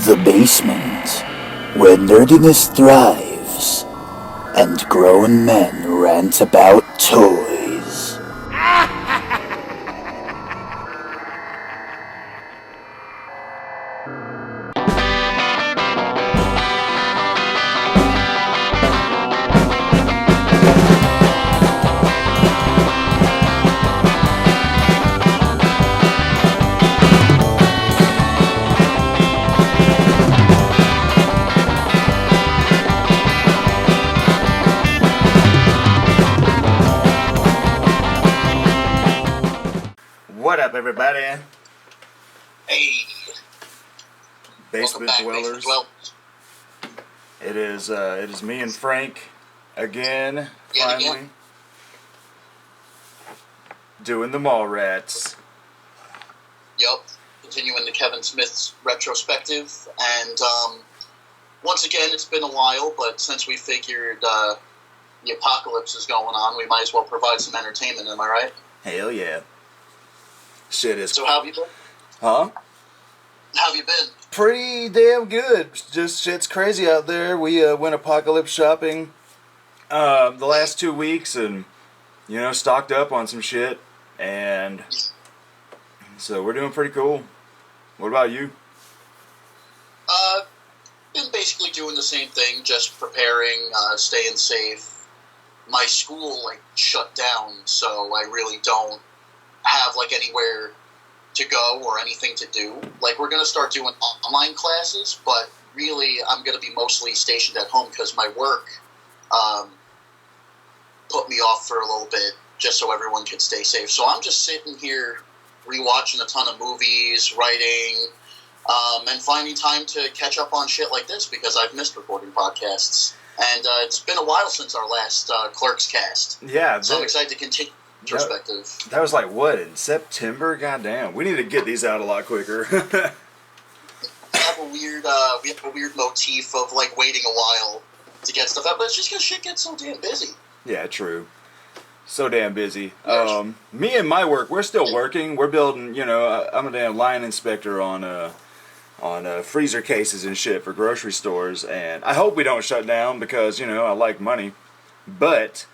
The basement, where nerdiness thrives, and grown men rant about toys. What up, everybody? Hey, Basement Dwellers. It is me and Frank again, finally, doing the Mallrats. Yup, continuing the Kevin Smith's retrospective, and once again, it's been a while, but since we figured the apocalypse is going on, we might as well provide some entertainment, am I right? Hell yeah. Shit is... So how have you been? Huh? How have you been? Pretty damn good. Just shit's crazy out there. We went apocalypse shopping the last 2 weeks and, stocked up on some shit. And so we're doing pretty cool. What about you? Been basically doing the same thing, just preparing, staying safe. My school, shut down, so I really don't have, anywhere to go or anything to do. We're going to start doing online classes, but really I'm going to be mostly stationed at home because my work put me off for a little bit just so everyone could stay safe. So I'm just sitting here rewatching a ton of movies, writing, and finding time to catch up on shit like this because I've missed recording podcasts. And it's been a while since our last Clerks cast. Yeah. So I'm excited to continue. Perspective. That was in September? Goddamn. We need to get these out a lot quicker. we have a weird motif of waiting a while to get stuff out, but it's just because shit gets so damn busy. Yeah, true. So damn busy. Me and my work, we're still working. We're building, I'm a damn line inspector on freezer cases and shit for grocery stores, and I hope we don't shut down because, I like money. But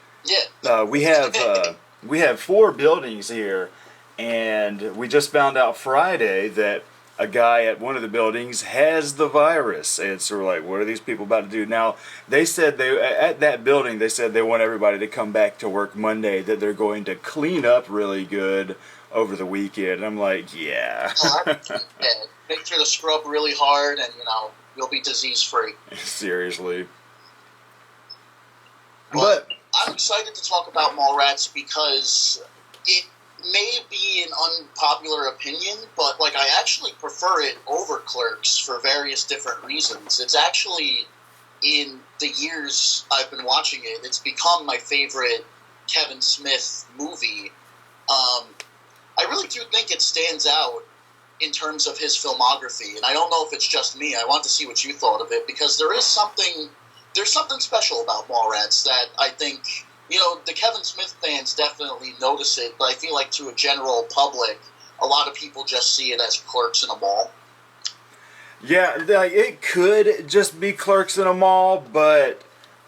we have 4 buildings here, and we just found out Friday that a guy at one of the buildings has the virus. And so we're like, what are these people about to do? Now, they said at that building, they said they want everybody to come back to work Monday, that they're going to clean up really good over the weekend. And I'm like, yeah. Make sure to scrub really hard, and, you'll be disease-free. Seriously. But I'm excited to talk about Mallrats because it may be an unpopular opinion, but I actually prefer it over Clerks for various different reasons. It's actually, in the years I've been watching it, it's become my favorite Kevin Smith movie. I really do think it stands out in terms of his filmography, and I don't know if it's just me. I want to see what you thought of it because there's something special about Mallrats that I think, the Kevin Smith fans definitely notice it, but I feel like to a general public, a lot of people just see it as Clerks in a mall. Yeah, it could just be Clerks in a mall, but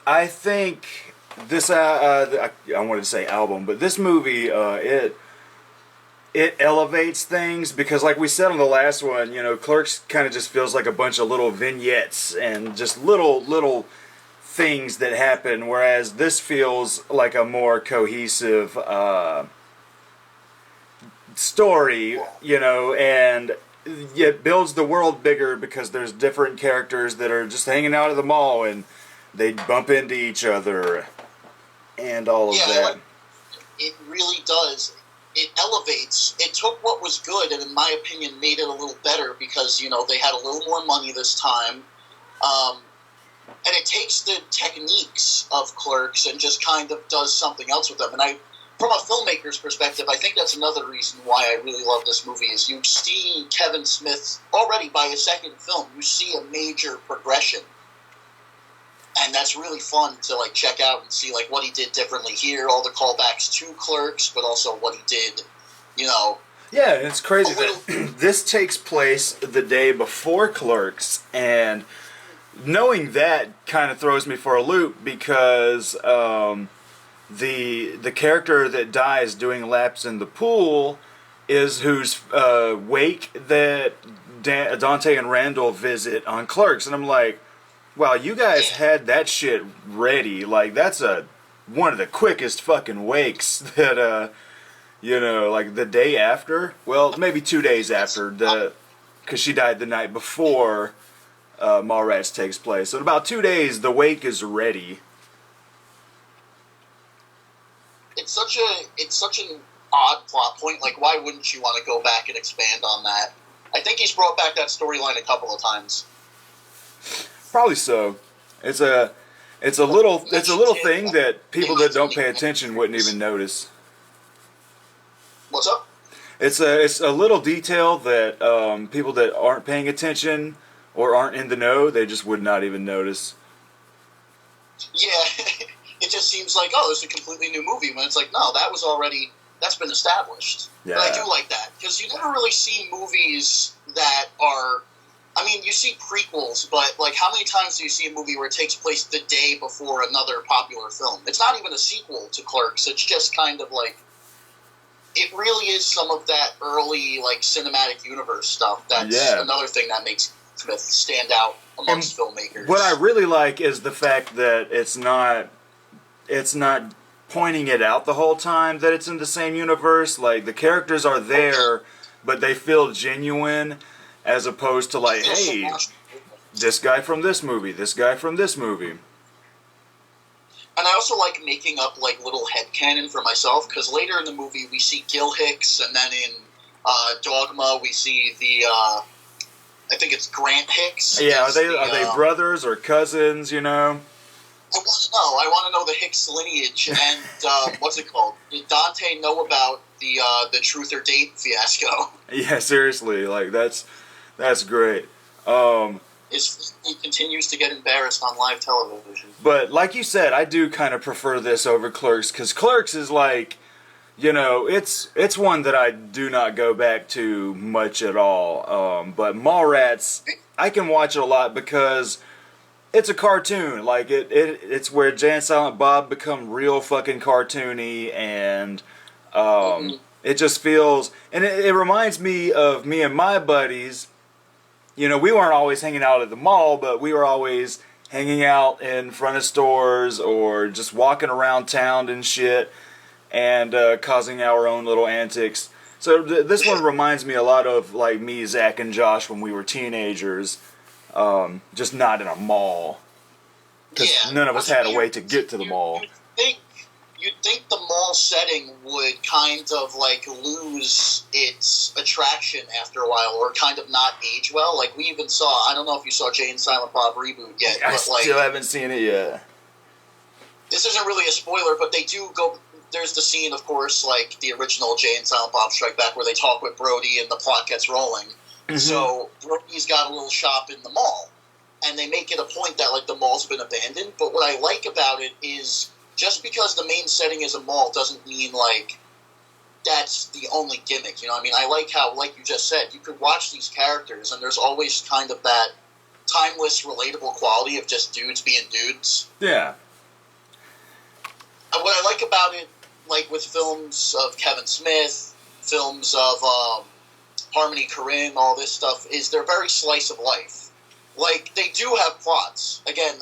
I think this, I wanted to say album, but this movie, it elevates things because like we said on the last one, Clerks kind of just feels like a bunch of little vignettes and just little things that happen, whereas this feels like a more cohesive story, and it builds the world bigger because there's different characters that are just hanging out at the mall and they bump into each other and all of that. It really does. It elevates. It took what was good and, in my opinion, made it a little better because, they had a little more money this time. And it takes the techniques of Clerks and just kind of does something else with them. And from a filmmaker's perspective, I think that's another reason why I really love this movie is you see Kevin Smith, already by his second film, you see a major progression. And that's really fun to check out and see what he did differently here, all the callbacks to Clerks, but also what he did, Yeah, and it's crazy that this takes place the day before Clerks, and knowing that kind of throws me for a loop because the character that dies doing laps in the pool is whose wake that Dante and Randall visit on Clerks, and I'm like, wow, you guys had that shit ready. Like, that's one of the quickest fucking wakes that like the day after. Well, maybe 2 days after because she died the night before Mallrats takes place. So in about 2 days, the wake is ready. It's such an odd plot point. Like, why wouldn't you want to go back and expand on that? I think he's brought back that storyline a couple of times. Probably so. It's a little thing that people that don't pay attention wouldn't even notice. What's up? It's a little detail that people that aren't paying attention or aren't in the know, they just would not even notice. Yeah, it just seems like, oh, it's a completely new movie, when it's like, no, that's been established. Yeah. But I do like that, because you never really see movies that are, I mean, you see prequels, but, like, how many times do you see a movie where it takes place the day before another popular film? It's not even a sequel to Clerks, it's just kind of like, it really is some of that early, like, cinematic universe stuff. That's another thing that makes Smith stand out amongst filmmakers. What I really like is the fact that it's not pointing it out the whole time that it's in the same universe. Like, the characters are there, but they feel genuine, as opposed to like, hey, this guy from this movie, this guy from this movie. And I also like making up, like, little headcanon for myself, because later in the movie we see Gil Hicks, and then in Dogma we see the, I think it's Grant Hicks. Yeah, are they brothers or cousins, you know? I want to know the Hicks lineage, and what's it called? Did Dante know about the Truth or Date fiasco? Yeah, seriously, like, that's great. He continues to get embarrassed on live television. But like you said, I do kind of prefer this over Clerks, because Clerks is like, it's one that I do not go back to much at all. But Mallrats, I can watch it a lot because it's a cartoon. Like, it's where Jay and Silent Bob become real fucking cartoony, and it just feels, and it reminds me of me and my buddies. We weren't always hanging out at the mall, but we were always hanging out in front of stores or just walking around town and shit, and causing our own little antics. So this one reminds me a lot of, like, me, Zach, and Josh when we were teenagers, just not in a mall, because none of us had a way to get to the mall. You'd think the mall setting would kind of, like, lose its attraction after a while, or kind of not age well. Like, we even saw, I don't know if you saw Jay and Silent Bob reboot yet. I still haven't seen it yet. This isn't really a spoiler, but they do go, there's the scene, of course, like the original Jay and Silent Bob Strike Back, where they talk with Brody and the plot gets rolling. Mm-hmm. So Brody's got a little shop in the mall, and they make it a point that, like, the mall's been abandoned. But what I like about it is, just because the main setting is a mall doesn't mean, like, that's the only gimmick, I mean, I like how, like you just said, you could watch these characters, and there's always kind of that timeless, relatable quality of just dudes being dudes. Yeah. And what I like about it, like, with films of Kevin Smith, films of Harmony Korine, all this stuff, is they're very slice of life. Like, they do have plots. Again,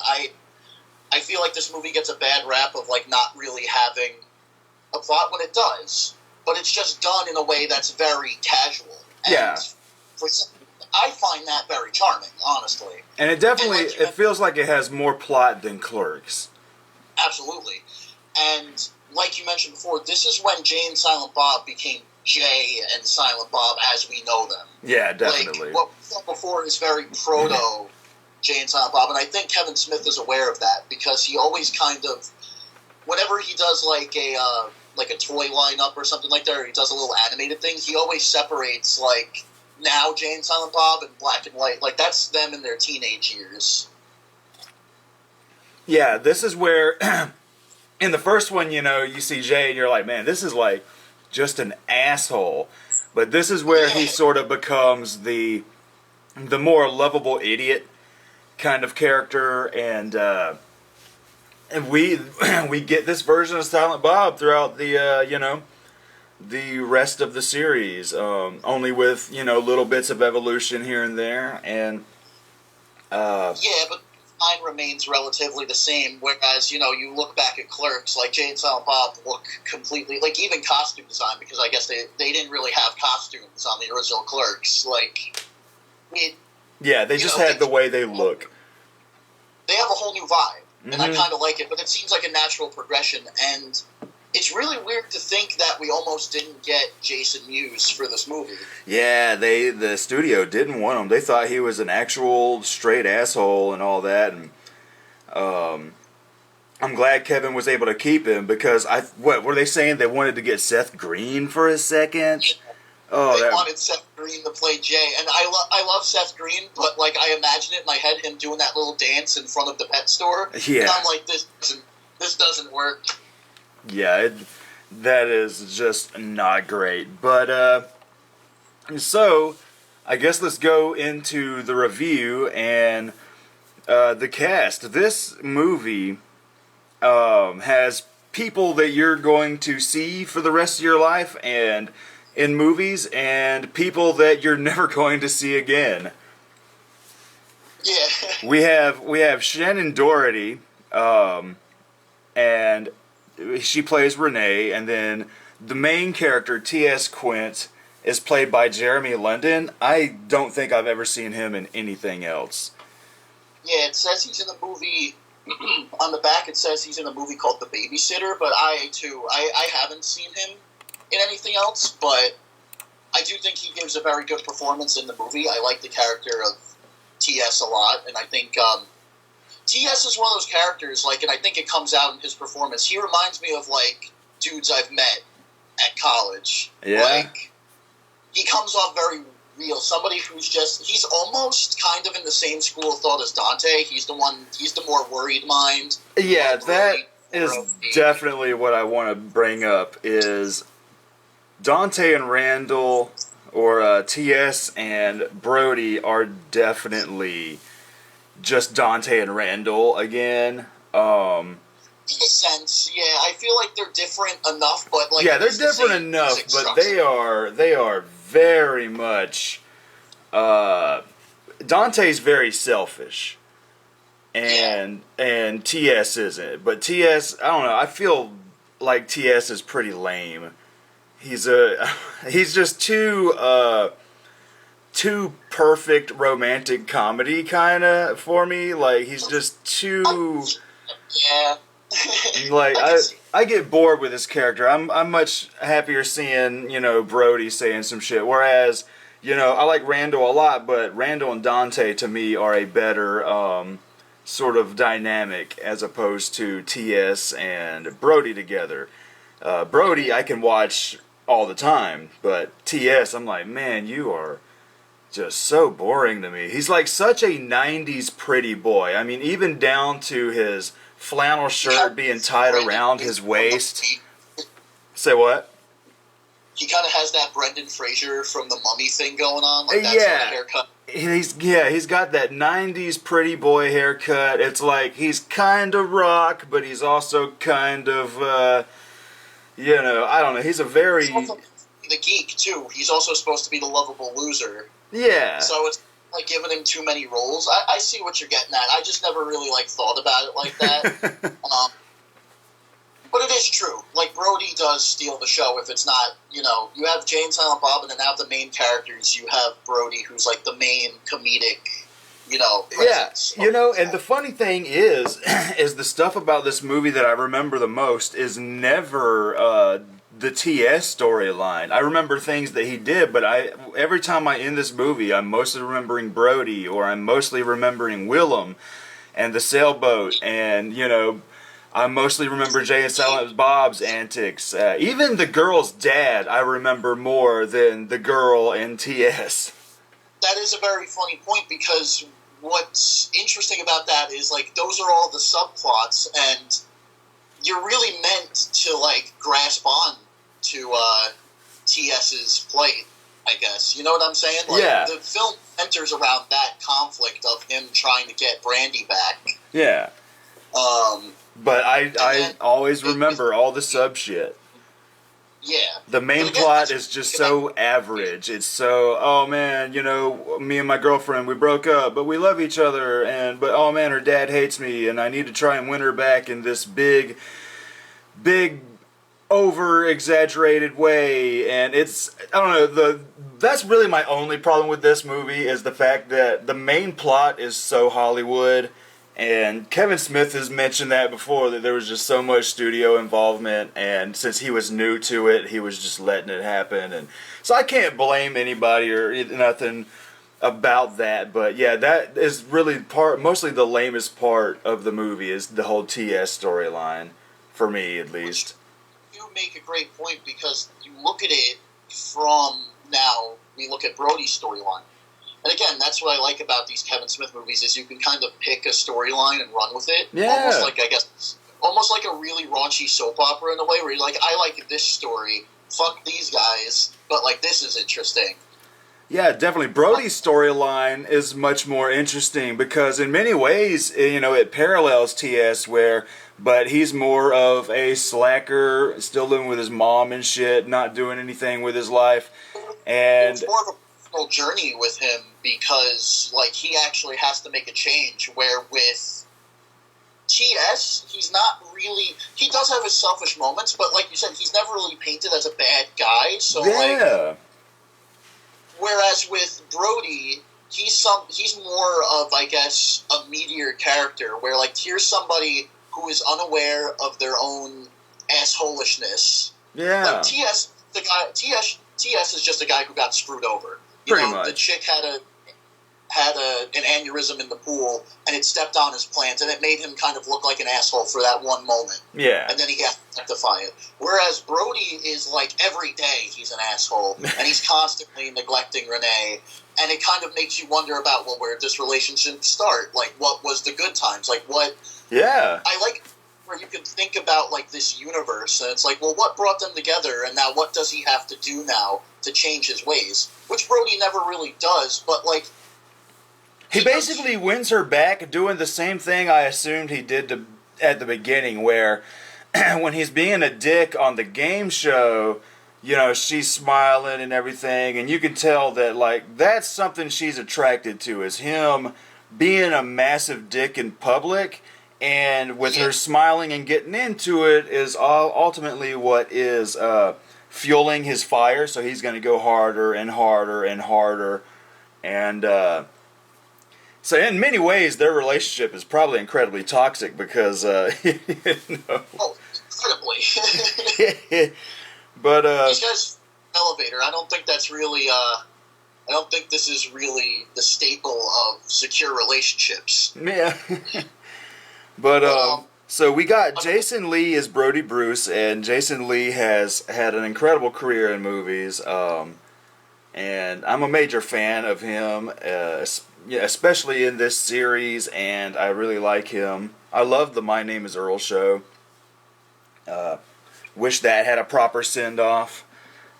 I feel like this movie gets a bad rap of, like, not really having a plot when it does. But it's just done in a way that's very casual. And I find that very charming, honestly. And it definitely, it feels like it has more plot than Clerks. Absolutely. And like you mentioned before, this is when Jay and Silent Bob became Jay and Silent Bob as we know them. Yeah, definitely. Like, what we saw before is very proto Jay and Silent Bob, and I think Kevin Smith is aware of that, because he always kind of, whenever he does like a toy lineup or something like that, or he does a little animated thing, he always separates, like, now Jay and Silent Bob and Black and White. Like, that's them in their teenage years. Yeah, this is where, in the first one, you see Jay and you're like, man, this is like just an asshole. But this is where he sort of becomes the more lovable idiot kind of character, and we we get this version of Silent Bob throughout the the rest of the series, only with little bits of evolution here and there, and yeah, but mine remains relatively the same. Whereas you look back at Clerks, like Jay and Silent Bob look completely like even costume design, because I guess they didn't really have costumes on the original Clerks. Like they just had the way they look. They have a whole new vibe, and I kind of like it. But it seems like a natural progression, and it's really weird to think that we almost didn't get Jason Mewes for this movie. Yeah, the studio didn't want him. They thought he was an actual straight asshole and all that, and I'm glad Kevin was able to keep him, because what were they saying? They wanted to get Seth Green for a second. Oh, they wanted Seth Green to play Jay, and I love Seth Green, but like I imagine it in my head, him doing that little dance in front of the pet store. Yeah, and I'm like, this doesn't work. Yeah, that is just not great. But so I guess let's go into the review and the cast. This movie has people that you're going to see for the rest of your life, and in movies, and people that you're never going to see again. Yeah. We have Shannon Doherty, and she plays Renee, and then the main character, T.S. Quint, is played by Jeremy London. I don't think I've ever seen him in anything else. Yeah, it says he's in a movie. On the back, it says he's in a movie called The Babysitter, but I haven't seen him in anything else, but I do think he gives a very good performance in the movie. I like the character of T.S. a lot, and I think T.S. is one of those characters, like, and I think it comes out in his performance. He reminds me of, like, dudes I've met at college. Yeah. Like, he comes off very real. Somebody who's he's almost kind of in the same school of thought as Dante. He's the more worried mind. Yeah, that is definitely what I want to bring up, is Dante and Randall, or T.S. and Brody, are definitely just Dante and Randall again. In a sense, yeah. I feel like they're different enough, but like they're different enough, but they are very much. Dante's very selfish, and T.S. isn't. But T.S., I don't know. I feel like T.S. is pretty lame. He's just too perfect romantic comedy kind of for me. Like, he's just too. Yeah. Like, I get bored with this character. I'm much happier seeing Brody saying some shit. Whereas I like Randall a lot, but Randall and Dante to me are a better sort of dynamic as opposed to T.S. and Brody together. Brody I can watch all the time, but T.S. I'm like, man, you are just so boring to me. He's like such a 90s pretty boy. I mean, even down to his flannel shirt being tied around his waist. Say what? He kind of has that Brendan Fraser from the Mummy thing going on, like that sort of haircut. He's got that 90s pretty boy haircut. It's like he's kind of rock, but he's also kind of, I don't know. He's a very... He's also the geek, too. He's also supposed to be the lovable loser. Yeah. So it's like giving him too many roles. I see what you're getting at. I just never really thought about it like that. But it is true. Like, Brody does steal the show if it's not, you have Jay and Silent Bob, and then out of the main characters, you have Brody, who's like the main comedic, presence. Yeah, and the funny thing is the stuff about this movie that I remember the most is never the T.S. storyline. I remember things that he did, but every time I end this movie, I'm mostly remembering Brody, or I'm mostly remembering Willem and the sailboat, and, I mostly remember Jay and Silent Bob's antics. Even the girl's dad I remember more than the girl in T.S. That is a very funny point, because what's interesting about that is, like, those are all the subplots, and you're really meant to, like, grasp on to T.S.'s plight. I guess. You know what I'm saying? Like, Yeah. the film centers around that conflict of him trying to get Brandy back. Yeah. But I always remember all the sub shit. Yeah. The main plot is just so average. It's so, oh man, you know, me and my girlfriend, we broke up, but we love each other, but oh man, her dad hates me, and I need to try and win her back in this big, over-exaggerated way, and it's, I don't know, that's really my only problem with this movie, is the fact that the main plot is so Hollywood. And Kevin Smith has mentioned that before, that there was just so much studio involvement, and since he was new to it, he was just letting it happen. And so I can't blame anybody or nothing about that. But yeah, that is really mostly the lamest part of the movie, is the whole TS storyline, for me at least. You make a great point, because you look at it from now, we look at Brody's storyline. And again, that's what I like about these Kevin Smith movies, is you can kind of pick a storyline and run with it. Yeah. Almost like, I guess, almost like a really raunchy soap opera in a way, where you're like, I like this story, fuck these guys, but like, this is interesting. Yeah, definitely. Brody's storyline is much more interesting because in many ways, you know, it parallels TS but he's more of a slacker, still living with his mom and shit, not doing anything with his life. And it's more of a personal journey with him, because like, he actually has to make a change, where with TS, he's not really, he does have his selfish moments, but like you said, he's never really painted as a bad guy, so like, whereas with Brody, he's more of, I guess, a meteor character, where like, here's somebody who is unaware of their own assholishness. Yeah. Like TS is just a guy who got screwed over. Pretty much. The chick had an aneurysm in the pool, and it stepped on his plans, and it made him kind of look like an asshole for that one moment. Yeah. And then he has to rectify it. Whereas Brody is like, every day he's an asshole, and he's constantly neglecting Renee, and it kind of makes you wonder about, well, where did this relationship start? Like, what was the good times? Like, what... Yeah. I like where you can think about, like, this universe, and it's like, well, what brought them together, and now what does he have to do now to change his ways? Which Brody never really does, but, like... He basically wins her back doing the same thing I assumed he did at the beginning, where when he's being a dick on the game show, you know, she's smiling and everything, and you can tell that, like, that's something she's attracted to, is him being a massive dick in public. And with her smiling and getting into it is ultimately what is fueling his fire. So he's going to go harder and harder and harder. And so in many ways, their relationship is probably incredibly toxic because, you know. Oh, incredibly. But these guys, elevator. I don't think that's really. I don't think this is really the staple of secure relationships. Yeah. But, so we got Jason Lee as Brody Bruce, and Jason Lee has had an incredible career in movies, and I'm a major fan of him, especially in this series, and I really like him. I love the My Name is Earl show. Wish that had a proper send-off.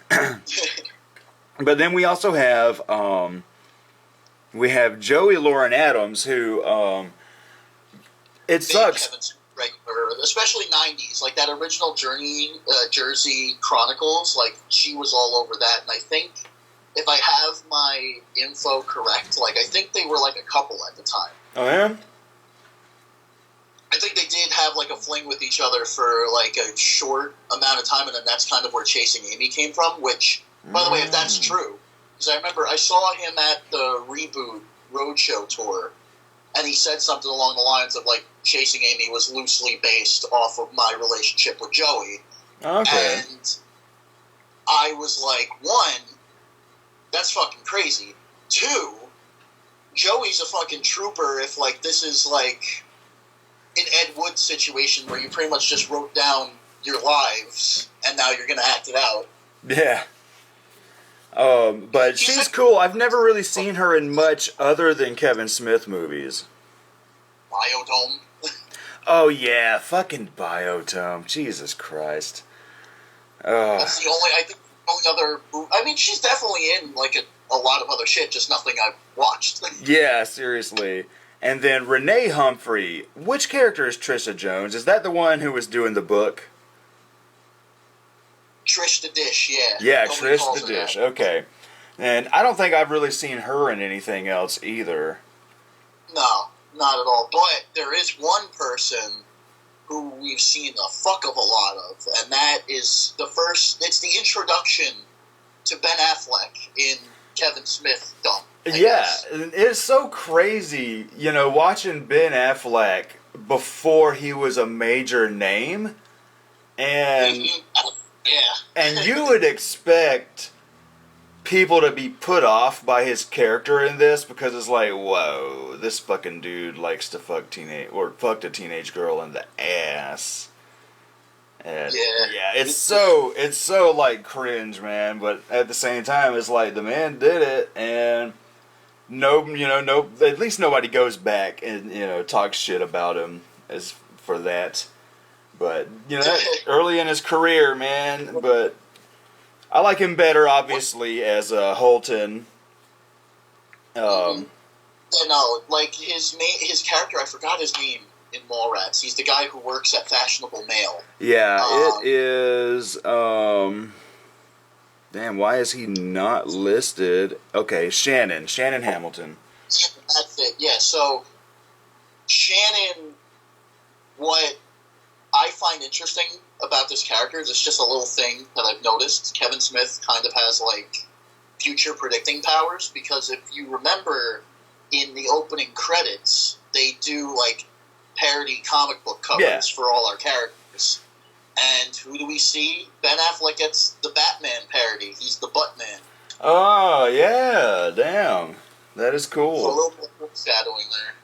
But then we also have, Joey Lauren Adams, who, it sucks. Regular, especially 90s, like that original Jersey Chronicles, like she was all over that, and I think if I have my info correct, like I think they were like a couple at the time. Oh yeah? I think they did have like a fling with each other for like a short amount of time, and then that's kind of where Chasing Amy came from, which, by the way, if that's true, because I remember I saw him at the Reboot Roadshow tour, and he said something along the lines of, like, Chasing Amy was loosely based off of my relationship with Joey. Okay. And I was like, one, that's fucking crazy. Two, Joey's a fucking trooper if, like, this is, like, an Ed Wood situation where you pretty much just wrote down your lives, and now you're going to act it out. Yeah. But she's cool. I've never really seen her in much other than Kevin Smith movies. Biodome. Oh yeah, fucking Biodome. Jesus Christ. That's the only. I think only other. I mean, she's definitely in like a lot of other shit, just nothing I've watched. Yeah, seriously. And then Renee Humphrey. Which character is Trisha Jones? Is that the one who was doing the book? Trish the Dish, yeah. Yeah, Nobody Trish calls the her Dish. that. Okay. And I don't think I've really seen her in anything else either. No, not at all. But there is one person who we've seen a fuck of a lot of, and that is it's the introduction to Ben Affleck in Kevin Smith Dumb. Yeah, it's so crazy, watching Ben Affleck before he was a major name. And yeah. and you would expect people to be put off by his character in this because it's like, whoa, this fucking dude likes to fucked a teenage girl in the ass. And yeah, it's so like cringe, man. But at the same time, it's like the man did it, and at least nobody goes back and talks shit about him as for that. But early in his career, man. But I like him better, obviously, as Holton. Like his character, I forgot his name in Mallrats. He's the guy who works at Fashionable Mail. Yeah, it is. Damn, why is he not listed? Okay, Shannon Hamilton. That's it. Yeah. So Shannon, what I find interesting about this character is it's just a little thing that I've noticed. Kevin Smith kind of has like future predicting powers, because if you remember in the opening credits, they do like parody comic book covers for all our characters. And who do we see? Ben Affleck gets the Batman parody. He's the Buttman. Oh, yeah, damn. That is cool. So a little bit of foreshadowing there.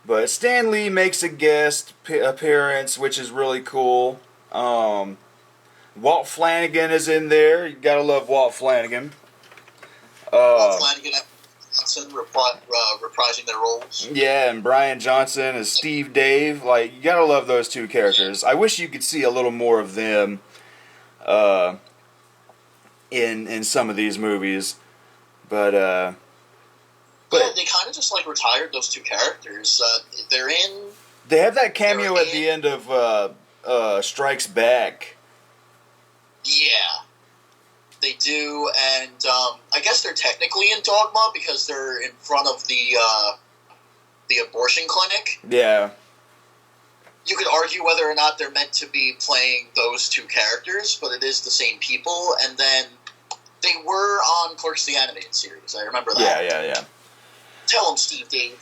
But Stan Lee makes a guest appearance, which is really cool. Walt Flanagan is in there. You gotta love Walt Flanagan. Walt Flanagan and Johnson reprising their roles. Yeah, and Brian Johnson as Steve Dave. Like, you gotta love those two characters. I wish you could see a little more of them in some of these movies. But yeah, they kind of just like retired those two characters. They have that cameo at the end of Strikes Back. Yeah, they do, and I guess they're technically in Dogma because they're in front of the abortion clinic. Yeah. You could argue whether or not they're meant to be playing those two characters, but it is the same people. And then they were on Clerks the Animated Series. I remember that. Yeah. Tell him, Steve Dave.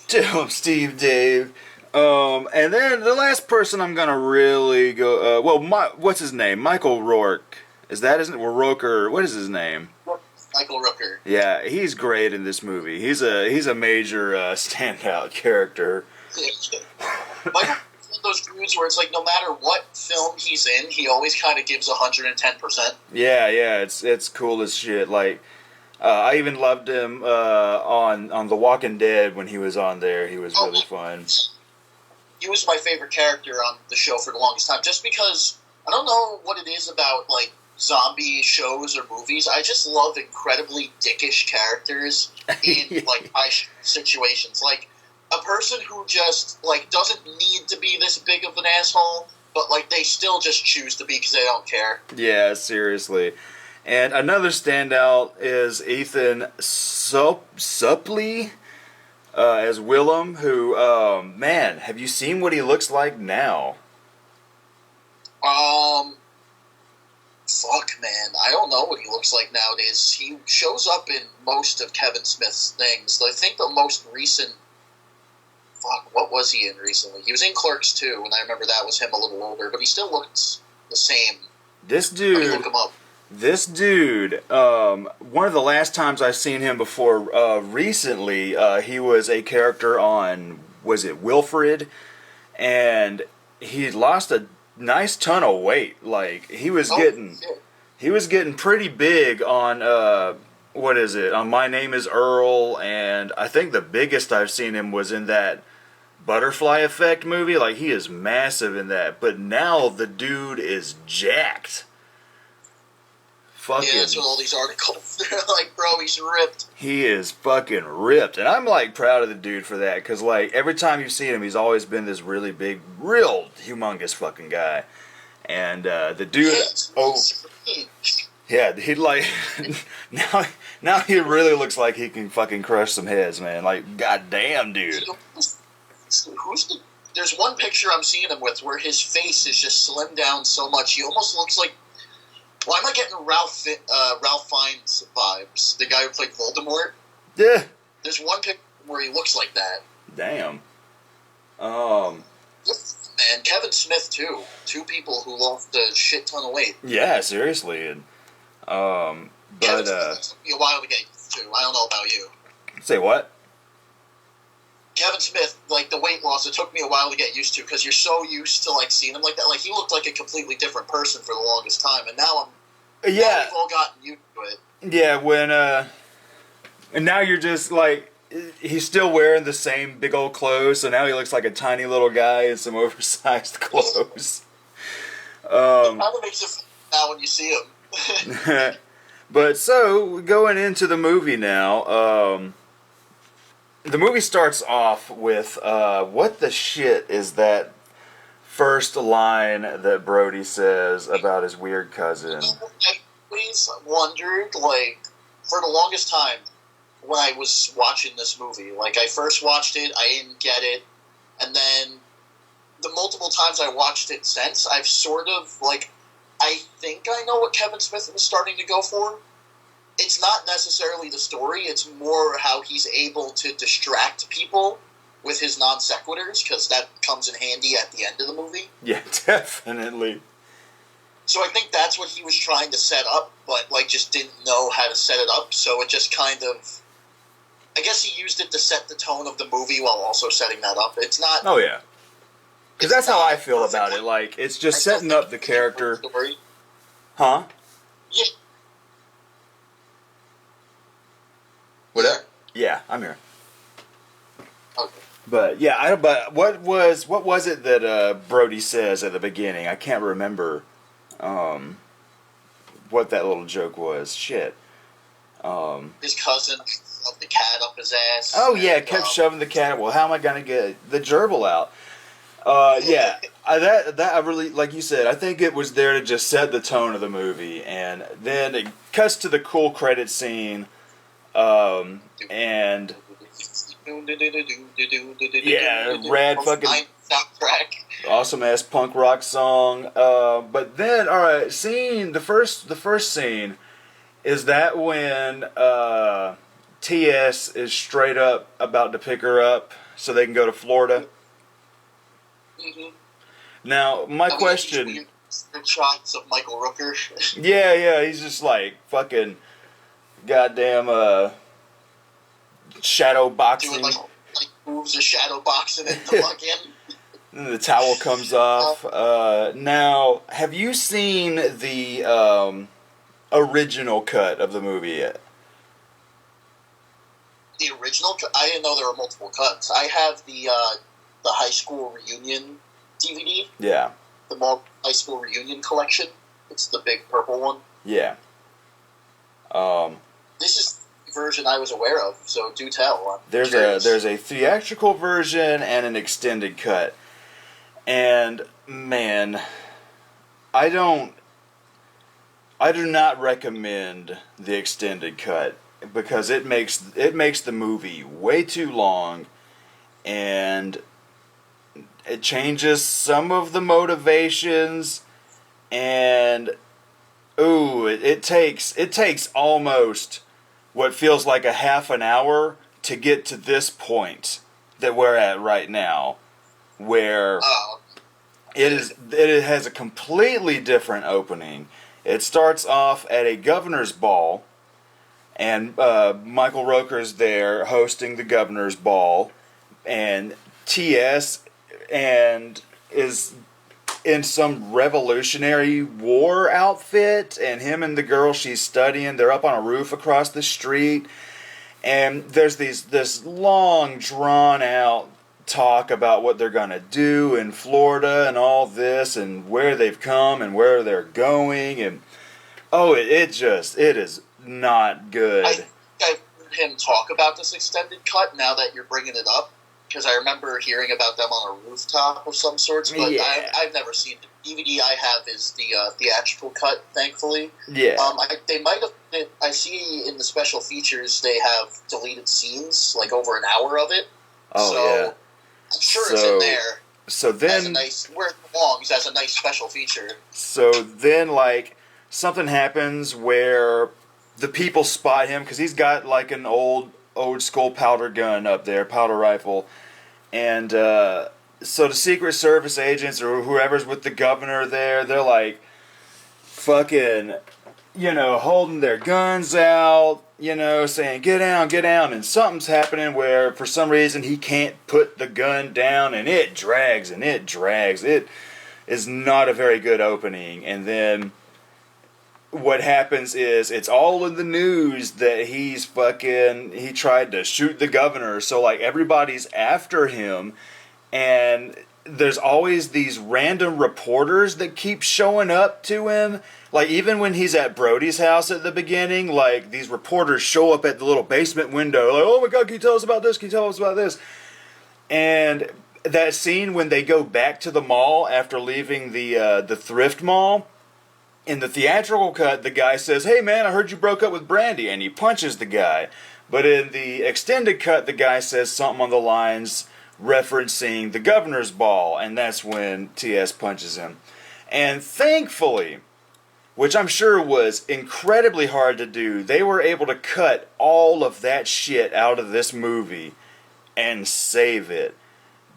And then the last person I'm gonna really go. What's his name? Michael Rourke. Is that his name? Or Roker? What is his name? Michael Rooker. Yeah, he's great in this movie. He's a major standout character. Michael, those dudes where it's like no matter what film he's in, he always kind of gives 110%. Yeah, it's cool as shit. Like, I even loved him on The Walking Dead when he was on there. He was really fun. He was my favorite character on the show for the longest time, just because I don't know what it is about like zombie shows or movies. I just love incredibly dickish characters in like situations. Like a person who just like doesn't need to be this big of an asshole, but like they still just choose to be because they don't care. Yeah, seriously. And another standout is Ethan Suplee as Willem, who, man, have you seen what he looks like now? Fuck, man. I don't know what he looks like nowadays. He shows up in most of Kevin Smith's things. I think the most recent... Fuck, what was he in recently? He was in Clerks 2, and I remember that was him a little older, but he still looks the same. This dude... Let me look him up. This dude, one of the last times I've seen him before, recently, he was a character on, was it Wilfred? And he lost a nice ton of weight. Like, he was getting pretty big on, what is it, on My Name is Earl, and I think the biggest I've seen him was in that Butterfly Effect movie. Like, he is massive in that, but now the dude is jacked. fucking. Yeah, that's what all these articles. They're like, bro, he's ripped. He is fucking ripped, and I'm like proud of the dude for that, because like every time you see him, he's always been this really big, real humongous fucking guy. And the dude, yeah, he like now he really looks like he can fucking crush some heads, man. Like, goddamn, dude. There's one picture I'm seeing him with where his face is just slimmed down so much. He almost looks like. Why am I getting Ralph Fiennes vibes? The guy who played Voldemort. Yeah. There's one picture where he looks like that. Damn. And Kevin Smith too. Two people who lost a shit ton of weight. Yeah, seriously. And Kevin Smith took me a while to get used to. I don't know about you. Say what? Kevin Smith, like the weight loss, it took me a while to get used to because you're so used to like seeing him like that. Like he looked like a completely different person for the longest time, and now now we've all gotten used to it. Yeah, when and now you're just like he's still wearing the same big old clothes, so now he looks like a tiny little guy in some oversized clothes. It kind of makes it fun now when you see him. But so going into the movie now. The movie starts off with, what the shit is that first line that Brody says about his weird cousin? I always wondered, like, for the longest time, when I was watching this movie, like, I first watched it, I didn't get it, and then the multiple times I watched it since, I've sort of, like, I think I know what Kevin Smith was starting to go for. It's not necessarily the story, it's more how he's able to distract people with his non sequiturs, because that comes in handy at the end of the movie. Yeah, definitely. So I think that's what he was trying to set up, but like just didn't know how to set it up, so it just kind of... I guess he used it to set the tone of the movie while also setting that up. It's not... Oh, yeah. Because that's how I feel about it. Like, it's just setting up the character... Story. Huh? Yeah. What up? Yeah, I'm here. Okay. But yeah, but what was it that Brody says at the beginning? I can't remember what that little joke was. Shit. His cousin shoved the cat up his ass. Oh yeah, kept shoving the cat. Well, how am I gonna get the gerbil out? Yeah, that I really, like you said, I think it was there to just set the tone of the movie, and then it cuts to the cool credit scene. And yeah, rad fucking soundtrack, awesome ass punk rock song. But then, all right, the first scene is that when TS is straight up about to pick her up so they can go to Florida. Mm-hmm. Now, my question. Shots of Michael Rooker. Yeah, he's just like fucking. Goddamn, shadow boxing. Doing like moves of shadow boxing in the fucking. And the towel comes off. Now, have you seen the original cut of the movie yet? The original cut? I didn't know there were multiple cuts. I have the high school reunion DVD. Yeah. The high school reunion collection. It's the big purple one. Yeah. This is the version I was aware of, so do tell. There's a theatrical version and an extended cut. And man, I do not recommend the extended cut because it makes the movie way too long, and it changes some of the motivations, and it takes almost what feels like a half an hour to get to this point that we're at right now, where it has a completely different opening. It starts off at a governor's ball, and Michael Rooker's there hosting the governor's ball, and TS is in some Revolutionary War outfit, and him and the girl she's studying, they're up on a roof across the street, and there's this long drawn out talk about what they're gonna do in Florida and all this and where they've come and where they're going, and Oh, it is not good. I think I've heard him talk about this extended cut now that you're bringing it up, because I remember hearing about them on a rooftop of some sorts, but Yeah. I've never seen it. The DVD I have is the theatrical cut, thankfully. Yeah. They might have. I see in the special features they have deleted scenes, like over an hour of it. Oh, so yeah. I'm sure it's in there. So then, Where it belongs as a nice special feature. so then, like, something happens where the people spot him because he's got like an old school powder gun up there, powder rifle, and so the Secret Service agents or whoever's with the governor there, they're like fucking, holding their guns out, saying get down, and something's happening where for some reason he can't put the gun down, and it drags and it drags. It is not a very good opening, and then what happens is it's all in the news that he tried to shoot the governor, so like everybody's after him, and there's always these random reporters that keep showing up to him. Like even when he's at Brody's house at the beginning, like these reporters show up at the little basement window, like, oh my god, can you tell us about this? Can you tell us about this? And that scene when they go back to the mall after leaving the thrift mall, in the theatrical cut, the guy says, hey man, I heard you broke up with Brandy, and he punches the guy. But in the extended cut, the guy says something on the lines referencing the governor's ball, and that's when T.S. punches him. And thankfully, which I'm sure was incredibly hard to do, they were able to cut all of that shit out of this movie and save it.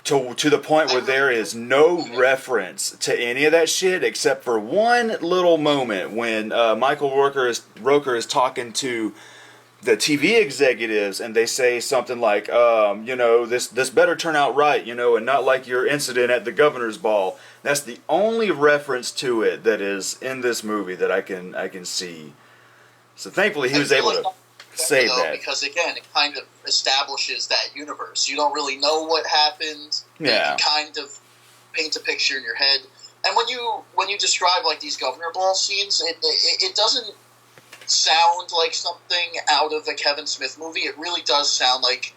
To the point where there is no reference to any of that shit except for one little moment when Michael Rooker is talking to the TV executives, and they say something like, this better turn out right, and not like your incident at the governor's ball. That's the only reference to it that is in this movie that I can see. So thankfully he was able to save that. Because again, it kind of establishes that universe. You don't really know what happened. Yeah. You kind of paint a picture in your head. And when you describe like these governor ball scenes, it doesn't sound like something out of a Kevin Smith movie. It really does sound like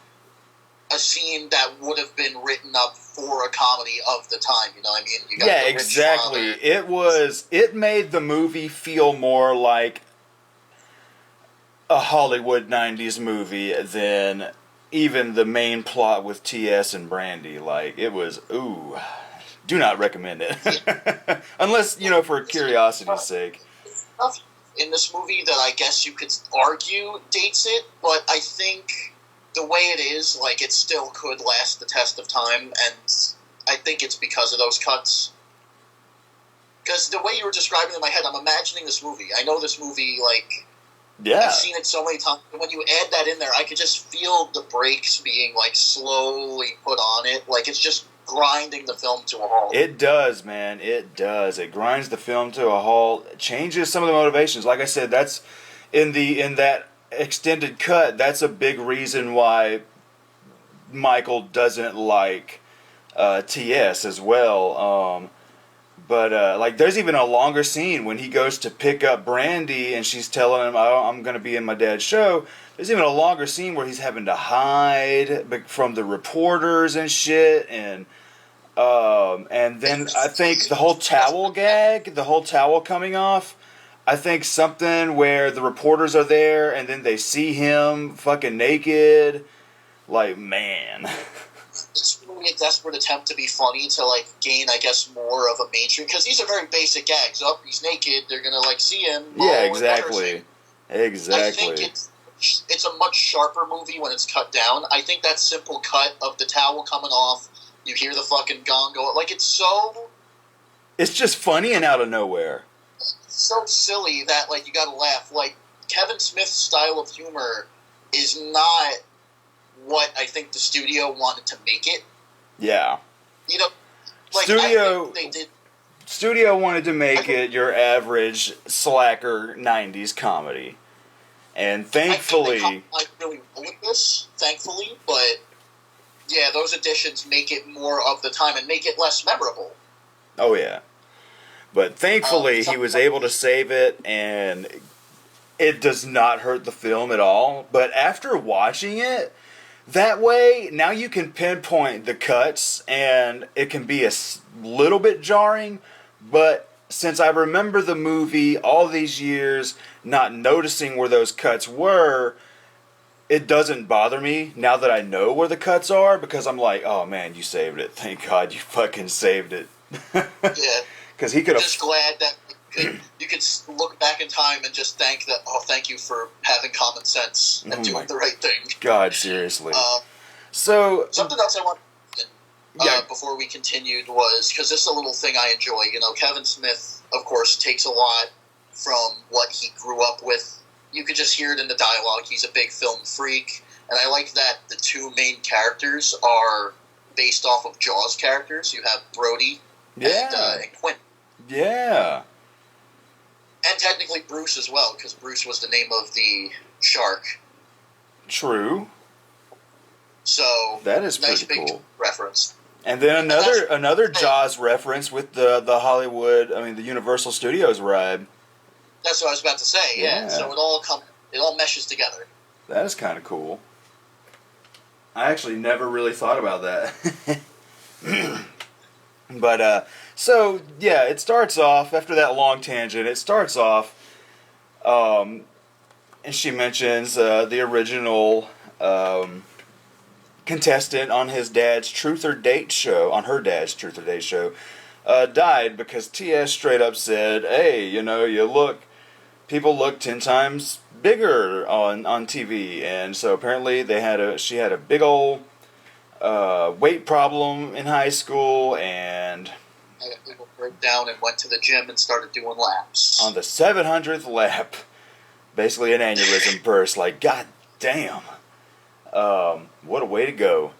a scene that would have been written up for a comedy of the time. You know what I mean? You got yeah, the rich exactly. father. It made the movie feel more like a Hollywood 90s movie than even the main plot with T.S. and Brandy. Like, it was, do not recommend it. Unless, for curiosity's sake. Stuff in this movie that I guess you could argue dates it, but I think the way it is, like, it still could last the test of time, and I think it's because of those cuts. Because the way you were describing it in my head, I'm imagining this movie. I know this movie, like, yeah. I've seen it so many times, and when you add that in there, I could just feel the brakes being, like, slowly put on it. Like, it's just grinding the film to a halt. It does, man. It does. It grinds the film to a halt. It changes some of the motivations. Like I said, that's in that extended cut. That's a big reason why Michael doesn't like T.S. as well. But like, there's even a longer scene when he goes to pick up Brandy, and she's telling him, "I'm going to be in my dad's show." There's even a longer scene where he's having to hide from the reporters and shit, and then I think the whole towel gag, the whole towel coming off. I think something where the reporters are there, and then they see him fucking naked. Like, man. It's really a desperate attempt to be funny, to, like, gain, I guess, more of a mainstream, because these are very basic gags. Oh, he's naked, they're gonna, like, see him. Yeah, exactly. Exactly. I think it's a much sharper movie when it's cut down. I think that simple cut of the towel coming off, you hear the fucking gong go, like, it's just funny and out of nowhere. so silly that, like, you gotta laugh. Like, Kevin Smith's style of humor is not what I think the studio wanted to make it. Yeah. You know, like, Studio, I think they did. Studio wanted to make it your average slacker 90s comedy. And thankfully... I think they come really well with this, thankfully, but yeah, those additions make it more of the time and make it less memorable. Oh, yeah. But thankfully, he was able to save it, and it does not hurt the film at all. But after watching it that way, now you can pinpoint the cuts, and it can be a little bit jarring, but since I remember the movie all these years not noticing where those cuts were, it doesn't bother me now that I know where the cuts are, because I'm like, oh man, you saved it. Thank God you fucking saved it. Yeah. Because he could have... Just glad that you could look back in time and just thank you for having common sense and doing the right thing. God, seriously. So... Something else I want before we continued was, because this is a little thing I enjoy, you know, Kevin Smith, of course, takes a lot from what he grew up with. You could just hear it in the dialogue. He's a big film freak, and I like that the two main characters are based off of Jaws characters. You have Brody and Quint. Yeah. And technically Bruce as well, because Bruce was the name of the shark. True. So that is nice pretty big cool reference. And then another Jaws reference with the Hollywood, the Universal Studios ride. That's what I was about to say. Yeah. So it all meshes together. That is kind of cool. I actually never really thought about that. But so yeah, it starts off after that long tangent. It starts off, and she mentions the original contestant on his dad's Truth or Date show, died because T.S. straight up said, "Hey, people look 10 times bigger on TV," and so apparently she had a big old weight problem in high school, and people broke down and went to the gym and started doing laps. On the 700th lap, basically an aneurysm burst. Like, god damn. What a way to go.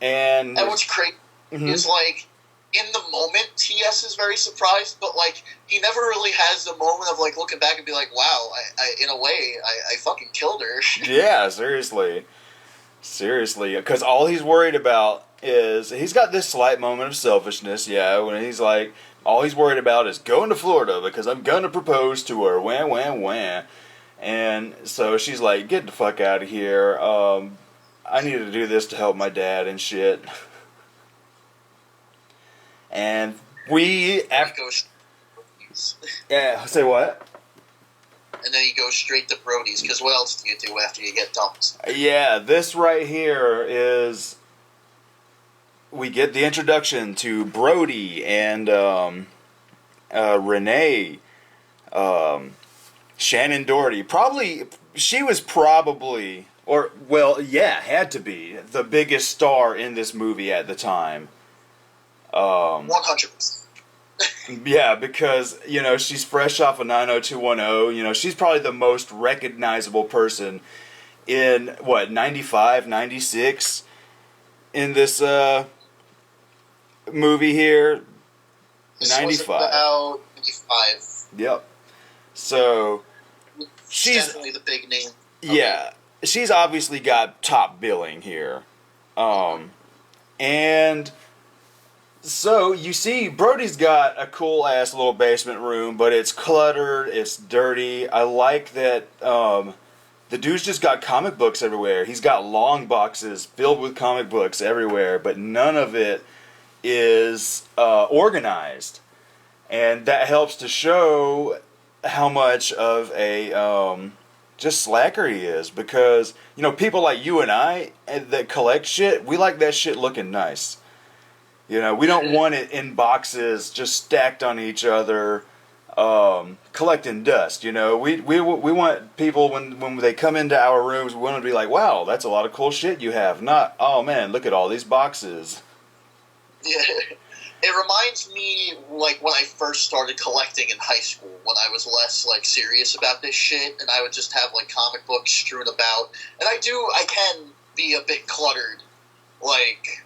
And what's crazy is, like, in the moment, T.S. is very surprised, but, like, he never really has the moment of, like, looking back and be like, wow, in a way, I fucking killed her. Yeah, seriously. Seriously. Because all he's worried about is, he's got this slight moment of selfishness, when he's like, all he's worried about is going to Florida because I'm gonna propose to her, wham, wham, wham. And so she's like, get the fuck out of here. I need to do this to help my dad and shit. And yeah, say what? And then he goes straight to Brody's, because what else do you do after you get dumped? Yeah, this right here is... We get the introduction to Brody and Renee, Shannon Doherty. She was probably, had to be the biggest star in this movie at the time. 100%. Yeah, because, she's fresh off of 90210. She's probably the most recognizable person in, 95, 96 in this movie here. This 95. was about 95. Yep. So, she's definitely the big name. Yeah, she's obviously got top billing here. And... So, you see, Brody's got a cool-ass little basement room, but it's cluttered, it's dirty. I like that the dude's just got comic books everywhere. He's got long boxes filled with comic books everywhere, but none of it is organized. And that helps to show how much of a just slacker he is. Because, people like you and I that collect shit, we like that shit looking nice. We don't want it in boxes just stacked on each other, collecting dust. We want people when they come into our rooms, we want to be like, wow, that's a lot of cool shit you have. Not, oh man, look at all these boxes. Yeah, it reminds me like when I first started collecting in high school, when I was less like serious about this shit, and I would just have like comic books strewn about. And I can be a bit cluttered, like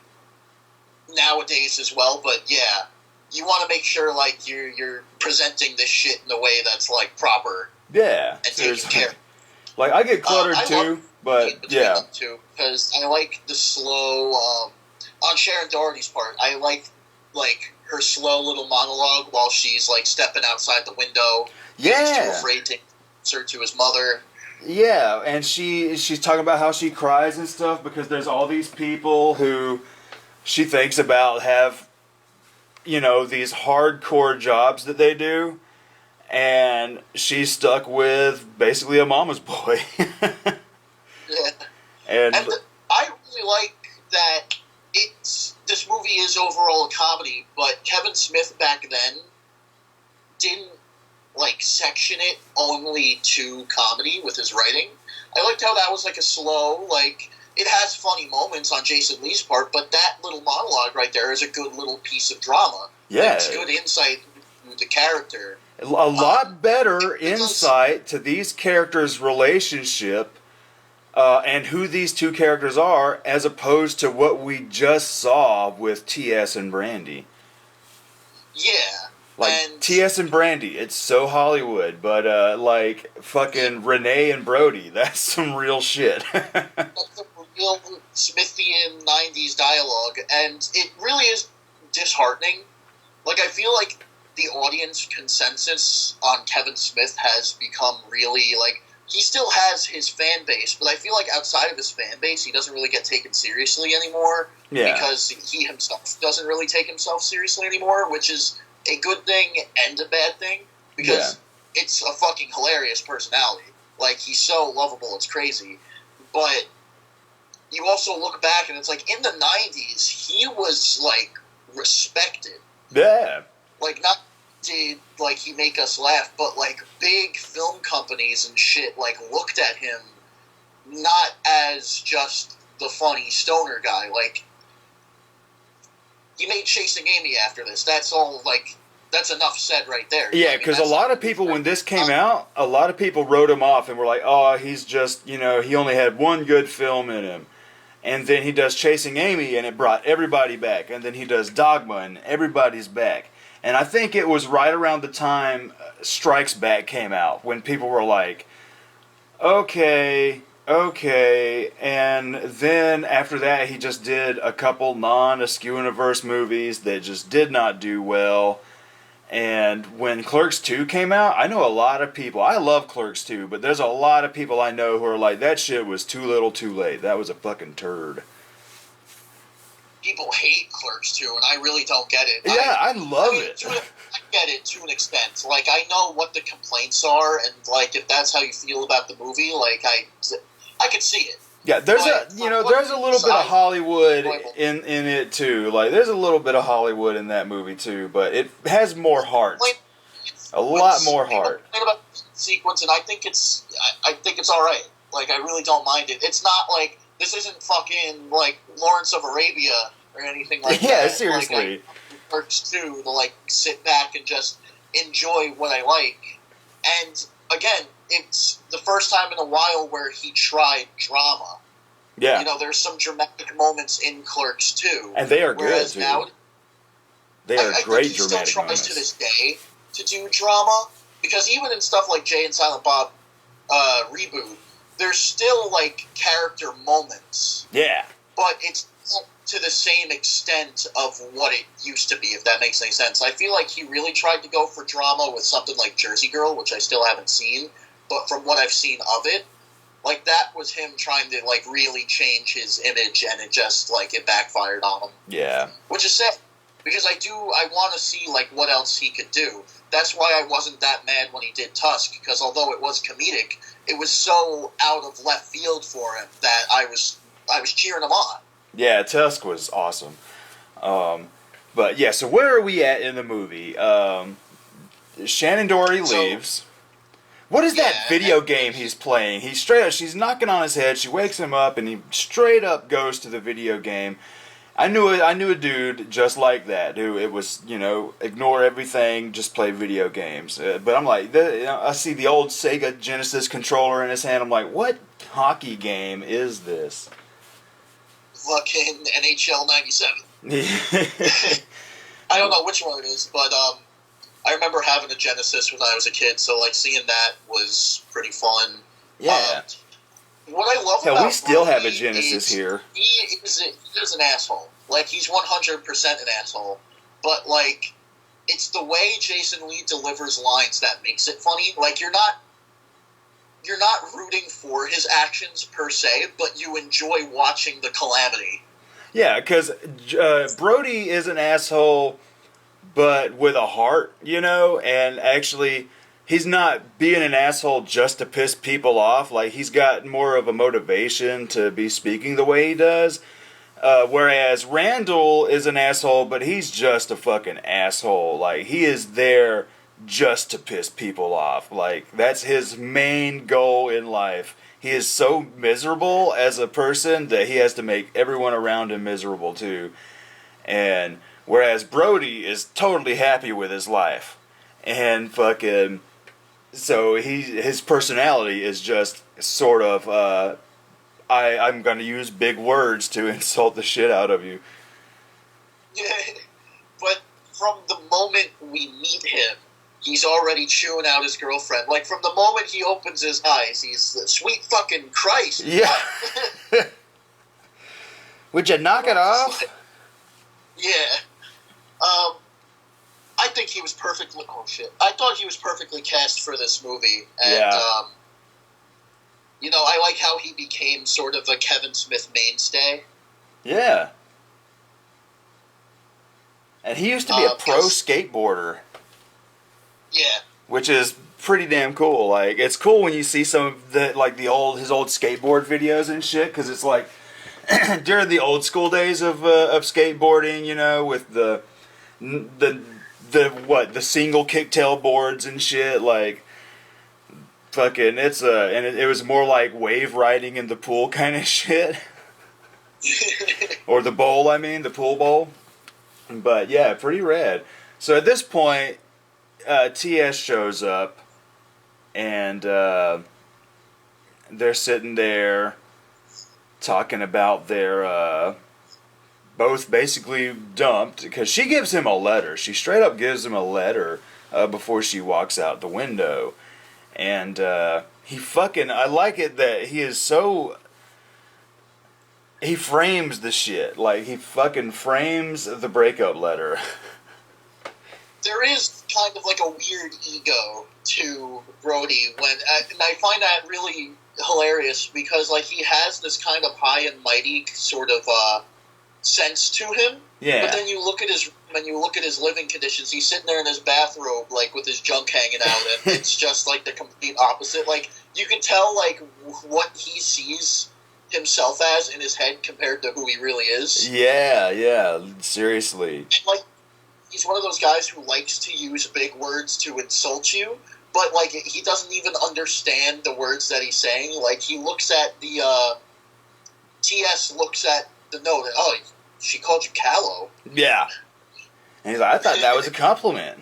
nowadays as well, but yeah, you want to make sure like you're presenting this shit in a way that's like proper. Yeah, and taken care. Like I get cluttered too, but yeah, too, because I like the slow on Sharon Doherty's part. I like her slow little monologue while she's like stepping outside the window. Yeah. He's too afraid to answer to his mother. Yeah, and she's talking about how she cries and stuff because there's all these people who she thinks about have, you know, these hardcore jobs that they do, and she's stuck with basically a mama's boy. Yeah. And I really like that this movie is overall a comedy, but Kevin Smith back then didn't like section it only to comedy with his writing. I liked how that was like a slow, like it has funny moments on Jason Lee's part, but that little monologue right there is a good little piece of drama. Yeah. It's good insight into the character. a lot better insight to these characters' relationship and who these two characters are, as opposed to what we just saw with T.S. and Brandy. Yeah. Like, and T.S. and Brandy, it's so Hollywood, but, like, fucking Renee and Brody, that's some real shit. that's the real Smithian 90s dialogue, and it really is disheartening. Like, I feel like the audience consensus on Kevin Smith has become really, like, he still has his fan base, but I feel like outside of his fan base, he doesn't really get taken seriously anymore. Yeah. Because he himself doesn't really take himself seriously anymore, which is a good thing and a bad thing, because it's a fucking hilarious personality. Like, he's so lovable, it's crazy. But you also look back and it's like, in the 90s, he was, like, respected. Yeah. Like, not did, like, he make us laugh, but, like, big film companies and shit, like, looked at him not as just the funny stoner guy. Like, he made Chasing Amy after this. That's all, like, that's enough said right there. Yeah, because a lot of people, when this came out, a lot of people wrote him off and were like, oh, he's just, you know, he only had one good film in him. And then he does Chasing Amy, and it brought everybody back. And then he does Dogma, and everybody's back. And I think it was right around the time Strikes Back came out, when people were like, okay. And then after that, he just did a couple non-Askewniverse movies that just did not do well. And when Clerks 2 came out, I know a lot of people, I love Clerks 2, but there's a lot of people I know who are like, that shit was too little too late. That was a fucking turd. People hate Clerks 2, and I really don't get it. Yeah, I love it. I get it to an extent. Like, I know what the complaints are, and, like, if that's how you feel about the movie, like, I could see it. Yeah, there's there's a little bit of Hollywood in it too. Like, there's a little bit of Hollywood in that movie too, but it has more heart. A lot more heart. About the sequence, and I think it's all right. Like, I really don't mind it. It's not like, this isn't fucking like Lawrence of Arabia or anything like that. Yeah, seriously. Like, I Clerks 2 to like sit back and just enjoy what I like. And again, it's the first time in a while where he tried drama. Yeah. You know, there's some dramatic moments in Clerks 2. And they are good, too. Now, they are great dramatic moments. I think he still tries to this day to do drama, because even in stuff like Jay and Silent Bob Reboot, there's still, like, character moments. Yeah. But it's not to the same extent of what it used to be, if that makes any sense. I feel like he really tried to go for drama with something like Jersey Girl, which I still haven't seen, but from what I've seen of it, like, that was him trying to, like, really change his image, and it just, like, it backfired on him. Yeah. Which is sad, because I want to see, like, what else he could do. That's why I wasn't that mad when he did Tusk, because although it was comedic, it was so out of left field for him that I was cheering him on. Yeah, Tusk was awesome. But yeah, so where are we at in the movie? Shannon Doherty leaves. What is that video game he's playing? He's straight up, she's knocking on his head, she wakes him up, and he straight up goes to the video game. I knew a dude just like that, who it was, you know, ignore everything, just play video games. But I'm like, I see the old Sega Genesis controller in his hand, I'm like, what hockey game is this? Fucking NHL 97. I don't know which one it is, but I remember having a Genesis when I was a kid, so like seeing that was pretty fun. Yeah. What I love about we still have a Brody Genesis here. He is an asshole. Like, he's 100% an asshole. but like it's the way Jason Lee delivers lines that makes it funny. Like you're not rooting for his actions per se, but you enjoy watching the calamity. Yeah, because Brody is an asshole, but with a heart, you know, and actually, he's not being an asshole just to piss people off. Like, he's got more of a motivation to be speaking the way he does. Whereas Randall is an asshole, but he's just a fucking asshole. Like, he is there just to piss people off. Like, that's his main goal in life. He is so miserable as a person that he has to make everyone around him miserable too. And whereas Brody is totally happy with his life. And fucking, so his personality is just sort of, I'm going to use big words to insult the shit out of you. Yeah, but from the moment we meet him, he's already chewing out his girlfriend. Like, from the moment he opens his eyes, he's sweet fucking Christ. Yeah. Would you knock it off? Yeah. I think he was perfectly... Oh, shit. I thought he was perfectly cast for this movie. And, yeah. You know, I like how he became sort of a Kevin Smith mainstay. Yeah. And he used to be a pro skateboarder. Yeah. Which is pretty damn cool. Like, it's cool when you see some of the, like, his old skateboard videos and shit, because it's like, during the old school days of skateboarding, you know, with the single kicktail boards and shit, like, fucking, and it was more like wave riding in the pool kind of shit. Or the bowl, I mean, the pool bowl. But yeah, pretty rad. So at this point, TS shows up, and they're sitting there talking about their both basically dumped, because she gives him a letter. She straight up gives him a letter before she walks out the window. And he fucking, I like it that he is so, he frames the shit. Like, he fucking frames the breakup letter. There is kind of like a weird ego to Brody, and I find that really hilarious, because like he has this kind of high and mighty sort of sense to him. Yeah. But then you look at his living conditions. He's sitting there in his bathrobe, like with his junk hanging out, and it's just like the complete opposite. Like you can tell like what he sees himself as in his head compared to who he really is. Yeah, seriously. And like he's one of those guys who likes to use big words to insult you, but like he doesn't even understand the words that he's saying. Like he looks at the TS looks at the note, and oh, she called you callow. Yeah. And he's like, I thought that was a compliment.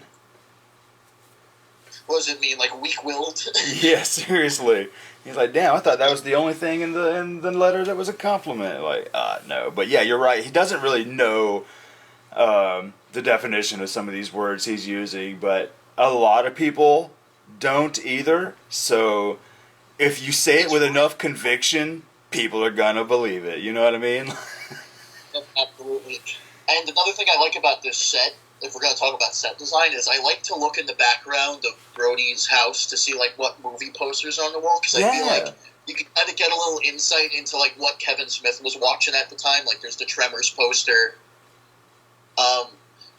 What does it mean, like weak-willed? Yeah, seriously. He's like, damn, I thought that was the only thing in the letter that was a compliment. Like, no. But yeah, you're right. He doesn't really know the definition of some of these words he's using, but a lot of people don't either. So if you say it with enough conviction, people are gonna believe it. You know what I mean? Absolutely. And another thing I like about this set, if we're going to talk about set design, is I like to look in the background of Brody's house to see like what movie posters are on the wall, because I feel like you can kind of get a little insight into like what Kevin Smith was watching at the time. Like there's the Tremors poster.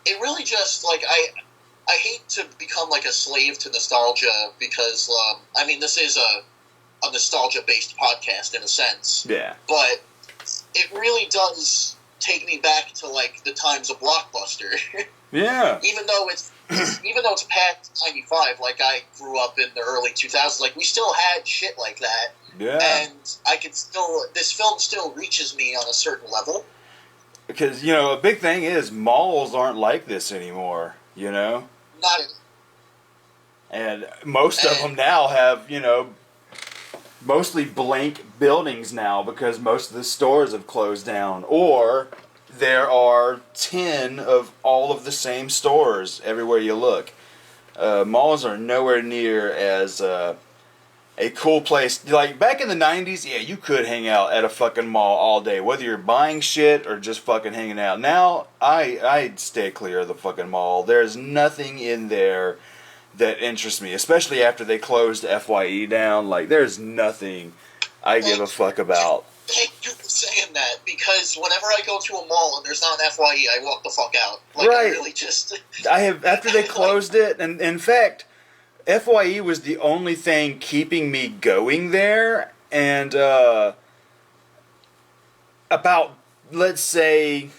It really just like I hate to become like a slave to nostalgia, because I mean this is a nostalgia based podcast in a sense. Yeah. But it really does take me back to like the times of Blockbuster. Yeah. Even though it's past 95, like I grew up in the early 2000s, like we still had shit like that. Yeah. And this film still reaches me on a certain level. Because, you know, a big thing is malls aren't like this anymore, you know? Not. And most of them now have, you know, mostly blank buildings now, because most of the stores have closed down, or there are 10 of all of the same stores everywhere you look. Malls are nowhere near as a cool place. Like, back in the 90s, yeah, you could hang out at a fucking mall all day, whether you're buying shit or just fucking hanging out. Now, I'd stay clear of the fucking mall. There's nothing in there that interests me, especially after they closed FYE down. Like, there's nothing I give a fuck about. Thank you for saying that, because whenever I go to a mall and there's not an FYE, I walk the fuck out. Like, Right. I really just... I have, after they closed it, and in fact, FYE was the only thing keeping me going there, and about, let's say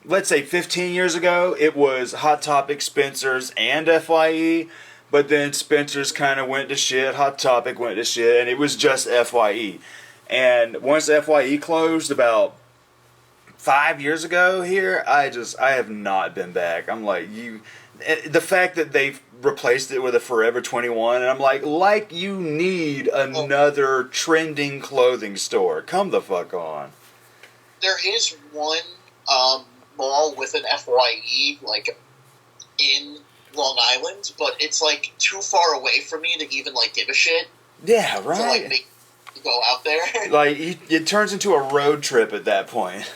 15 years ago, it was Hot Topic, Spencer's, and FYE, but then Spencer's kind of went to shit, Hot Topic went to shit, and it was just FYE. And once FYE closed about 5 years ago here, I have not been back. I'm like, the fact that they've replaced it with a Forever 21, and I'm like you need another trending clothing store. Come the fuck on. There is one mall with an FYE, like, in Long Island, but it's, like, too far away for me to even, like, give a shit. Yeah, right. To, like, make go out there. Like, it turns into a road trip at that point.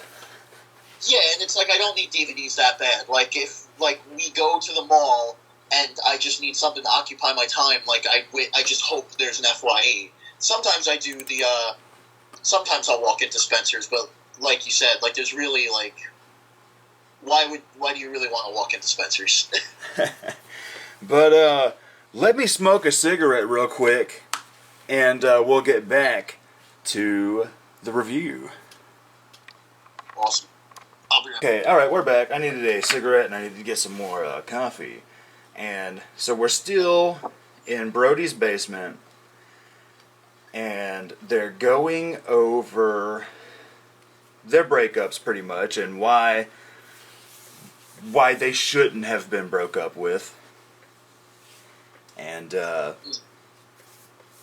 Yeah, and it's like, I don't need DVDs that bad. Like, if, like, we go to the mall and I just need something to occupy my time, like, I just hope there's an FYE. Sometimes I do sometimes I'll walk into Spencer's, but like you said, like, there's really, like, why do you really want to walk into Spencer's? But, let me smoke a cigarette real quick, and we'll get back to the review. Awesome. Okay, alright, we're back. I needed a cigarette and I needed to get some more coffee. And so we're still in Brody's basement, and they're going over their breakups pretty much, and why they shouldn't have been broke up with. And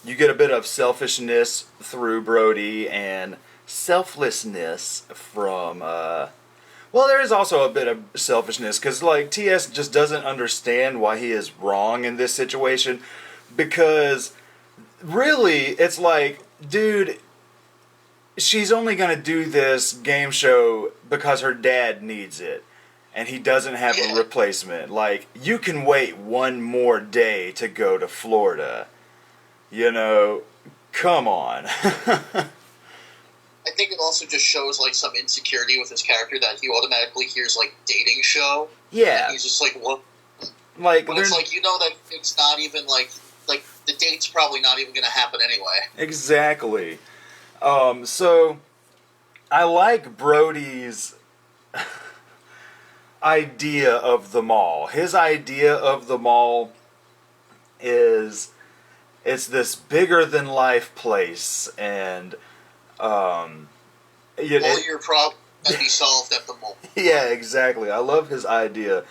you get a bit of selfishness through Brody and selflessness from well, there is also a bit of selfishness, because, like, TS just doesn't understand why he is wrong in this situation, because really it's like, dude, she's only going to do this game show because her dad needs it, and he doesn't have a replacement. Like, you can wait one more day to go to Florida. You know, come on. I think it also just shows, like, some insecurity with his character, that he automatically hears, like, dating show. Yeah. And he's just like, what? Like, when it's like, you know that it's not even, like, the date's probably not even going to happen anyway. Exactly. So, I like Brody's idea of the mall. His idea of the mall is, it's this bigger-than-life place, and all your problems can be solved at the mall. Yeah, exactly. I love his idea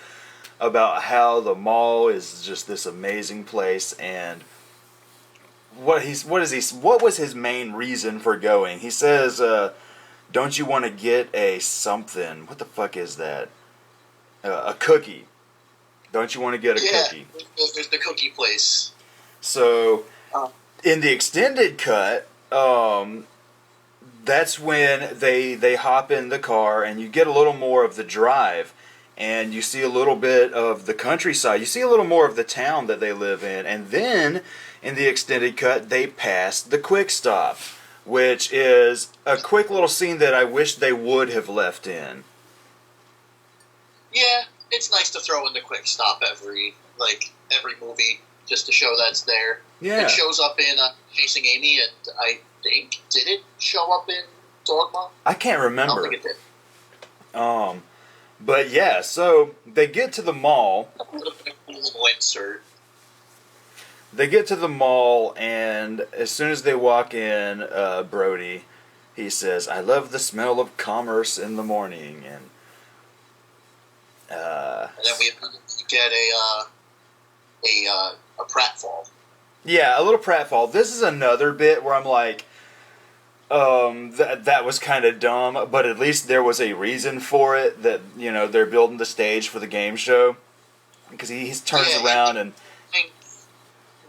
about how the mall is just this amazing place, and what was his main reason for going? He says, don't you want to get a something? What the fuck is that? A cookie. Don't you want to get a cookie? Yeah, there's the cookie place. So, in the extended cut, that's when they hop in the car, and you get a little more of the drive, and you see a little bit of the countryside. You see a little more of the town that they live in, and then in the extended cut, they pass the quick stop, which is a quick little scene that I wish they would have left in. Yeah, it's nice to throw in the quick stop every movie, just to show that's there. Yeah. It shows up in Chasing Amy, and I think, did it show up in Dogma? I can't remember. I don't think it did. But yeah, so they get to the mall. A little insert. They get to the mall, and as soon as they walk in, Brody, he says, "I love the smell of commerce in the morning," and then we get a pratfall. Yeah, a little pratfall. This is another bit where I'm like, that was kind of dumb, but at least there was a reason for it, that, you know, they're building the stage for the game show, because he turns around and...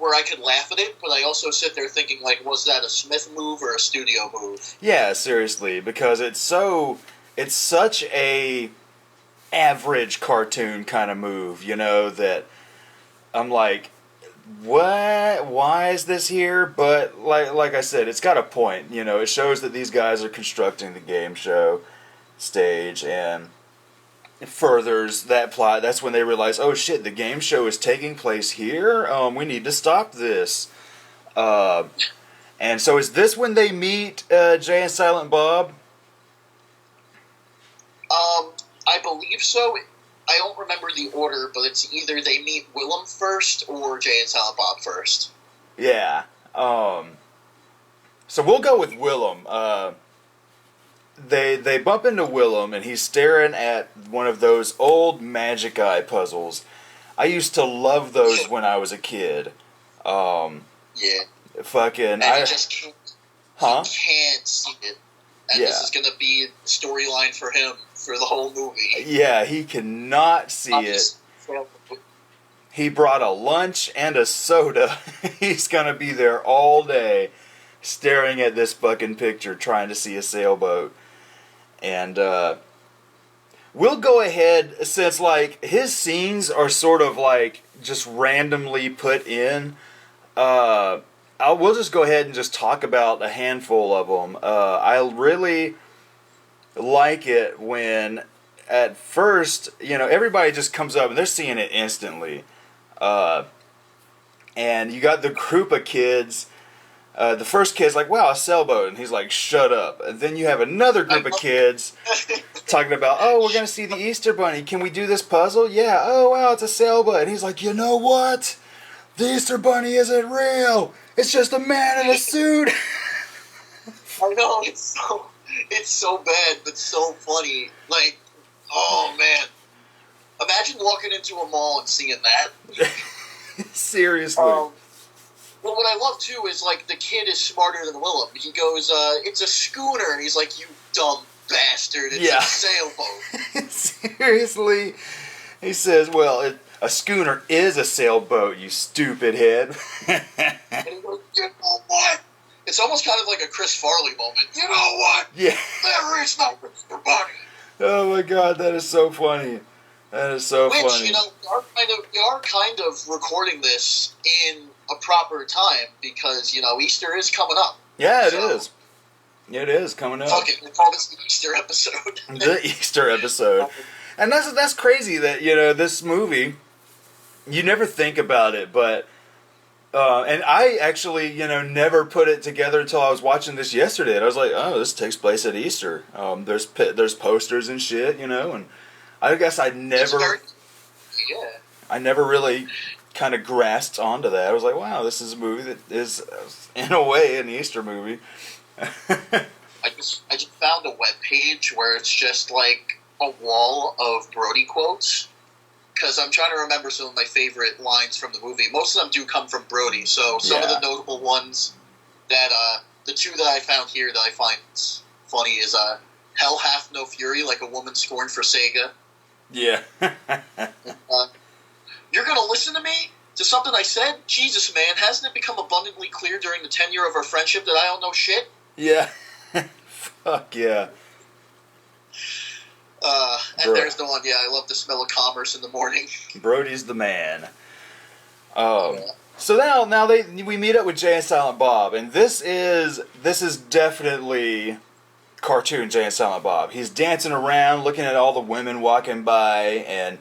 where I could laugh at it, but I also sit there thinking, like, was that a Smith move or a studio move? Yeah, seriously, because it's such a average cartoon kind of move, that I'm like, what? Why is this here? But like I said, it's got a point. It shows that these guys are constructing the game show stage, and it furthers that plot. That's when they realize, oh shit, the game show is taking place here. We need to stop this. And so is this when they meet Jay and Silent Bob? I believe so. I don't remember the order, but it's either they meet Willem first or Jay and Silent Bob first. Yeah. So we'll go with Willem. They bump into Willem, and he's staring at one of those old Magic Eye puzzles. I used to love those when I was a kid. Yeah. Fucking. And he just can't, Huh? he can't see it. And Yeah. this is going to be the storyline for him for the whole movie. Yeah, he cannot see it. He brought a lunch and a soda. He's gonna be there all day, staring at this fucking picture, trying to see a sailboat. And we'll go ahead, since like his scenes are sort of like just randomly put in. We'll just go ahead and just talk about a handful of them. I really like it when, at first, everybody just comes up and they're seeing it instantly. And you got the group of kids. The first kid's like, wow, a sailboat. And he's like, shut up. And then you have another group of kids talking about, oh, we're going to see the Easter Bunny. Can we do this puzzle? Yeah. Oh, wow, it's a sailboat. And he's like, you know what? The Easter Bunny isn't real. It's just a man in a suit. I know, it's so bad, but so funny. Like, oh, man. Imagine walking into a mall and seeing that. Seriously. Well, what I love, too, is, like, the kid is smarter than Willem. He goes, it's a schooner. And he's like, you dumb bastard. It's a sailboat. Seriously. He says, well, a schooner is a sailboat, you stupid head. And he goes, you know what? It's almost kind of like a Chris Farley moment. You know what? Yeah. There is no Mr. Bunny. Oh, my God, that is so funny. That is so funny. Which, we are kind of recording this in a proper time because, Easter is coming up. Yeah, it is. It is coming up. Fuck it, we'll call this the Easter episode. The Easter episode. And that's crazy that, this movie, you never think about it, but, and I actually, never put it together until I was watching this yesterday. And I was like, oh, this takes place at Easter. There's posters and shit, and I guess I never really kind of grasped onto that. I was like, wow, this is a movie that is, in a way, an Easter movie. I just found a webpage where it's just like a wall of Brody quotes. Because I'm trying to remember some of my favorite lines from the movie. Most of them do come from Brody. So some of the notable ones that, the two that I found here that I find funny is, Hell hath no fury like a woman scorned for Sega. Yeah. You're going to listen to me? To something I said? Jesus, man, hasn't it become abundantly clear during the tenure of our friendship that I don't know shit? Yeah. Fuck yeah. And there's the one, I love the smell of commerce in the morning. Brody's the man. So now we meet up with Jay and Silent Bob, and this is definitely cartoon Jay and Silent Bob. He's dancing around, looking at all the women walking by, and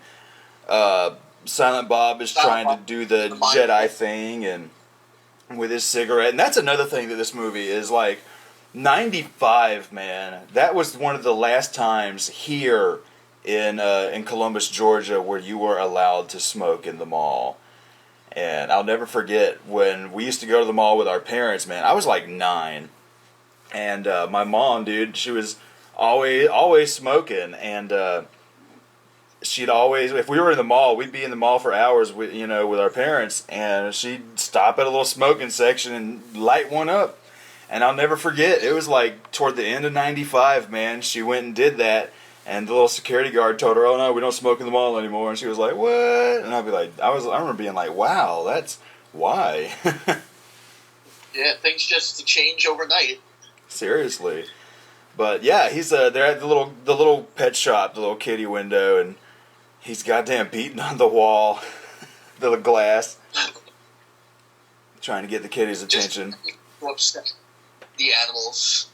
Silent Bob is trying to do the Jedi thing, and with his cigarette. And that's another thing that this movie is like. 95, man. That was one of the last times here in Columbus, Georgia, where you were allowed to smoke in the mall. And I'll never forget when we used to go to the mall with our parents, man. I was like 9. And my mom, dude, she was always smoking. And she'd always, if we were in the mall, we'd be in the mall for hours with our parents. And she'd stop at a little smoking section and light one up. And I'll never forget, it was like toward the end of 95, man. She went and did that. And the little security guard told her, oh no, we don't smoke in the mall anymore. And she was like, what? And I'd be like, I remember being like, wow, that's Why? Yeah, things just change overnight. Seriously. But yeah, he's they're at the little pet shop, the little kitty window, and he's goddamn beating on the wall, the glass, trying to get the kitty's attention. Just upset the animals.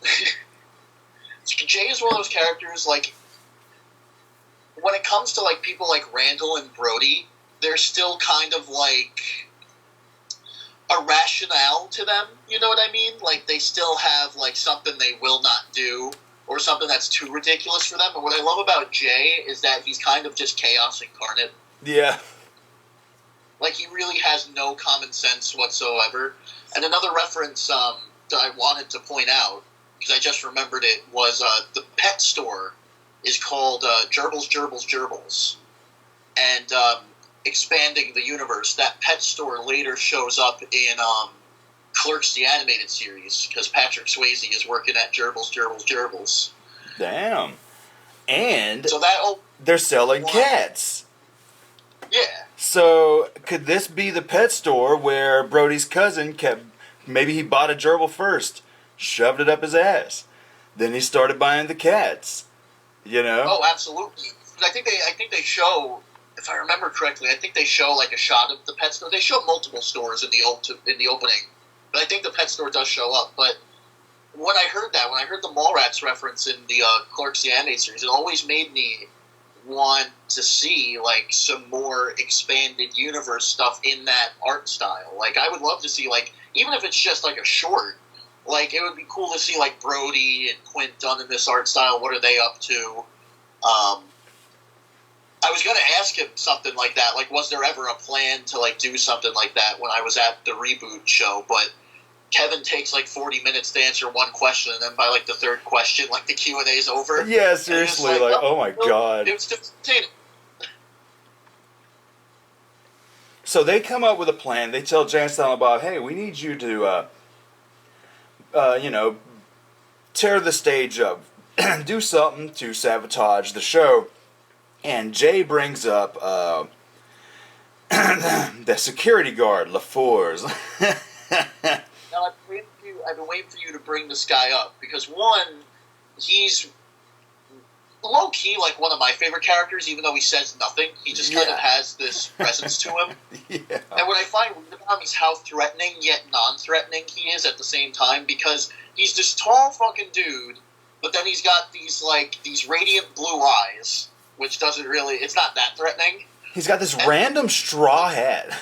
Jay is one of those characters, like, when it comes to, like, people like Randall and Brody, they're still kind of, like, a rationale to them, you know what I mean? Like, they still have, like, something they will not do, or something that's too ridiculous for them. And what I love about Jay is that he's kind of just chaos incarnate. Yeah. Like, he really has no common sense whatsoever. And another reference that I wanted to point out, because I just remembered it, was the pet store is called Gerbils, Gerbils, Gerbils. And expanding the universe, that pet store later shows up in Clerks, the animated series, because Patrick Swayze is working at Gerbils, Gerbils, Gerbils. Damn. And so that they're selling cats. Yeah. So could this be the pet store where Brody's cousin maybe he bought a gerbil first, shoved it up his ass, then he started buying the cats, you know? Oh, absolutely. I think they show, if I remember correctly, I think they show like a shot of the pet store. They show multiple stores in the opening, but I think the pet store does show up. But when I heard the Mallrats reference in the Clerks the Animated Series, it always made me want to see like some more expanded universe stuff in that art style. Like, I would love to see, like, even if it's just like a short, like, it would be cool to see like Brody and Quint done in this art style. What are they up to? I was going to ask him something like that. Like, was there ever a plan to like do something like that when I was at the reboot show? But Kevin takes like 40 minutes to answer one question, and then by like the third question, like the Q&A's over. Yeah, seriously, like oh my god. It was entertaining. So they come up with a plan. They tell Jay and Silent Bob, hey, we need you to, tear the stage up, do something to sabotage the show. And Jay brings up the security guard, LaFours. Now, I've been waiting for you to bring this guy up, because one, he's low-key like one of my favorite characters, even though he says nothing. He just kind of has this presence to him. Yeah. And what I find weird about him is how threatening yet non-threatening he is at the same time, because he's this tall fucking dude, but then he's got these radiant blue eyes, which doesn't really, it's not that threatening. He's got this random straw hat.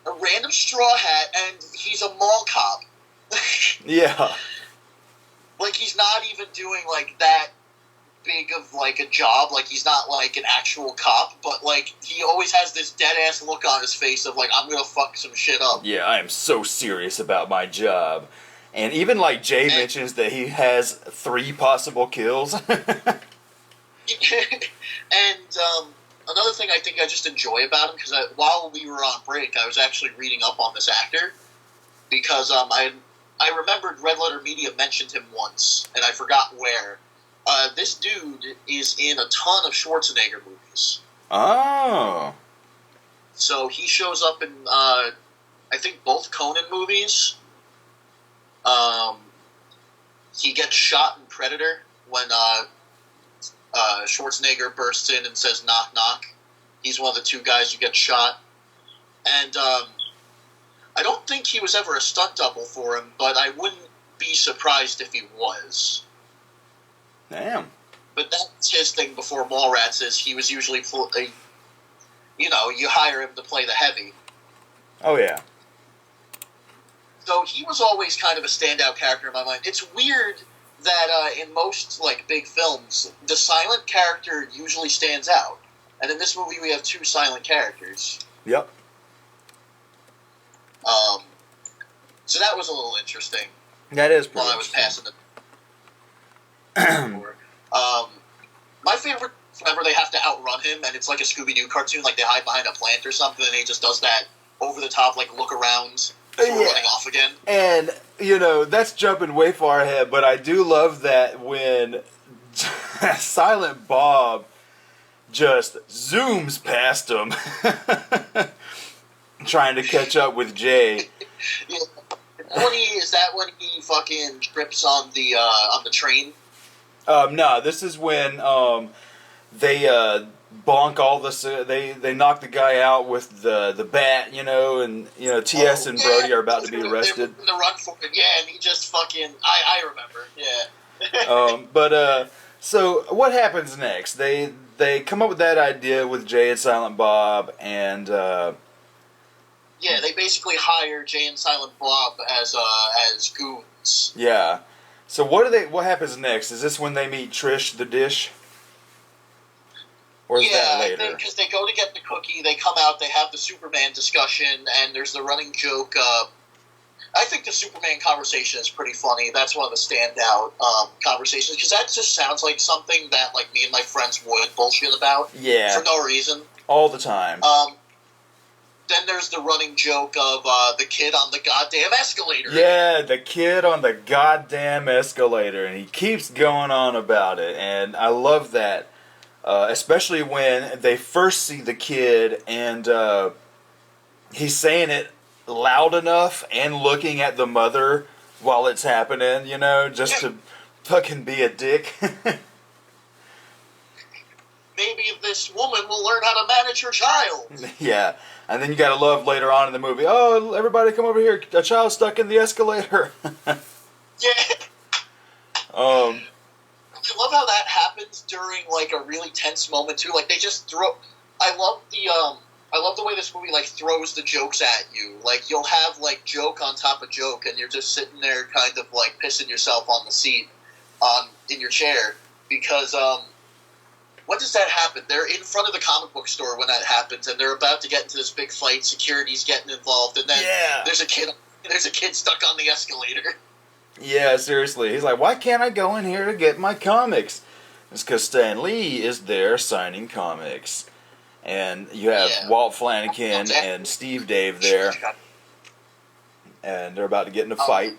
A random straw hat, and he's a mall cop. Yeah. Like, he's not even doing, like, that big of, like, a job. Like, he's not, like, an actual cop, but, like, he always has this dead-ass look on his face of, like, I'm gonna fuck some shit up. Yeah, I am so serious about my job. And even, like, Jay mentions that he has 3 possible kills. And, another thing I think I just enjoy about him, because while we were on break, I was actually reading up on this actor, because I remembered Red Letter Media mentioned him once, and I forgot where. This dude is in a ton of Schwarzenegger movies. Oh. So he shows up in, I think, both Conan movies. He gets shot in Predator when Schwarzenegger bursts in and says, knock, knock. He's one of the 2 guys who gets shot. And I don't think he was ever a stunt double for him, but I wouldn't be surprised if he was. Damn. But that's his thing before Mallrats, is he was usually, you hire him to play the heavy. Oh, yeah. So he was always kind of a standout character in my mind. It's weird that in most like big films, the silent character usually stands out, and in this movie we have 2 silent characters. Yep. So that was a little interesting. That is pretty while I was passing the. My favorite. Whenever they have to outrun him, and it's like a Scooby-Doo cartoon, like they hide behind a plant or something, and he just does that over the top, like look around. Before running off again. And, that's jumping way far ahead, but I do love that when Silent Bob just zooms past him. trying to catch up with Jay. Yeah. Is that when he fucking trips on the train? No, this is when they bonk all this. They knock the guy out with the bat, and TS and Brody are about to be arrested. They're in the run for it, yeah, and he just fucking. I remember, yeah. But so what happens next? They come up with that idea with Jay and Silent Bob, and yeah, they basically hire Jay and Silent Bob as goons. Yeah. So what happens next? Is this when they meet Trish the Dish? Or is that later? I think because they go to get the cookie, they come out, they have the Superman discussion, and there's the running joke. I think the Superman conversation is pretty funny. That's one of the standout conversations, because that just sounds like something that like me and my friends would bullshit about. Yeah. For no reason. All the time. Then there's the running joke of the kid on the goddamn escalator. Yeah, the kid on the goddamn escalator, and he keeps going on about it, and I love that. Especially when they first see the kid, and he's saying it loud enough and looking at the mother while it's happening, just to fucking be a dick. Maybe this woman will learn how to manage her child. Yeah, and then you gotta love later on in the movie, oh, everybody come over here, a child's stuck in the escalator. Yeah. I love how that happens during like a really tense moment too. Like they just throw. I love the way this movie like throws the jokes at you. Like you'll have like joke on top of joke, and you're just sitting there kind of like pissing yourself on the seat, in your chair, because when does that happen? They're in front of the comic book store when that happens, and they're about to get into this big fight. Security's getting involved, and then there's a kid stuck on the escalator. Yeah, seriously. He's like, why can't I go in here to get my comics? It's because Stan Lee is there signing comics. And you have Walt Flanagan and Steve Dave there. And they're about to get in a fight.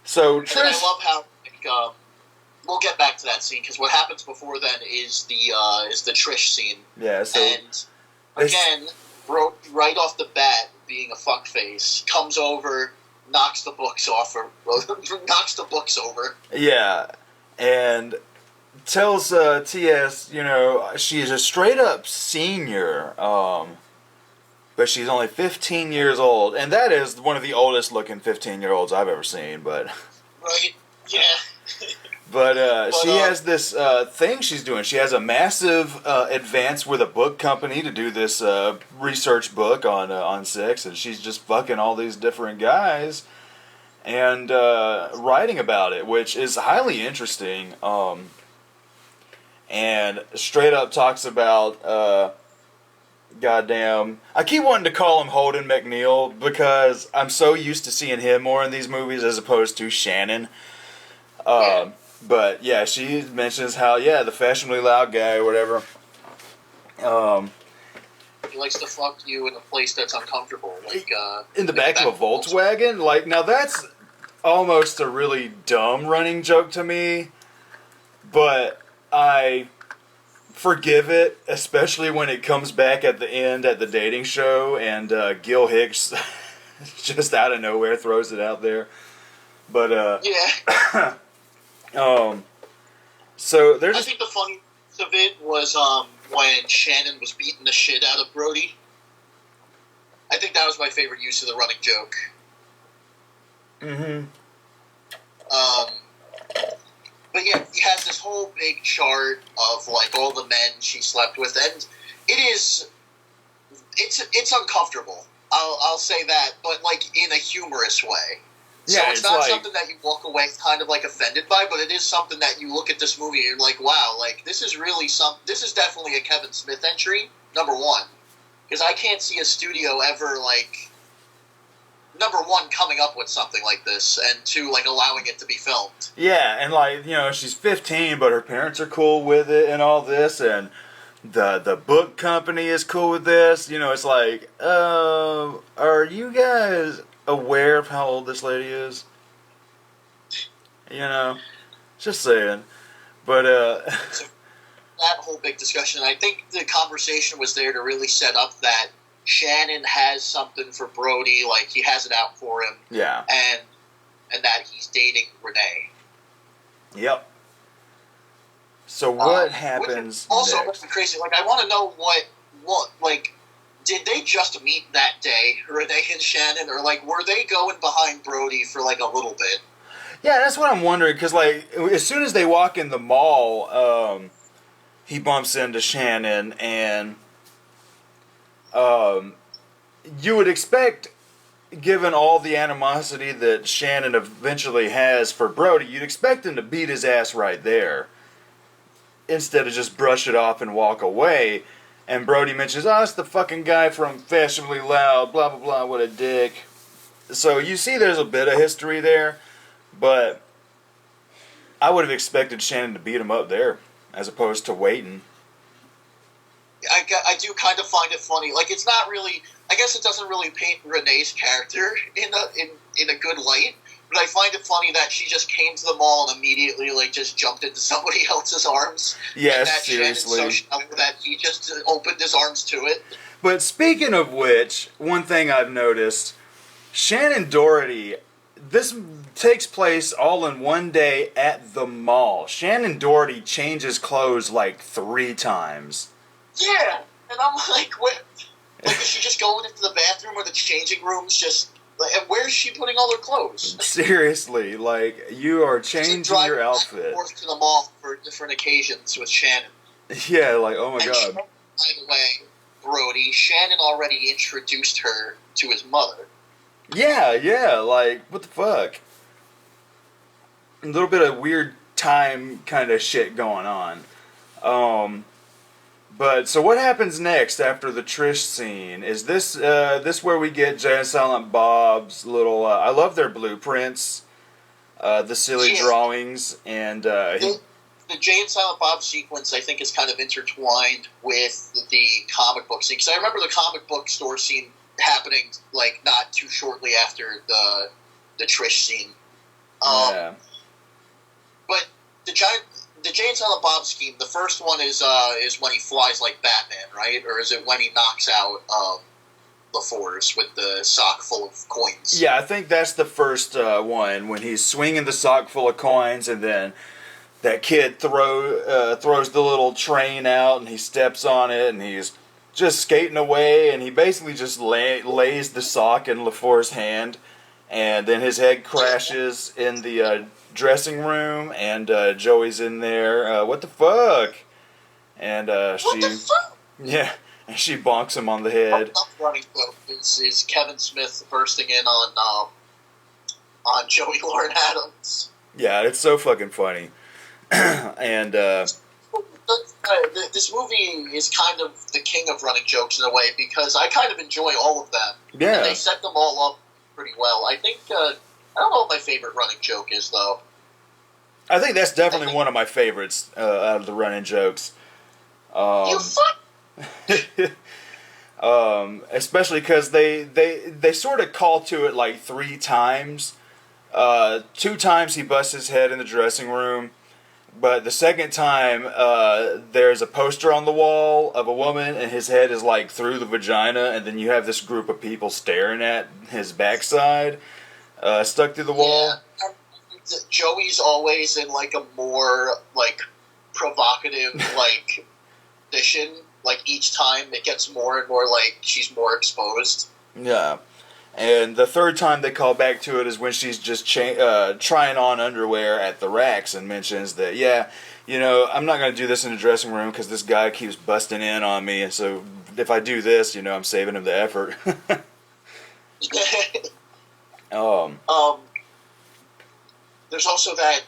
So, Trish... And I love how... we'll get back to that scene, because what happens before then is the Trish scene. Yeah, so... And, again, right off the bat, being a fuckface, comes over... knocks the books over. Yeah, and tells T.S., she's a straight-up senior, but she's only 15 years old, and that is one of the oldest-looking 15-year-olds I've ever seen, but... Right, yeah. But she has this thing she's doing. She has a massive advance with a book company to do this research book on sex, and she's just fucking all these different guys and writing about it, which is highly interesting. And straight up talks about goddamn... I keep wanting to call him Holden McNeil because I'm so used to seeing him more in these movies as opposed to Shannon. But yeah, she mentions how the fashionably loud guy or whatever. He likes to fuck you in a place that's uncomfortable, like in the back of a Volkswagen. Like now, that's almost a really dumb running joke to me, but I forgive it, especially when it comes back at the end at the dating show, and Gil Hicks just out of nowhere throws it out there. But yeah. So there's. I think the funny of it was when Shannon was beating the shit out of Brody. I think that was my favorite use of the running joke. Mm-hmm. But yeah, he has this whole big chart of like all the men she slept with, and it's uncomfortable. I'll say that, but like in a humorous way. So Yeah, it's it's not like- something that you walk away kind of like offended by, but it is something that you look at this movie and you're like, wow, like this is definitely a Kevin Smith entry, number one. Because I can't see a studio ever like, number one, coming up with something like this, and two, like allowing it to be filmed. Yeah, and like, she's 15, but her parents are cool with it and all this, and the book company is cool with this. It's like, are you guys aware of how old this lady is? Just saying. But that whole big discussion. I think the conversation was there to really set up that Shannon has something for Brody, like he has it out for him. Yeah. And that he's dating Renee. Yep. So what happens also next? crazy. Like, I want to know what, like, did they just meet that day, Renee and Shannon, or, like, were they going behind Brody for, like, a little bit? Yeah, that's what I'm wondering, because, like, as soon as they walk in the mall, he bumps into Shannon, and you would expect, given all the animosity that Shannon eventually has for Brody, you'd expect him to beat his ass right there, instead of just brush it off and walk away. And Brody mentions, oh, it's the fucking guy from Fashionably Loud, blah, blah, blah, what a dick. So you see there's a bit of history there, but I would have expected Shannon to beat him up there, as opposed to waiting. I do kind of find it funny. Like, it's not really... I guess it doesn't really paint Renee's character in a good light, but I find it funny that she just came to the mall and immediately, like, just jumped into somebody else's arms. Yes, and that seriously. Shannon's so shallow that he just opened his arms to it. But speaking of which, one thing I've noticed, Shannon Doherty, this takes place all in one day at the mall. Shannon Doherty changes clothes like 3 times. Yeah, and I'm like, what? Like, is she just going into the bathroom or the changing rooms? Just, like, and where's she putting all her clothes? Seriously, like, you are changing your outfit. Back and forth to the mall for different occasions with Shannon. Yeah, like, oh my god. Shannon, by the way, Brody, Shannon already introduced her to his mother. Yeah, like, what the fuck? A little bit of weird time kind of shit going on. But, so what happens next after the Trish scene? Is this where we get Jay and Silent Bob's little, I love their blueprints, the silly drawings, and, the Jay and Silent Bob sequence, I think, is kind of intertwined with the comic book scene. Because I remember the comic book store scene happening, like, not too shortly after the Trish scene. yeah. But the Jay and Silent Bob scheme, the first one is when he flies like Batman, right? Or is it when he knocks out the Force with the sock full of coins? Yeah, I think that's the first one, when he's swinging the sock full of coins, and then that kid throws the little train out, and he steps on it, and he's just skating away, and he basically just lays the sock in LaFour's hand, and then his head crashes in the dressing room, and Joey's in there. What the fuck? And What the fuck? yeah, and she bonks him on the head. Running joke is Kevin Smith bursting in on Joey Lauren Adams. Yeah, it's so fucking funny. And this movie is kind of the king of running jokes in a way, because I kind of enjoy all of them. Yeah. And they set them all up pretty well. I think, I don't know what my favorite running joke is, though. I think that's definitely one of my favorites out of the running jokes. You fuck! Especially because they sort of call to it like 3 times. 2 times he busts his head in the dressing room, but the second time there's a poster on the wall of a woman and his head is like through the vagina, and then you have this group of people staring at his backside stuck through the wall. Yeah. Joey's always in like a more like provocative like position. Like each time it gets more and more like she's more exposed. Yeah. And the third time they call back to it is when she's just trying on underwear at the racks, and mentions that, yeah, you know, I'm not going to do this in the dressing room because this guy keeps busting in on me, and so if I do this, you know, I'm saving him the effort. There's also that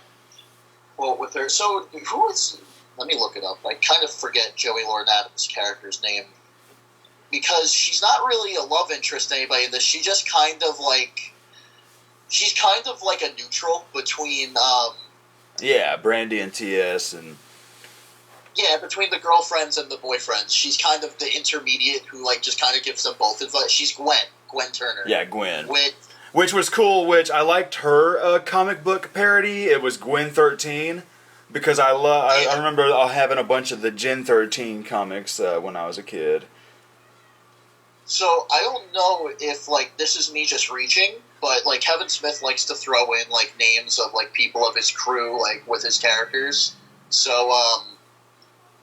quote with her. So, who is... Let me look it up. I kind of forget Joey Lauren Adams' character's name. Because she's not really a love interest to anybody in this. She just kind of like... She's kind of like a neutral between... yeah, Brandy and T.S. and... Yeah, between the girlfriends and the boyfriends. She's kind of the intermediate who like just kind of gives them both advice. She's Gwen Turner. Yeah, Gwen. Which was cool, which I liked her comic book parody. It was Gwen 13. because I remember having a bunch of the Gen 13 comics when I was a kid. So I don't know if like this is me just reaching, but like Kevin Smith likes to throw in like names of like people of his crew like with his characters. So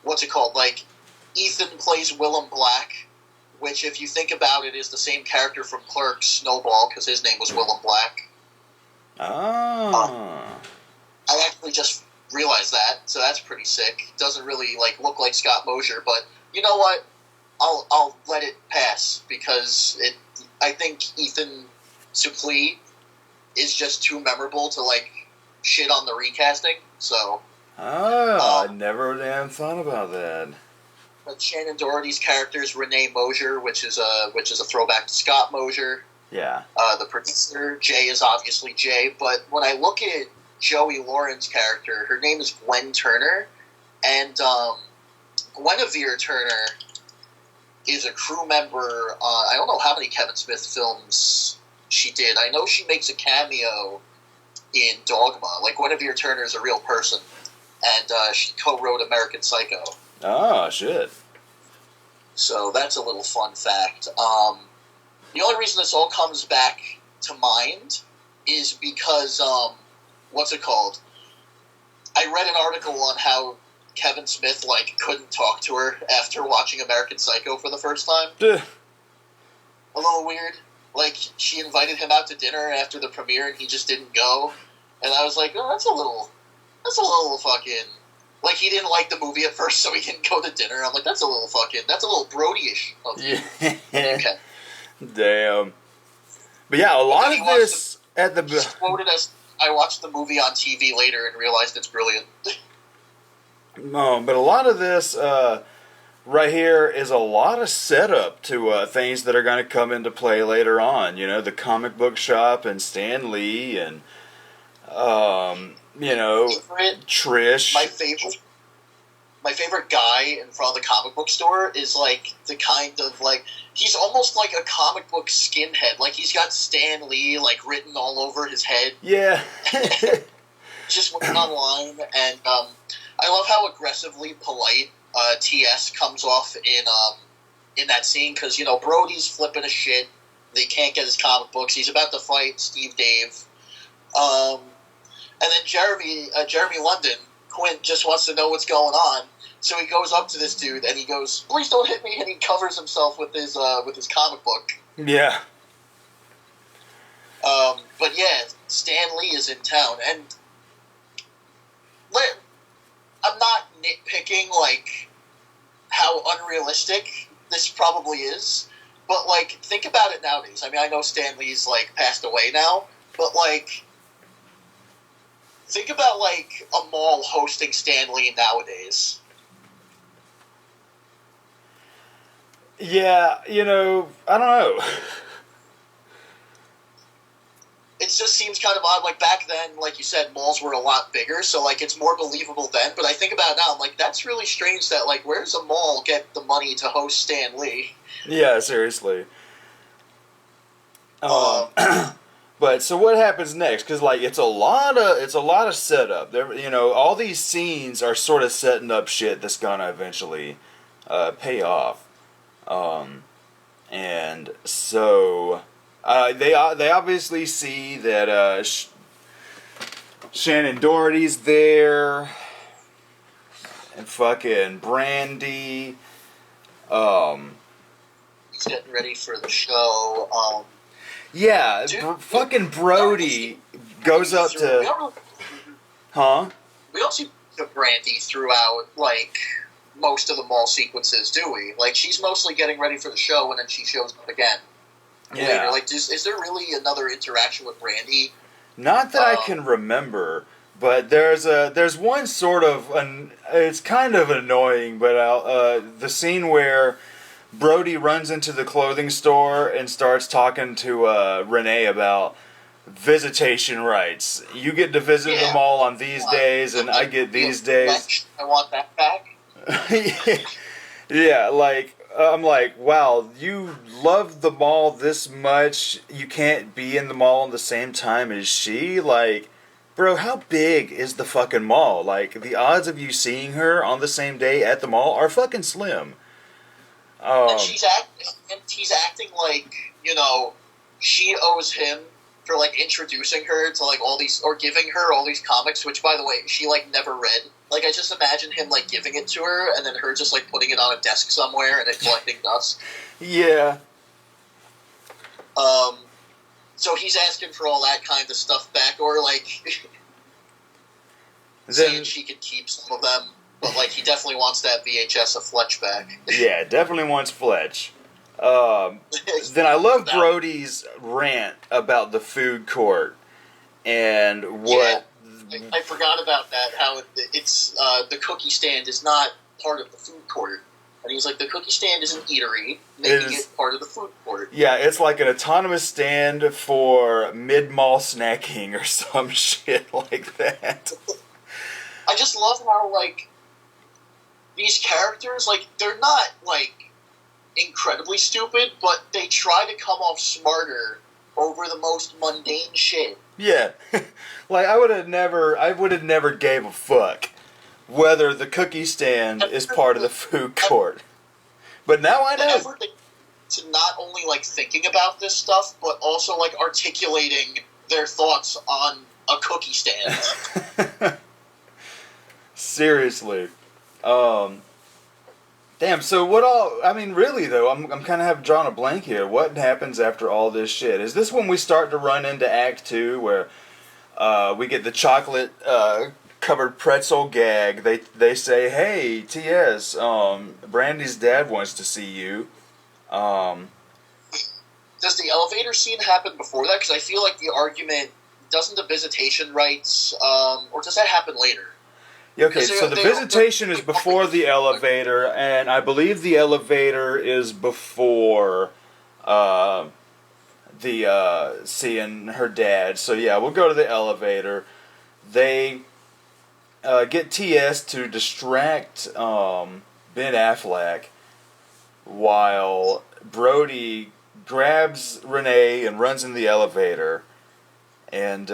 what's it called? Like Ethan plays Willem Black, which if you think about it is the same character from Clerks, Snowball, because his name was Willem Black. Oh. I actually just realized that, so that's pretty sick. Doesn't really like look like Scott Mosier, but you know what? I'll let it pass because I think Ethan Suplee is just too memorable to like shit on the recasting. So I never damn thought about that. But Shannon Doherty's character is Renee Mosier, which is a throwback to Scott Mosier. Yeah. The producer Jay is obviously Jay, but when I look at Joey Lauren's character, her name is Gwen Turner, and Guinevere Turner is a crew member on, I don't know how many Kevin Smith films she did. I know she makes a cameo in Dogma. Like, Guinevere Turner is a real person, and she co-wrote American Psycho. Oh, shit. So that's a little fun fact. The only reason this all comes back to mind is because, what's it called? I read an article on how Kevin Smith, like, couldn't talk to her after watching American Psycho for the first time. Duh. A little weird. Like, she invited him out to dinner after the premiere, and he just didn't go. And I was like, oh, that's a little fucking... Like, he didn't like the movie at first, so he didn't go to dinner. I'm like, that's a little Brody-ish of you. Okay. Damn. But yeah, a lot of this at the... He's quoted as, I watched the movie on TV later and realized it's brilliant. No, but a lot of this right here is a lot of setup to things that are going to come into play later on. You know, the comic book shop and Stan Lee and, you know, Trish. My favorite guy in front of the comic book store is like the kind of like, he's almost like a comic book skinhead. Like he's got Stan Lee like written all over his head. Yeah. Just went online, and I love how aggressively polite TS comes off in that scene, because, you know, Brody's flipping a shit. They can't get his comic books. He's about to fight Steve Dave. And then Jeremy London, Quint, just wants to know what's going on. So he goes up to this dude, and he goes, "Please don't hit me," and he covers himself with his comic book. Yeah. But yeah, Stan Lee is in town, and I'm not nitpicking, like, how unrealistic this probably is, but, like, think about it nowadays. I mean, I know Stan Lee's, like, passed away now, but, like, think about, like, a mall hosting Stan Lee nowadays. Yeah, you know, I don't know. It just seems kind of odd. Like, back then, like you said, malls were a lot bigger, so, like, it's more believable then. But I think about it now, I'm like, that's really strange that, like, where does a mall get the money to host Stan Lee? Yeah, seriously. But so what happens next? Because like it's a lot of setup. There, you know, all these scenes are sort of setting up shit that's gonna eventually pay off. And so they obviously see that Shannon Doherty's there, and fucking Brandy. He's getting ready for the show. Yeah, fucking Brody goes up to... Huh? We don't see Brandy throughout, like, most of the mall sequences, do we? Like, she's mostly getting ready for the show, and then she shows up again later. Like, is there really another interaction with Brandy? Not that I can remember, but there's one sort of... it's kind of annoying, but the scene where Brody runs into the clothing store and starts talking to Renee about visitation rights. You get to visit them all on these days, and I get these days. I want that back. Yeah, like, I'm like, wow, you love the mall this much, you can't be in the mall at the same time as she? Like, Bro, how big is the fucking mall? Like, the odds of you seeing her on the same day at the mall are fucking slim. And he's acting like, she owes him for, like, introducing her to, like, all these, or giving her all these comics, which, by the way, she, like, never read. Like, I just imagine him, like, giving it to her, and then her just, like, putting it on a desk somewhere and it collecting dust. Yeah. So he's asking for all that kind of stuff back, or, like, saying she could keep some of them, but, like, he definitely wants that VHS of Fletch back. Yeah, definitely wants Fletch. Then I love Brody's rant about the food court and what... Yeah, I forgot about that, how it's the cookie stand is not part of the food court. And he's like, the cookie stand is an eatery, making it part of the food court. Yeah, it's like an autonomous stand for mid-mall snacking or some shit like that. I just love how, like, these characters, like, they're not, like, incredibly stupid, but they try to come off smarter over the most mundane shit. Yeah. Like, I would have never gave a fuck whether the cookie stand is part of the food court. But now I know. The effort to not only, like, thinking about this stuff, but also, like, articulating their thoughts on a cookie stand. Seriously. Damn, so what all... I mean, really, though, I'm kind of have drawn a blank here. What happens after all this shit? Is this when we start to run into Act 2, where we get the chocolate covered pretzel gag? They say, hey, T.S., Brandy's dad wants to see you. Does the elevator scene happen before that? Because I feel like the argument... Doesn't the visitation rights... or does that happen later? Okay, so the visitation is before the elevator, and I believe the elevator is before the seeing her dad. So yeah, we'll go to the elevator. They get TS to distract Ben Affleck while Brody grabs Renee and runs in the elevator, and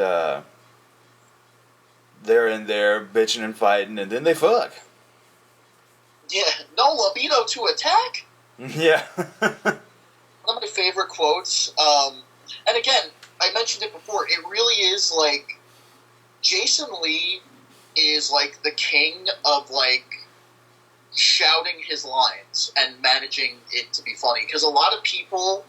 they're in there bitching and fighting, and then they fuck. Yeah, no libido to attack? Yeah. One of my favorite quotes. And again, I mentioned it before, it really is like, Jason Lee is like the king of like shouting his lines and managing it to be funny. Because a lot of people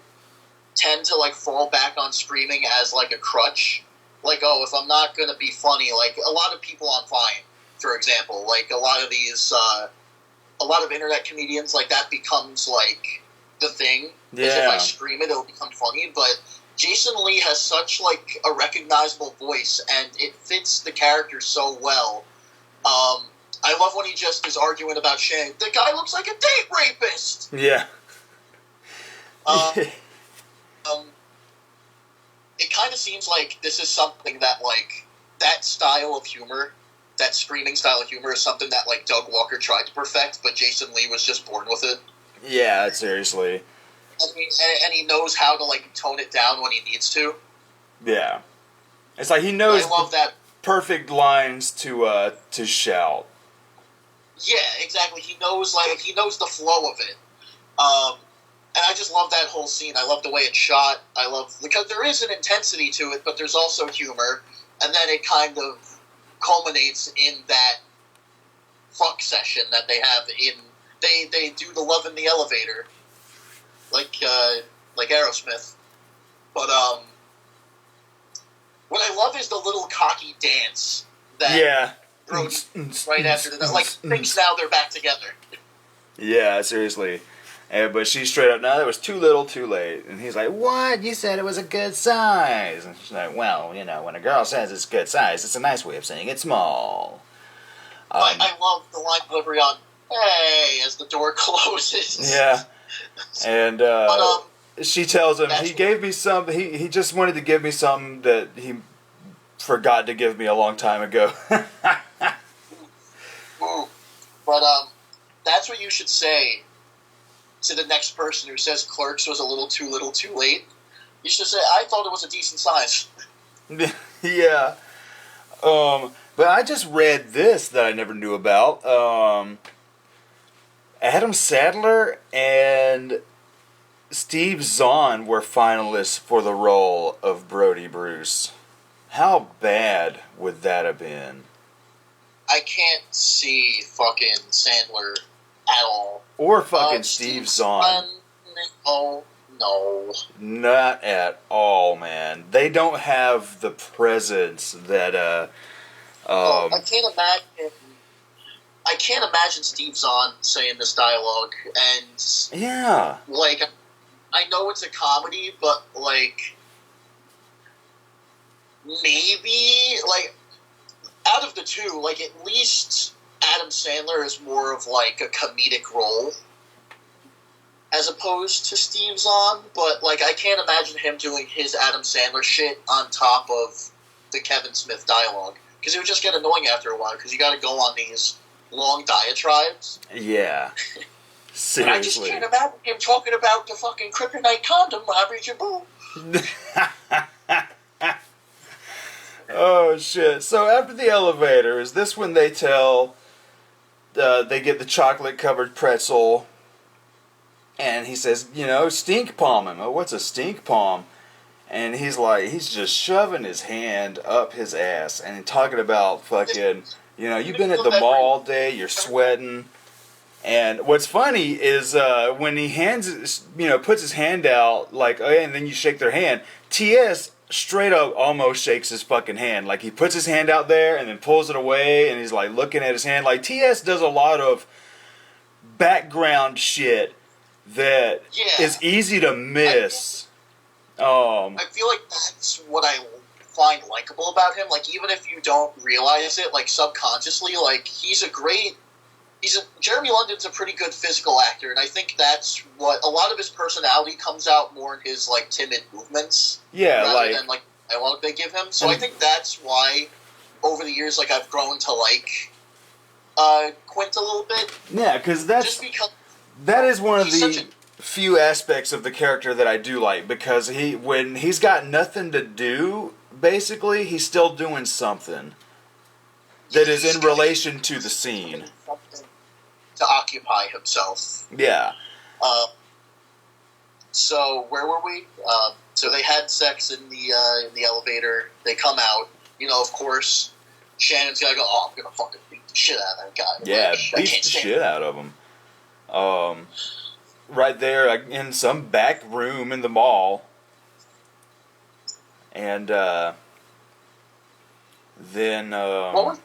tend to like fall back on screaming as like a crutch. Like, oh, if I'm not going to be funny, like, a lot of people on Vine, for example, like, a lot of these, a lot of internet comedians, like, that becomes, like, the thing. Yeah. If I scream it, it'll become funny, but Jason Lee has such, like, a recognizable voice, and it fits the character so well. I love when he just is arguing about Shane. The guy looks like a date rapist! Yeah. It kind of seems like this is something that, like, that style of humor, that screaming style of humor is something that, like, Doug Walker tried to perfect, but Jason Lee was just born with it. Yeah, seriously. I mean, and he knows how to, like, tone it down when he needs to. Yeah. It's like he knows I love that. Perfect lines to shout. Yeah, exactly. He knows the flow of it. And I just love that whole scene. I love the way it's shot. Because there is an intensity to it, but there's also humor. And then it kind of culminates in that fuck session that they have they do the love in the elevator. Like Aerosmith. But, what I love is the little cocky dance that Brody right after the, like, thinks now they're back together. Yeah, seriously. But she's straight up, no, that was too little, too late. And he's like, what? You said it was a good size. And she's like, well, you know, when a girl says it's good size, it's a nice way of saying it's small. I love the line delivery on, hey, as the door closes. Yeah. And she tells him, he gave me some, he just wanted to give me something that he forgot to give me a long time ago. But, that's what you should say to the next person who says Clerks was a little too late. You should say, I thought it was a decent size. Yeah. But I just read this that I never knew about. Adam Sandler and Steve Zahn were finalists for the role of Brody Bruce. How bad would that have been? I can't see fucking Sandler at all. Or fucking Steve Zahn. Oh, no. Not at all, man. They don't have the presence that, I can't imagine. I can't imagine Steve Zahn saying this dialogue, and yeah. Like, I know it's a comedy, but like, maybe like, out of the two, like at least Adam Sandler is more of like a comedic role as opposed to Steve Zahn. But like, I can't imagine him doing his Adam Sandler shit on top of the Kevin Smith dialogue, because it would just get annoying after a while, because you got to go on these long diatribes. Yeah. Seriously. I just can't imagine him talking about the fucking kryptonite condom, Bobby Jaboo. Oh, shit. So after the elevator, is this when they tell, they get the chocolate-covered pretzel, and he says, you know, stink palm him. Oh, what's a stink palm? And he's like, he's just shoving his hand up his ass and talking about fucking, you know, you've been at the mall all day, you're sweating. And what's funny is when he puts his hand out, like, oh, yeah, and then you shake their hand, T.S. straight up almost shakes his fucking hand. Like, he puts his hand out there and then pulls it away, and he's, like, looking at his hand. Like, T.S. does a lot of background shit that is easy to miss. I feel like that's what I find likable about him. Like, even if you don't realize it, like, subconsciously, like, Jeremy London's a pretty good physical actor, and I think that's what a lot of his personality comes out more in his like timid movements, rather than like dialogue they give him. So I think that's why over the years, like, I've grown to like Quint a little bit. Yeah, because that is one of the few aspects of the character that I do like, because when he's got nothing to do, basically he's still doing something that is in relation to the scene. To occupy himself. Yeah. So where were we? So they had sex in the elevator. They come out. You know, of course, Shannon's gotta go. Oh, I'm gonna fucking beat the shit out of that guy. Yeah, beat the shit out of him. Right there in some back room in the mall, and then what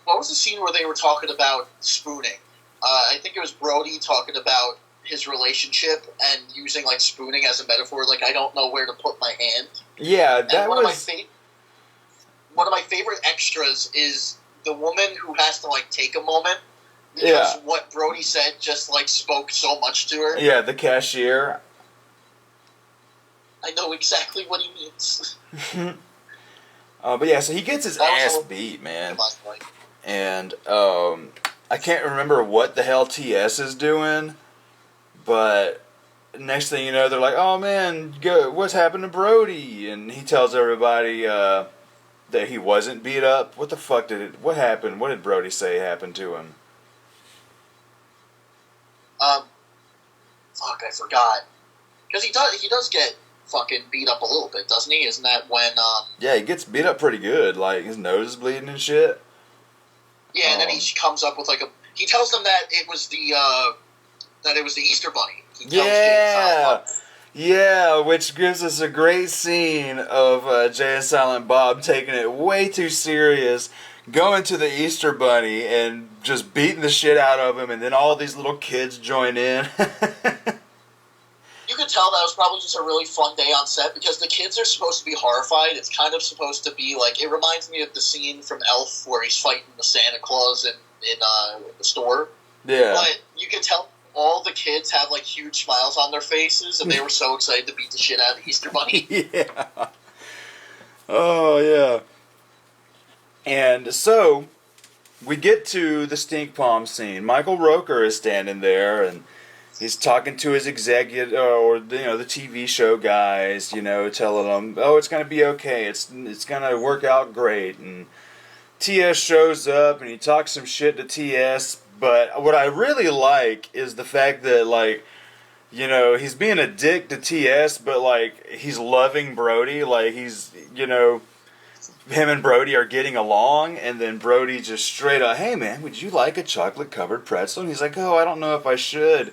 was the scene where they were talking about spooning? I think it was Brody talking about his relationship and using like spooning as a metaphor. Like, I don't know where to put my hand. Yeah, that one of my favorite extras is the woman who has to like take a moment because what Brody said just like spoke so much to her. Yeah, the cashier. I know exactly what he means. But yeah, so he gets his ass beat, man. And I can't remember what the hell TS is doing, but next thing you know, they're like, oh man, what's happened to Brody? And he tells everybody that he wasn't beat up. What the fuck what happened? What did Brody say happened to him? Fuck, I forgot. Because he does get fucking beat up a little bit, doesn't he? Isn't that when, Yeah, he gets beat up pretty good, like, his nose is bleeding and shit. Yeah, and then he comes up with like he tells them that it was the Easter Bunny. Yeah, which gives us a great scene of Jay and Silent Bob taking it way too serious, going to the Easter Bunny and just beating the shit out of him, and then all these little kids join in. You could tell that was probably just a really fun day on set, because the kids are supposed to be horrified. It's kind of supposed to be like, it reminds me of the scene from Elf where he's fighting the Santa Claus in the store. Yeah. But you could tell all the kids have like huge smiles on their faces, and they were so excited to beat the shit out of the Easter Bunny. Yeah. Oh, yeah. And so, we get to the stink palm scene. Michael Roker is standing there, and he's talking to his executive, or the TV show guys, telling them, "Oh, it's gonna be okay. It's gonna work out great." And TS shows up and he talks some shit to TS, but what I really like is the fact that, like, you know, he's being a dick to TS, but, like, he's loving Brody. Like, he's, you know, him and Brody are getting along, and then Brody just straight up, hey, man, would you like a chocolate-covered pretzel? And he's like, oh, I don't know if I should.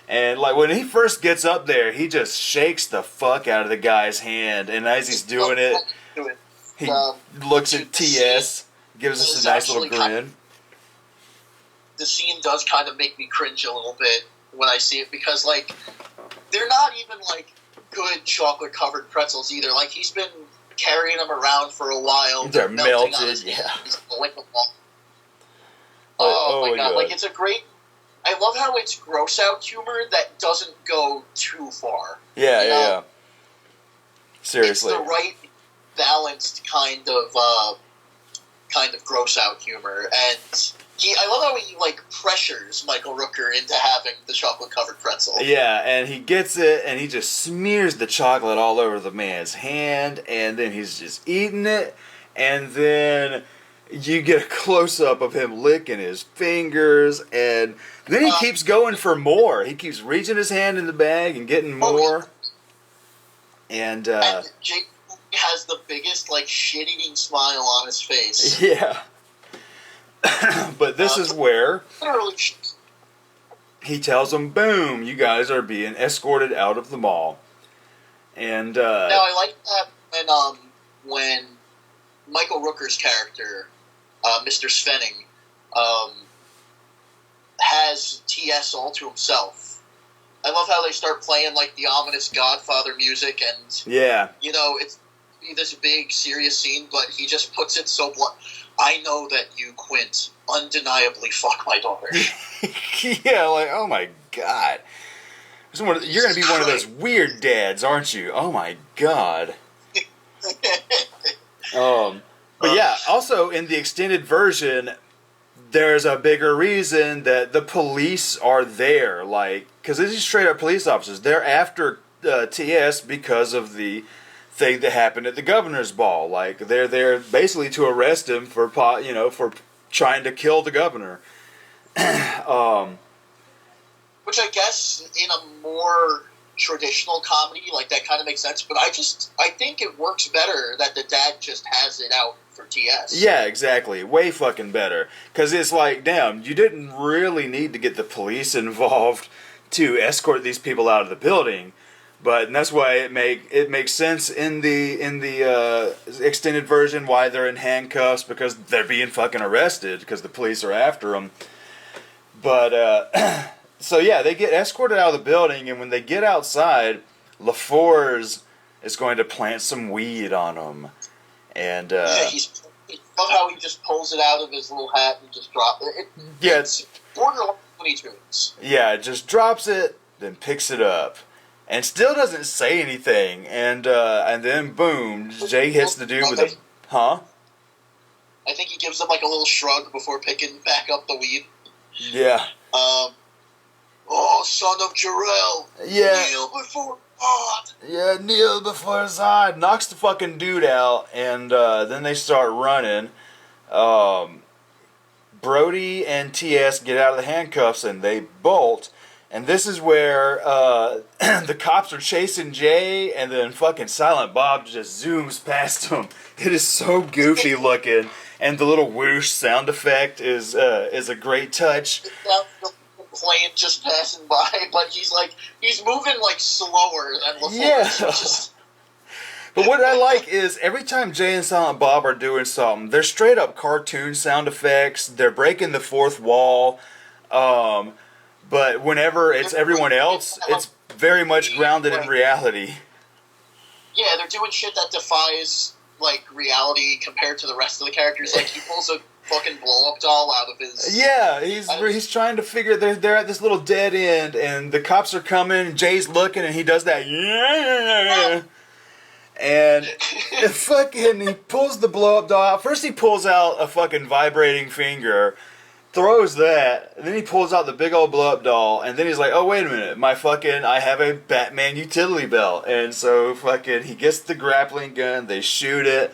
And, like, when he first gets up there, he just shakes the fuck out of the guy's hand, and as he's doing it, he looks at TS, gives us a nice little grin. The scene does kind of make me cringe a little bit when I see it, because, like, they're not even, like, good chocolate-covered pretzels either. Like, he's been carrying them around for a while. They're melted, yeah. Oh my god. Like, it's a great... I love how it's gross-out humor that doesn't go too far. Yeah. Seriously. It's the right balanced kind of gross-out humor, and... I love how he, like, pressures Michael Rooker into having the chocolate-covered pretzel. Yeah, and he gets it, and he just smears the chocolate all over the man's hand, and then he's just eating it, and then you get a close-up of him licking his fingers, and then he keeps going for more. He keeps reaching his hand in the bag and getting more. And Jake has the biggest, like, shit-eating smile on his face. Yeah. But this is where he tells them, boom, you guys are being escorted out of the mall. And now I like that when Michael Rooker's character, Mr. Svenning, has TS all to himself. I love how they start playing, like, the ominous Godfather music, and you know, it's this big serious scene, but he just puts it so blunt. I know that you, Quint, undeniably fuck my daughter. Yeah, like, oh my god. You're going to be one of those weird dads, aren't you? Oh my god. But yeah, also in the extended version, there's a bigger reason that the police are there. Like, because these are straight up police officers. They're after TS because of the thing that happened at the governor's ball. Like, they're there basically to arrest him for trying to kill the governor. Which I guess in a more traditional comedy, like, that kind of makes sense, but I think it works better that the dad just has it out for TS. Yeah, exactly. Way fucking better. Because it's like, damn, you didn't really need to get the police involved to escort these people out of the building. And that's why it makes sense in the extended version why they're in handcuffs, because they're being fucking arrested because the police are after them. But so yeah, they get escorted out of the building, and when they get outside, LaFours is going to plant some weed on them, and I love how he just pulls it out of his little hat and just drops it. It's borderline Looney Tunes. Yeah, just drops it, then picks it up. And still doesn't say anything, and then boom, Jay hits the dude with a... Huh? I think he gives him, like, a little shrug before picking back up the weed. Yeah. Oh, son of Jarrell. Yeah. Kneel before God. Yeah, kneel before Zod. Knocks the fucking dude out, and then they start running. Brody and TS get out of the handcuffs, and they bolt. And this is where the cops are chasing Jay, and then fucking Silent Bob just zooms past him. It is so goofy looking, and the little whoosh sound effect is a great touch. The plane just passing by, but he's moving, like, slower than LaFours. Yeah. But what I like is every time Jay and Silent Bob are doing something, they're straight up cartoon sound effects. They're breaking the fourth wall. But whenever it's everyone else, it's very much grounded in reality. Yeah, they're doing shit that defies, like, reality compared to the rest of the characters. Like, he pulls a fucking blow-up doll out of his... Yeah, he's trying to figure... They're at this little dead end, and the cops are coming, Jay's looking, and he does that... And fucking, he pulls the blow-up doll out. First he pulls out a fucking vibrating finger... throws that, and then he pulls out the big old blow-up doll, and then he's like, oh, wait a minute, I have a Batman utility belt. And so fucking he gets the grappling gun, they shoot it,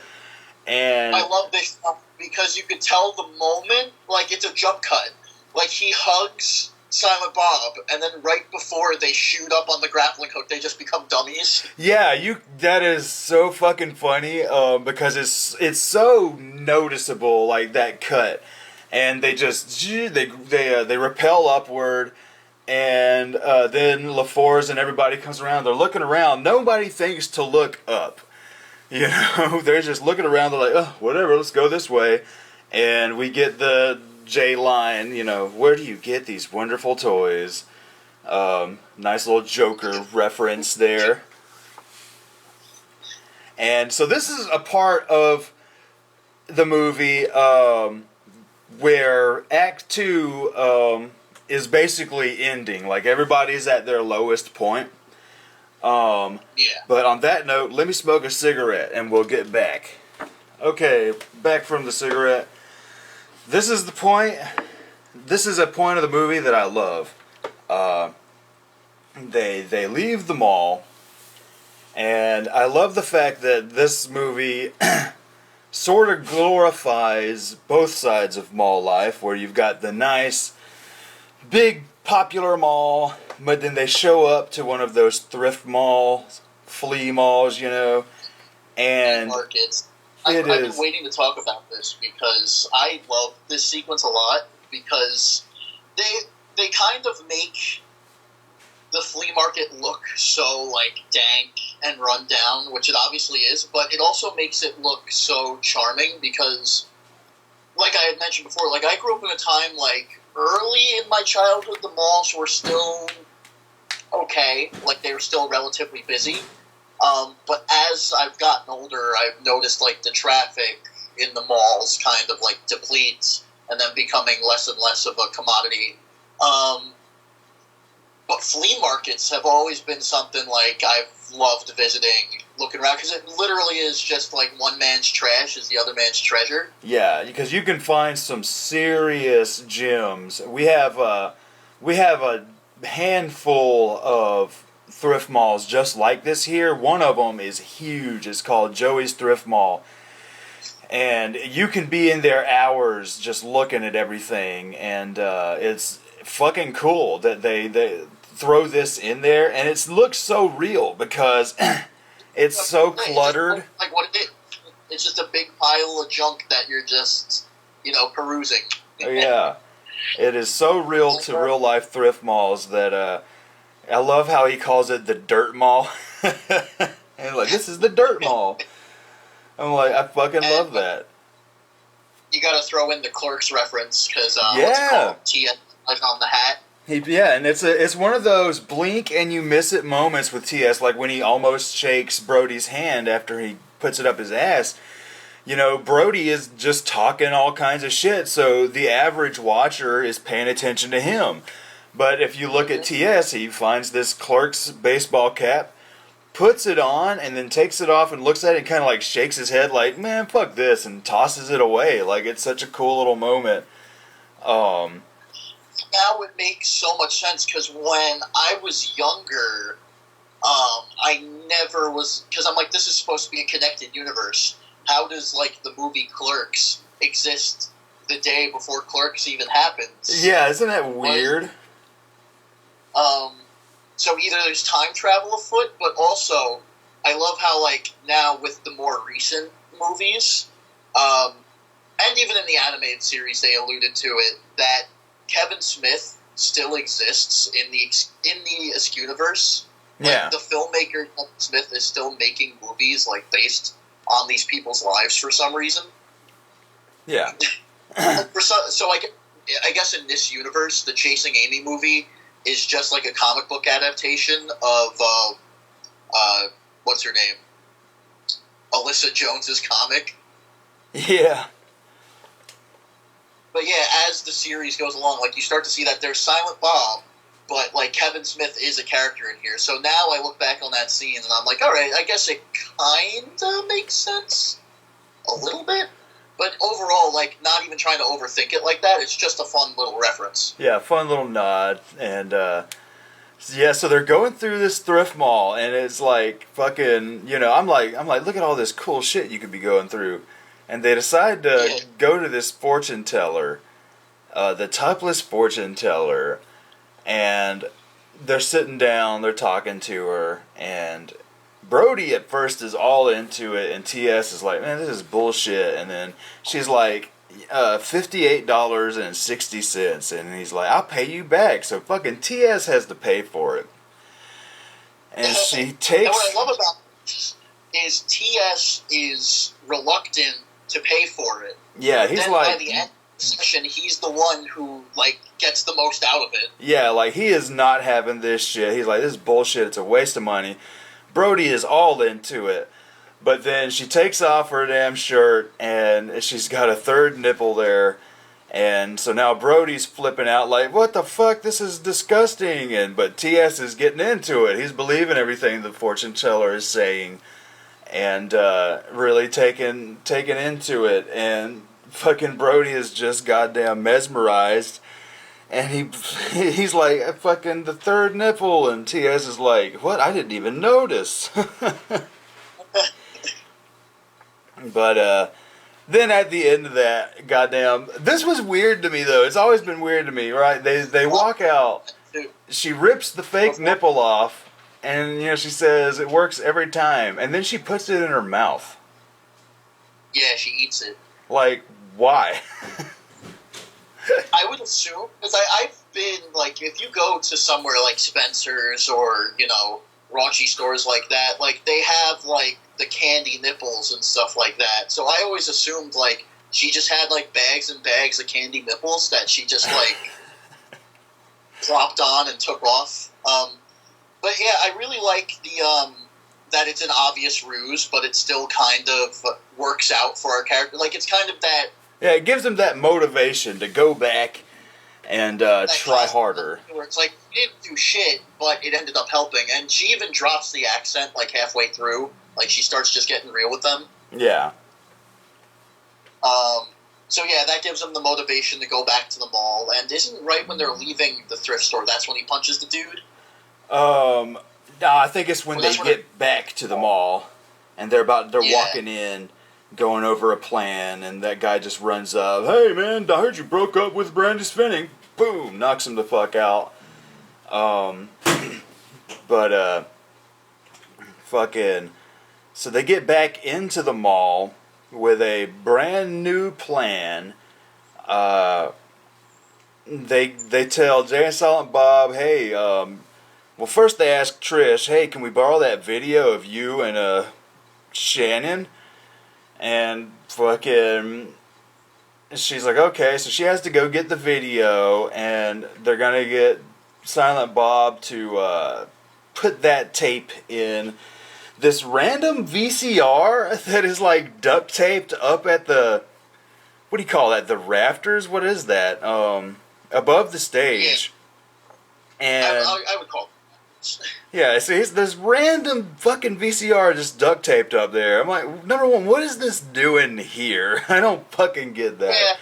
and... I love this because you could tell the moment, like, it's a jump cut. Like, he hugs Silent Bob, and then right before they shoot up on the grappling hook, they just become dummies. Yeah, that is so fucking funny, because it's so noticeable, like, that cut. And they just, they repel upward, and then LaForce and everybody comes around, they're looking around, nobody thinks to look up. You know, they're just looking around, they're like, oh, whatever, let's go this way. And we get the J line, you know, where do you get these wonderful toys? Nice little Joker reference there. And so this is a part of the movie where Act 2 is basically ending. Like, everybody's at their lowest point. But on that note, let me smoke a cigarette and we'll get back. Okay, back from the cigarette. This is the point. This is a point of the movie that I love. They leave the mall, and I love the fact that this movie sort of glorifies both sides of mall life, where you've got the nice, big, popular mall, but then they show up to one of those thrift malls, flea malls, you know, and markets. I've been waiting to talk about this because I love this sequence a lot, because they kind of make the flea market look so, like, dank and run down, which it obviously is, but it also makes it look so charming because, like I had mentioned before, like, I grew up in a time, like, early in my childhood, the malls were still okay, like, they were still relatively busy. But as I've gotten older, I've noticed, like, the traffic in the malls kind of, like, depletes and then becoming less and less of a commodity. But flea markets have always been something, like, I've loved visiting, looking around, because it literally is just, like, one man's trash is the other man's treasure. Yeah, because you can find some serious gems. We have a handful of thrift malls just like this here. One of them is huge. It's called Joey's Thrift Mall. And you can be in there hours just looking at everything. And it's fucking cool that they throw this in there. And it looks so real because it's so cluttered. Like what it is. It's just a big pile of junk that you're just, you know, perusing. Yeah. It is so real to real life thrift malls that I love how he calls it the dirt mall. And like, this is the dirt mall. I'm like, I fucking love that. You gotta throw in the Clerks reference, because yeah. What's it called? T.S. on the hat. Yeah, and it's one of those blink and you miss it moments with T.S., like when he almost shakes Brody's hand after he puts it up his ass. You know, Brody is just talking all kinds of shit, so the average watcher is paying attention to him. But if you look at T.S., he finds this Clerks baseball cap, puts it on, and then takes it off and looks at it and kind of like shakes his head like, man, fuck this, and tosses it away. Like, it's such a cool little moment. Now it makes so much sense, because when I was younger, I never was, because I'm like, this is supposed to be a connected universe. How does, like, the movie Clerks exist the day before Clerks even happens? Yeah, isn't that weird? So either there's time travel afoot, but also, I love how, like, now with the more recent movies, and even in the animated series they alluded to it, that Kevin Smith still exists in the Askewniverse. Yeah. Like, the filmmaker Kevin Smith is still making movies, like, based on these people's lives for some reason. Yeah. So I guess in this universe, the Chasing Amy movie is just like a comic book adaptation of what's her name? Alyssa Jones's comic. Yeah. But yeah, as the series goes along, like, you start to see that there's Silent Bob, but, like, Kevin Smith is a character in here. So now I look back on that scene and I'm like, alright, I guess it kinda makes sense. A little bit. But overall, like, not even trying to overthink it like that, it's just a fun little reference. Yeah, fun little nod. And, yeah, so they're going through this thrift mall, and it's like fucking, you know, I'm like, look at all this cool shit you could be going through. And they decide to Yeah. go to this fortune teller, the topless fortune teller, and they're sitting down, they're talking to her, and Brody at first is all into it, and TS is like, man, this is bullshit. And then she's like, $58.60, and he's like, I'll pay you back. So fucking TS has to pay for it. And she takes... And what I love about this is TS is reluctant to pay for it. Yeah, but he's then like... by the end of the session, he's the one who, like, gets the most out of it. Yeah, like, he is not having this shit. He's like, this is bullshit, it's a waste of money. Brody is all into it. But then she takes off her damn shirt, and she's got a third nipple there. And so now Brody's flipping out like, what the fuck, this is disgusting. But TS is getting into it. He's believing everything the fortune teller is saying. And really taking into it. And fucking Brody is just goddamn mesmerized. And he's like, fucking the third nipple. And TS is like, what? I didn't even notice. But then at the end of that, goddamn, this was weird to me though. It's always been weird to me, right? They walk out. She rips the fake nipple off, and she says it works every time. And then she puts it in her mouth. Yeah, she eats it. Like, why? I would assume, because I've been, like, if you go to somewhere like Spencer's or, raunchy stores like that, like, they have, like, the candy nipples and stuff like that. So I always assumed, like, she just had, like, bags and bags of candy nipples that she just, like, plopped on and took off. But, yeah, I really like the, that it's an obvious ruse, but it still kind of works out for our character. Like, it's kind of that... Yeah, it gives them that motivation to go back and try harder. Where it's like, you didn't do shit, but it ended up helping. And she even drops the accent, like, halfway through. Like, she starts just getting real with them. Yeah. So, yeah, that gives them the motivation to go back to the mall. And isn't right when they're leaving the thrift store, that's when he punches the dude? No, I think it's when they get back to the mall. And they're walking in, going over a plan, and that guy just runs up. Hey, man, I heard you broke up with Brandy Spinning. Boom, knocks him the fuck out. Fucking... So they get back into the mall with a brand new plan. They tell Jay and Silent Bob, hey, well, first they ask Trish, hey, can we borrow that video of you and Shannon? And fucking... She's like, okay, so she has to go get the video, and they're gonna get Silent Bob to put that tape in this random VCR that is like duct taped up at the, what do you call that, the rafters? What is that? Above the stage. Yeah. And I would call it. Yeah, see, this random fucking VCR just duct taped up there. I'm like, number one, what is this doing here? I don't fucking get that. Yeah,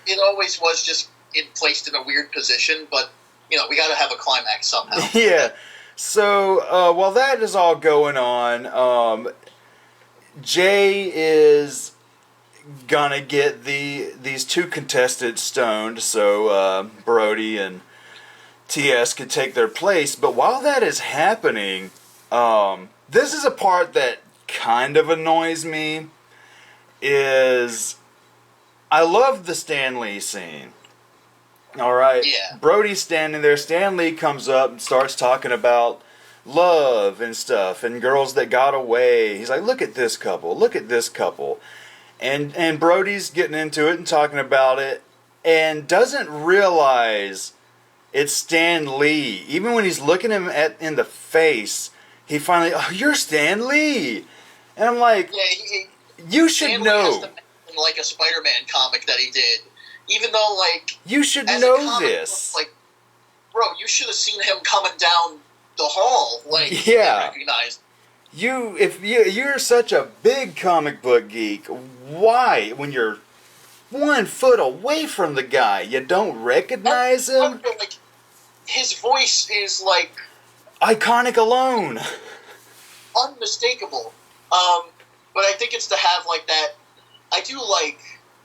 it always was just placed in a weird position, but, we gotta have a climax somehow. Yeah. So, while that is all going on, Jay is gonna get these two contestants stoned, so Brody and TS could take their place. But while that is happening, this is a part that kind of annoys me, is I love the Stan Lee scene. Alright, yeah. Brody's standing there, Stan Lee comes up and starts talking about love and stuff, and girls that got away. He's like, look at this couple, look at this couple. And Brody's getting into it and talking about it, and doesn't realize it's Stan Lee. Even when he's looking him in the face, he finally, oh, you're Stan Lee! And I'm like, yeah, you should Stan know. Lee has like a Spider-Man comic that he did. Even though, like... You should know this. Like, bro, you should have seen him coming down the hall. Like, yeah. Recognized. If you're such a big comic book geek, why, when you're 1 foot away from the guy, you don't recognize him? Like, his voice is, like... iconic alone. Unmistakable. But I think it's to have, like, that I do like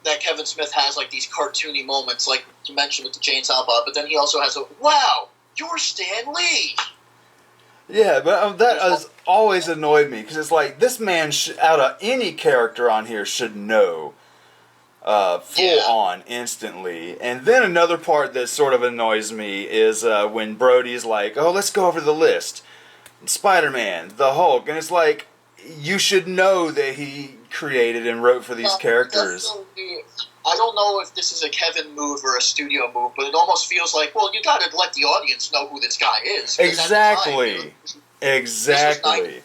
that Kevin Smith has like these cartoony moments, like you mentioned with the Chainsaw Bob, but then he also has a wow, you're Stan Lee. Yeah, but that has always annoyed me because it's like this man out of any character on here should know full on instantly. And then another part that sort of annoys me is when Brody's like, "Oh, let's go over the list: Spider-Man, the Hulk," and it's like you should know that he created and wrote for these characters. I don't know if this is a Kevin move or a studio move, but it almost feels like, well, you got to let the audience know who this guy is. Exactly. Exactly.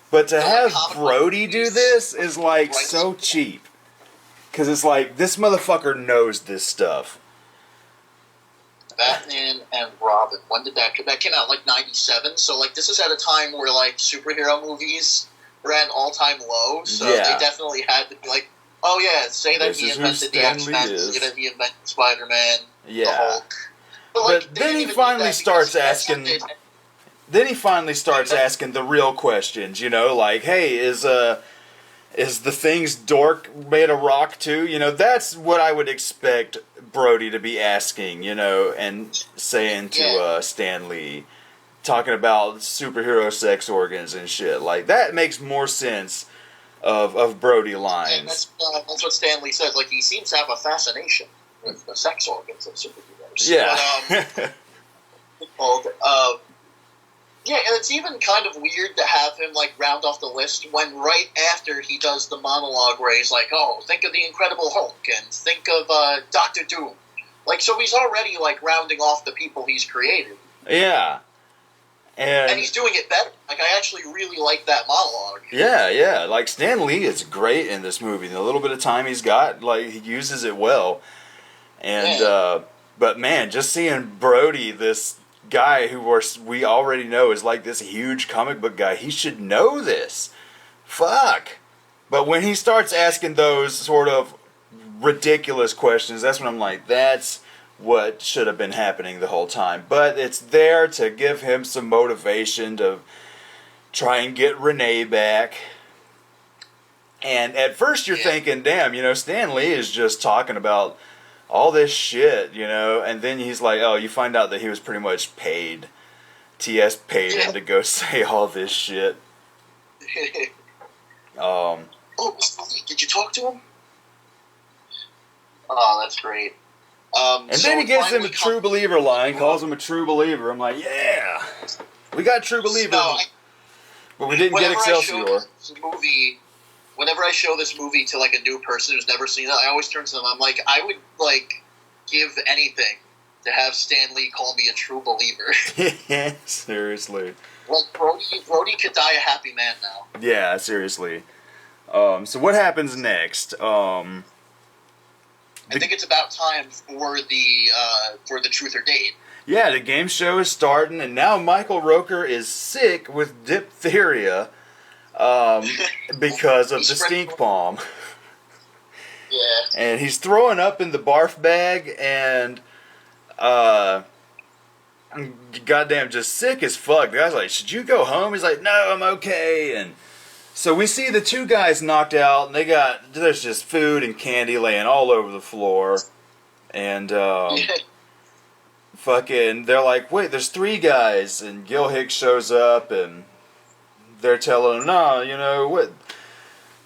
But to have Brody do this is like so cheap. Because it's like, this motherfucker knows this stuff. Batman and Robin. When did that came out? Like 97. So like this is at a time where like superhero movies were at an all-time low. So they definitely had to be like, oh yeah, say that he invented the X-Men, say that he invented Spider-Man, the Hulk. But then he finally starts asking. Then he finally starts asking the real questions. You know, like, hey, is the Thing's dork made of rock too? You know, that's what I would expect Brody to be asking. You know, and saying to Stan Lee, talking about superhero sex organs and shit. Like that makes more sense. Of Brody lines. And that's what Stan Lee says. Like, he seems to have a fascination with the sex organs of superheroes. Yeah. But, yeah, and it's even kind of weird to have him, like, round off the list when right after he does the monologue where he's like, oh, think of the Incredible Hulk and think of Dr. Doom. Like, so he's already, like, rounding off the people he's created. Yeah. And he's doing it better. Like, I actually really like that monologue. Yeah. Like, Stan Lee is great in this movie. The little bit of time he's got, like, he uses it well. And, but man, just seeing Brody, this guy who we already know is like this huge comic book guy, he should know this. Fuck. But when he starts asking those sort of ridiculous questions, that's when I'm like, that's what should have been happening the whole time. But it's there to give him some motivation to try and get Renee back. And at first you're thinking, damn, you know, Stan Lee is just talking about all this shit, you know, and then he's like, oh, you find out that he was pretty much paid. TS paid him to go say all this shit. Oh, did you talk to him? Oh, that's great. And then he gives him a true believer line, calls him a true believer. I'm like, yeah, we got true believer, but we didn't get Excelsior. Whenever I show this movie to like a new person who's never seen it, I always turn to them. I'm like, I would like give anything to have Stan Lee call me a true believer. Seriously. Like Brody could die a happy man now. Yeah, seriously. So what happens next? I think it's about time for the truth or date. Yeah, the game show is starting, and now Michael Roker is sick with diphtheria because of the stink bomb. Yeah. And he's throwing up in the barf bag, and goddamn just sick as fuck. The guy's like, should you go home? He's like, no, I'm okay. And so we see the two guys knocked out, and there's just food and candy laying all over the floor. And fucking, they're like, wait, there's three guys. And Gil Hicks shows up, and they're telling him, no, you know, what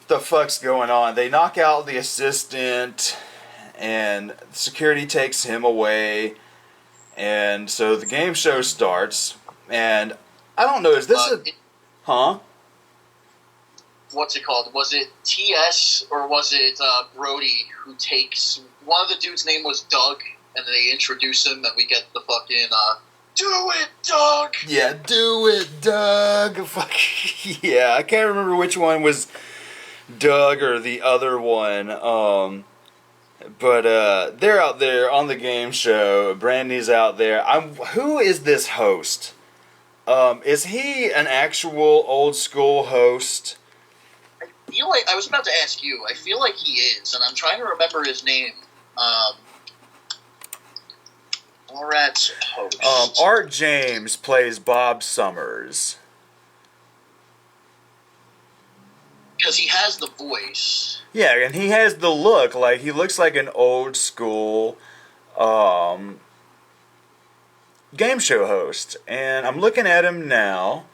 the fuck's going on? They knock out the assistant, and security takes him away. And so the game show starts, and I don't know, is this huh? What's it called? Was it TS or was it Brody who takes... One of the dudes' name was Doug, and they introduce him, and we get the fucking, do it, Doug! Yeah, do it, Doug! Fuck, yeah, I can't remember which one was Doug or the other one, but they're out there on the game show. Brandy's out there. Who is this host? Is he an actual old school host? I feel like, I was about to ask you, I feel like he is, and I'm trying to remember his name. Mallrats host. Art James plays Bob Summers. because he has the voice. Yeah, and he has the look. Like, he looks like an old school game show host. And I'm looking at him now.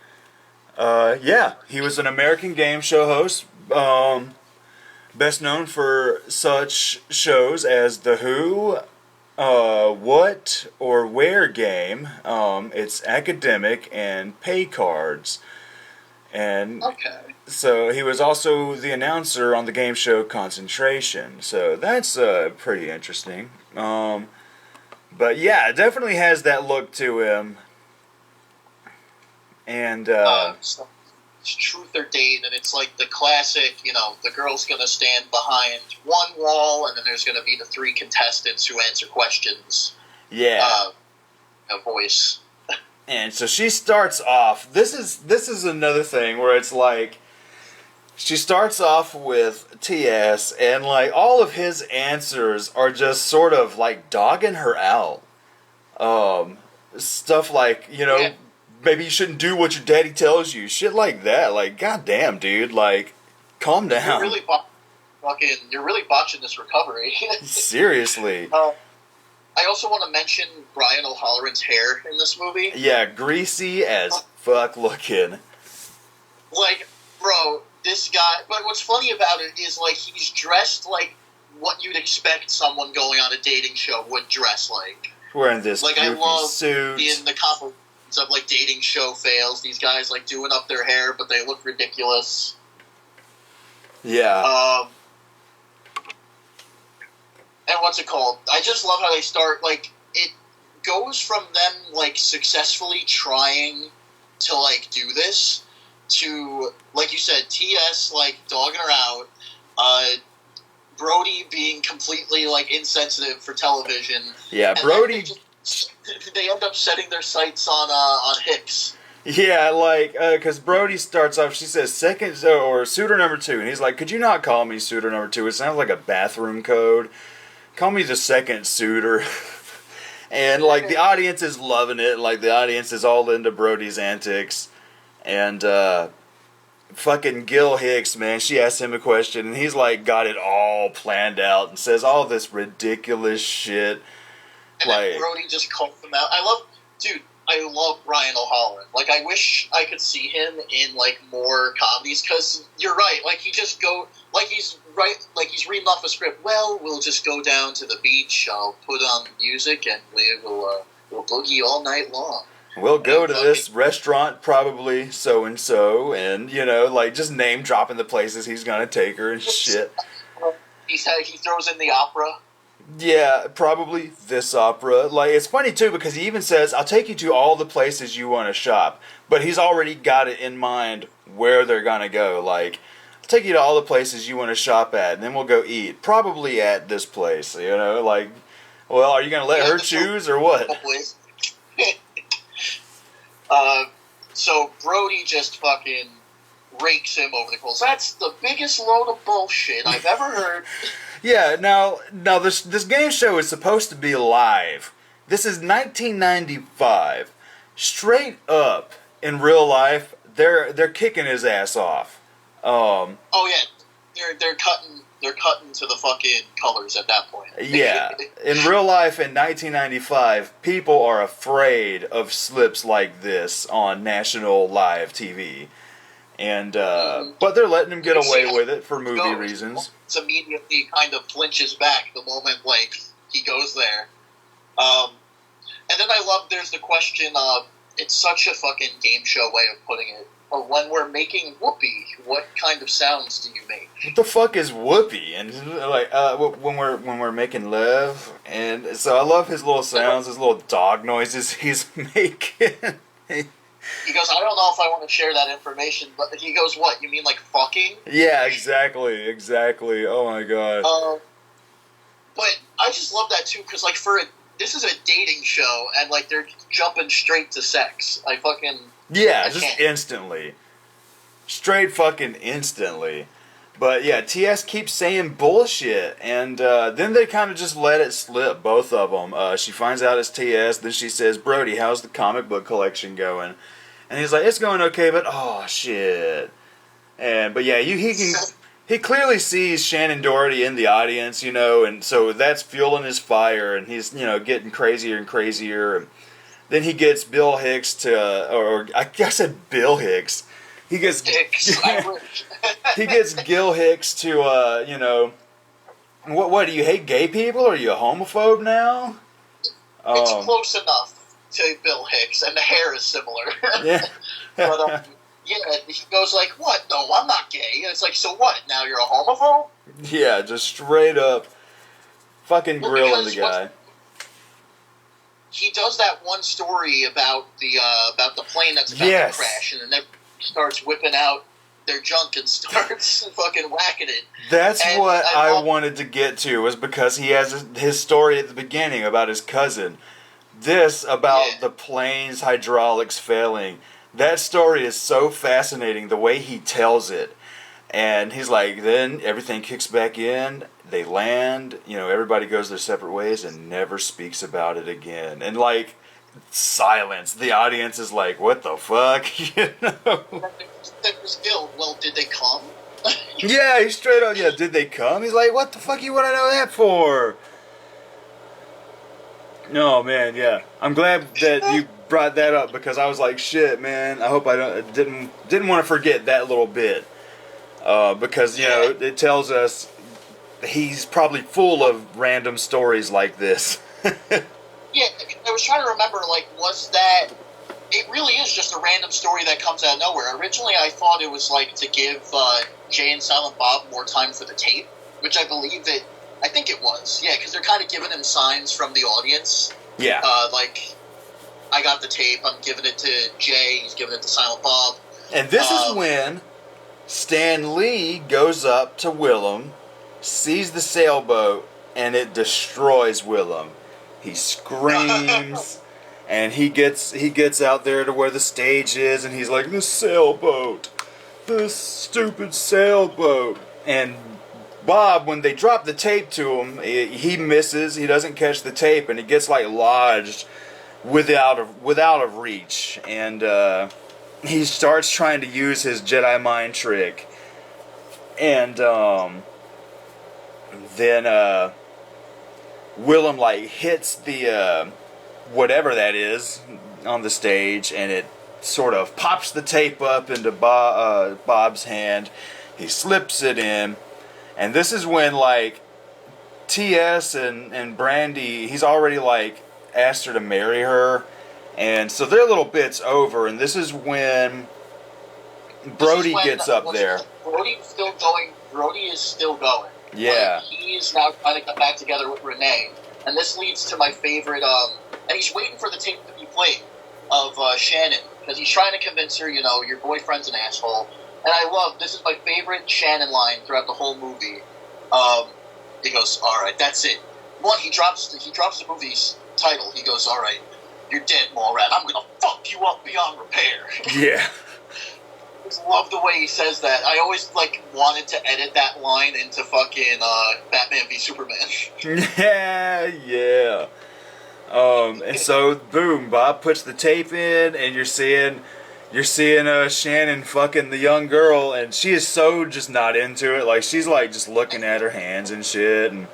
Yeah, he was an American game show host. Best known for such shows as The Who, What or Where Game, It's Academic, and Pay Cards. And Okay. so he was also the announcer on the game show Concentration. So that's pretty interesting. But yeah, it definitely has that look to him. And So it's Truth or Date, and it's like the classic, the girl's going to stand behind one wall, and then there's going to be the three contestants who answer questions. yeah. A voice. And so she starts off. This is another thing where it's like she starts off with TS, and like all of his answers are just sort of like dogging her out. Stuff like Yeah. maybe you shouldn't do what your daddy tells you. Shit like that. Like, goddamn, dude. Like, calm down. You're really botching this recovery. Seriously. I also want to mention Brian O'Halloran's hair in this movie. Yeah, greasy as fuck looking. Like, bro, this guy. But what's funny about it is, like, he's dressed like what you'd expect someone going on a dating show would dress like. Wearing this Like, I goofy love suit. being the compilations of, like, dating show fails. These guys, like, doing up their hair, but they look ridiculous. Yeah. And what's it called? I just love how they start, like, it goes from them, like, successfully trying to, like, do this to, like you said, TS, like, dogging her out, Brody being completely, like, insensitive for television. Yeah, and Brody. They end up setting their sights on Hicks. Yeah, like, because Brody starts off, she says, second, or suitor number 2, and he's like, could you not call me suitor number 2? It sounds like a bathroom code. Call me the second suitor. And, like, the audience is loving it. Like, the audience is all into Brody's antics. And, fucking Gil Hicks, man, she asks him a question, and he's, like, got it all planned out and says all this ridiculous shit. And like, then Brody just calls them out. I love Brian O'Halloran. Like, I wish I could see him in, like, more comedies, because you're right. Like, he's reading off a script. Well, we'll just go down to the beach, I'll put on music, and we'll boogie all night long. We'll go to this restaurant, probably so-and-so, and, like, just name-dropping the places he's gonna take her and shit. He throws in the opera. Yeah, probably this opera. Like, it's funny, too, because he even says, I'll take you to all the places you want to shop. But he's already got it in mind where they're gonna go. Like, I'll take you to all the places you want to shop at, and then we'll go eat. Probably at this place, like, well, are you gonna let her choose, or what? So Brody just fucking rakes him over the coals. That's the biggest load of bullshit I've ever heard. Yeah, now this game show is supposed to be live. This is 1995. Straight up, in real life, they're kicking his ass off. Oh yeah, they're cutting to the fucking colors at that point. Yeah, in real life in 1995, people are afraid of slips like this on national live TV. And but they're letting him get away with it for movie reasons. It's immediately kind of flinches back the moment, like, he goes there. And then I love there's the question of, it's such a fucking game show way of putting it. When we're making whoopee, what kind of sounds do you make? What the fuck is whoopee? And like when we're making love, and so I love his little sounds, his little dog noises he's making. He goes, I don't know if I want to share that information, but he goes, what, you mean like fucking? Yeah, exactly. Oh my god. But I just love that too, because like this is a dating show, and like they're jumping straight to sex. I just instantly. Straight fucking instantly. But yeah, TS keeps saying bullshit, and then they kind of just let it slip, both of them. She finds out it's TS, then she says, Brody, how's the comic book collection going? And he's like, it's going okay, but oh shit. But yeah, he clearly sees Shannon Doherty in the audience, you know, and so that's fueling his fire, and he's, you know, getting crazier and crazier. And then he gets Bill Hicks to, or I guess I said Bill Hicks. He gets he gets Gil Hicks to, you know, what do you hate gay people? Are you a homophobe now? It's close enough to Bill Hicks, and the hair is similar. Yeah. But yeah, he goes like, "What? No, I'm not gay." And it's like, "So what? Now you're a homophobe?" Yeah, just straight up fucking grilling the guy. He does that one story about the plane that's about to crash, and then starts whipping out their junk and starts fucking whacking it. That's what I wanted to get to, was because he has his story at the beginning about his cousin. This about the plane's hydraulics failing. That story is so fascinating, the way he tells it. And he's like, then everything kicks back in, they land, you know, everybody goes their separate ways and never speaks about it again. And like, silence. The audience is like, what the fuck? You know? That was Gil. Well, did they come? Yeah, he's straight up, yeah, did they come? He's like, what the fuck you want to know that for? No, man, yeah. I'm glad that you brought that up, because I was like, shit, man, I hope I didn't want to forget that little bit. Because, you know, it tells us he's probably full of random stories like this. Yeah, I was trying to remember, like, was that... It really is just a random story that comes out of nowhere. Originally, I thought it was, like, to give Jay and Silent Bob more time for the tape, which I think it was. Yeah, because they're kind of giving him signs from the audience. Yeah. Like, I got the tape, I'm giving it to Jay, he's giving it to Silent Bob. And this is when Stan Lee goes up to Willem, sees the sailboat, and it destroys Willem. He screams, and he gets out there to where the stage is, and he's like, the sailboat, this stupid sailboat. And Bob, when they drop the tape to him, he misses, he doesn't catch the tape, and it gets like lodged without of reach. And he starts trying to use his Jedi mind trick. And then Willem like hits the whatever that is on the stage, and it sort of pops the tape up into Bob's hand. He slips it in, and this is when like T.S. and Brandy, he's already like asked her to marry her, and so their little bit's over. And this is when Brody gets up there. Brody's still going. Brody is still going. Yeah. He's now trying to get back together with Renee. And this leads to my favorite, and he's waiting for the tape to be played of Shannon, because he's trying to convince her, you know, your boyfriend's an asshole. And I love, this is my favorite Shannon line throughout the whole movie. He goes, alright, that's it. One, he drops the movie's title. He goes, alright, you're dead, Mallrat. I'm gonna fuck you up beyond repair. Yeah. I just love the way he says that. I always like wanted to edit that line into fucking Batman v Superman. Yeah. And so boom, Bob puts the tape in, and you're seeing Shannon fucking the young girl, and she is so just not into it. Like, she's like just looking at her hands and shit, and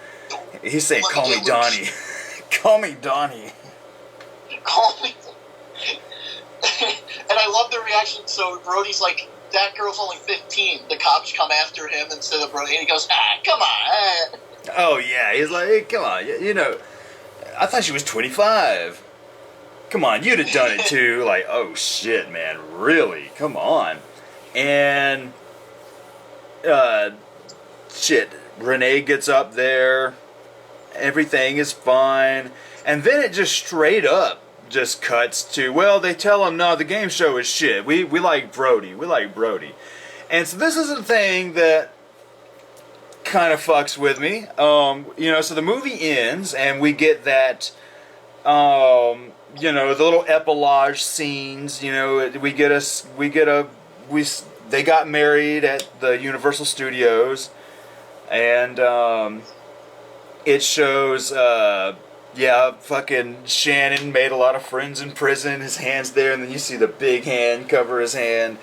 he's saying, "Call me Donnie, call me Donnie, call me." And I love the reaction. So Brody's like, that girl's only 15. The cops come after him instead of Brody. And he goes, come on. Oh, yeah. He's like, hey, come on. You know, I thought she was 25. Come on, you'd have done it too. Like, oh, shit, man. Really? Come on. And, shit. Renee gets up there. Everything is fine. And then it just straight up just cuts to, well, they tell him, no, the game show is shit. We like Brody. We like Brody. And so this is a thing that kind of fucks with me. You know, so the movie ends, and we get that, you know, the little epilogue scenes. You know, they got married at the Universal Studios, and it shows, yeah, fucking Shannon made a lot of friends in prison. His hand's there, and then you see the big hand cover his hand.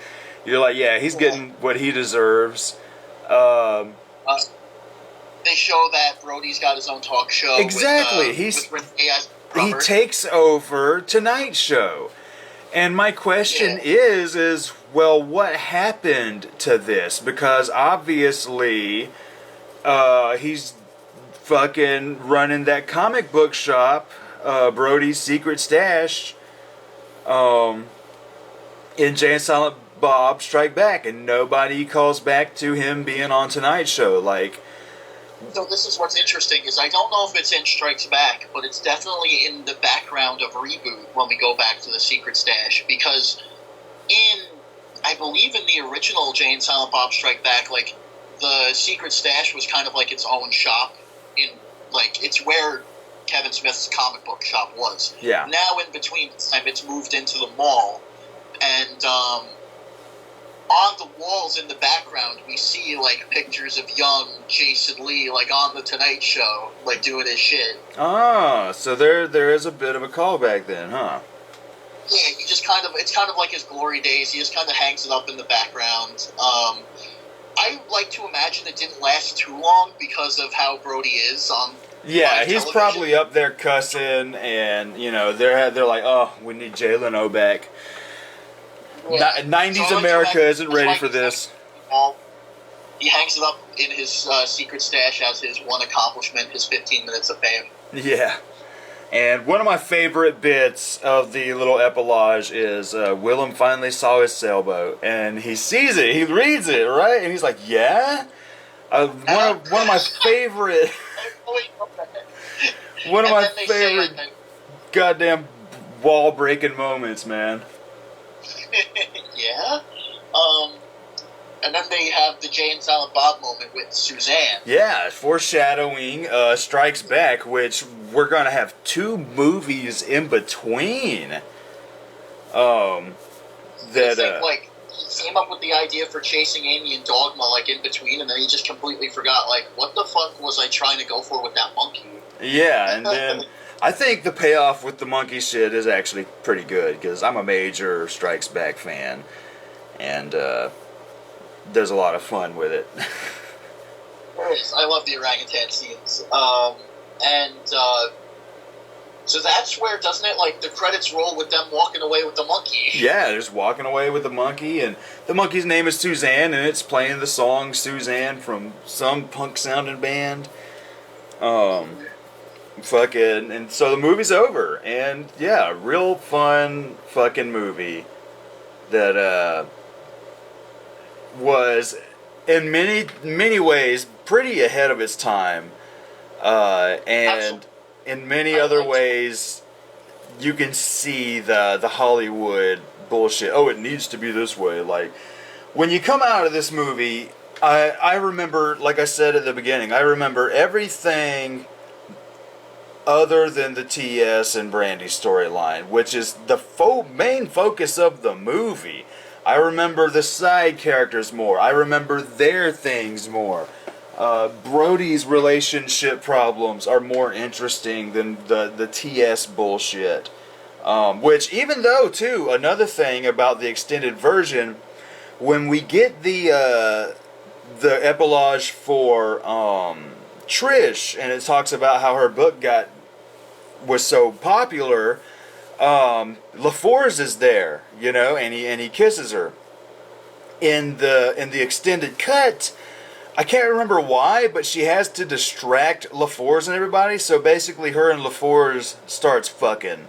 You're like, yeah, he's getting what he deserves. Um, they show that Brody's got his own talk show. Exactly. With Renee as he drummer. takes over Tonight Show. And my question is, well, what happened to this? Because obviously, he's fucking running that comic book shop, Brody's Secret Stash, in Jay and Silent Bob Strike Back, and nobody calls back to him being on Tonight Show. Like, so this is what's interesting, is I don't know if it's in Strikes Back, but it's definitely in the background of Reboot when we go back to the Secret Stash, because I believe in the original Jay and Silent Bob Strike Back, like, the Secret Stash was kind of like its own shop, it's where Kevin Smith's comic book shop was. Yeah. Now, in between time, it's moved into the mall, and, on the walls in the background, we see, like, pictures of young Jason Lee, like, on The Tonight Show, like, doing his shit. Ah, so there is a bit of a callback then, huh? Yeah, it's kind of like his glory days. He just kind of hangs it up in the background. I like to imagine it didn't last too long because of how Brody is on Yeah, he's television. probably up there cussing, and, they're like, oh, we need Jay Leno back. Yeah. 90s America isn't ready for this. He hangs it up in his Secret Stash as his one accomplishment, his 15 minutes of fame. Yeah. And one of my favorite bits of the little epilogue is Willem finally saw his sailboat, and he sees it, he reads it, right? And he's like, yeah? One of my favorite... one of my favorite goddamn wall-breaking moments, man. Yeah. And then they have the Jay and Silent Bob moment with Suzanne. Yeah, foreshadowing Strikes Back, which we're going to have 2 movies in between. Like, he came up with the idea for Chasing Amy and Dogma, like, in between, and then he just completely forgot, like, what the fuck was I trying to go for with that monkey? Yeah, and then I think the payoff with the monkey shit is actually pretty good, because I'm a major Strikes Back fan, and there's a lot of fun with it. I love the orangutan scenes. So that's where, doesn't it, like, the credits roll with them walking away with the monkey? Yeah, they're just walking away with the monkey, and the monkey's name is Suzanne, and it's playing the song Suzanne from some punk-sounding band. And so the movie's over, and yeah, real fun fucking movie that was in many ways pretty ahead of its time, and Absolutely. in many other ways you can see the Hollywood bullshit. Oh, it needs to be this way. Like, when you come out of this movie, I remember, like I said at the beginning, I remember everything other than the T.S. and Brandy storyline, which is the main focus of the movie. I remember the side characters more. I remember their things more. Brody's relationship problems are more interesting than the T.S. bullshit. Which, even though, too, another thing about the extended version, when we get the epilogue for Trish, and it talks about how her book was so popular, LaForge is there, and he kisses her. In the extended cut, I can't remember why, but she has to distract LaForge and everybody, so basically her and LaForge starts fucking.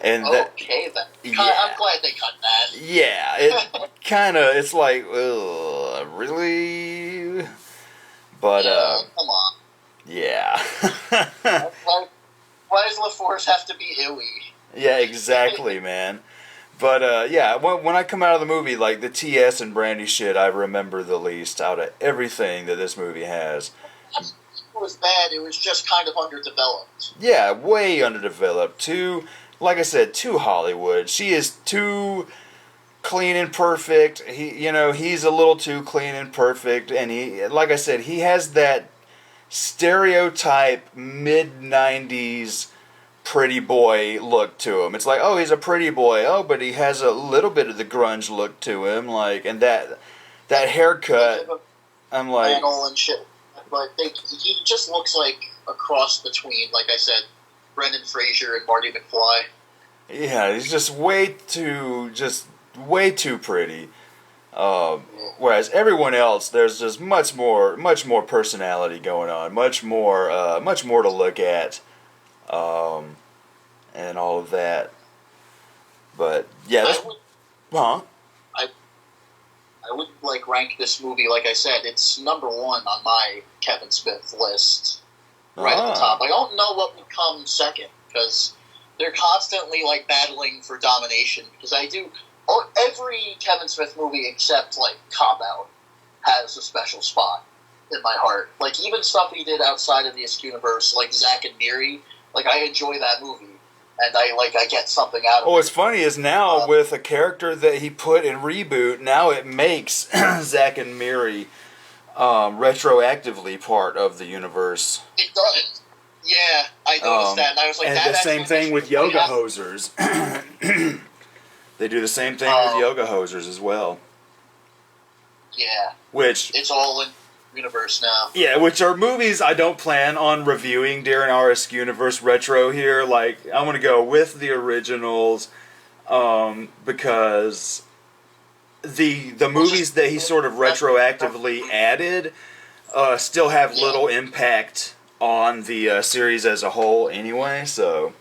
And okay, then. Yeah. I'm glad they cut that. Yeah, it it's like, ugh, really? But, yeah, come on. Yeah. Why does LaForce have to be Iwi? Yeah, exactly, man. But, yeah, when I come out of the movie, like, the T.S. and Brandy shit, I remember the least out of everything that this movie has. It was bad, it was just kind of underdeveloped. Yeah, way underdeveloped. Like I said, too Hollywood. She is too clean and perfect. He's a little too clean and perfect, and like I said, he has that stereotype mid-90s pretty boy look to him. It's like, oh, he's a pretty boy. Oh, but he has a little bit of the grunge look to him. Like, and that haircut, I'm like, and shit. But he just looks like a cross between, like I said, Brendan Fraser and Marty McFly. yeah, he's just way too pretty. Whereas everyone else, there's just much more personality going on, much more to look at, and all of that. But yeah, I would like rank this movie, like I said, it's number one on my Kevin Smith list, right at the top. I don't know what would come second because they're constantly like battling for domination. Because every Kevin Smith movie except like Cop Out has a special spot in my heart. Like even stuff he did outside of the Askewniverse, like Zack and Miri, like I enjoy that movie. And I get something out of it. What's funny is now with a character that he put in Reboot, now it makes Zack and Miri retroactively part of the universe. It does. Yeah, I noticed that, and I was like, and that the same thing with Yoga Hosers. They do the same thing with Yoga Hosers as well. Yeah. Which it's all in universe now. Yeah, which are movies I don't plan on reviewing during our Askewniverse Retro here. Like, I'm going to go with the originals, because the movies that he sort of retroactively added still have little impact on the series as a whole anyway, so...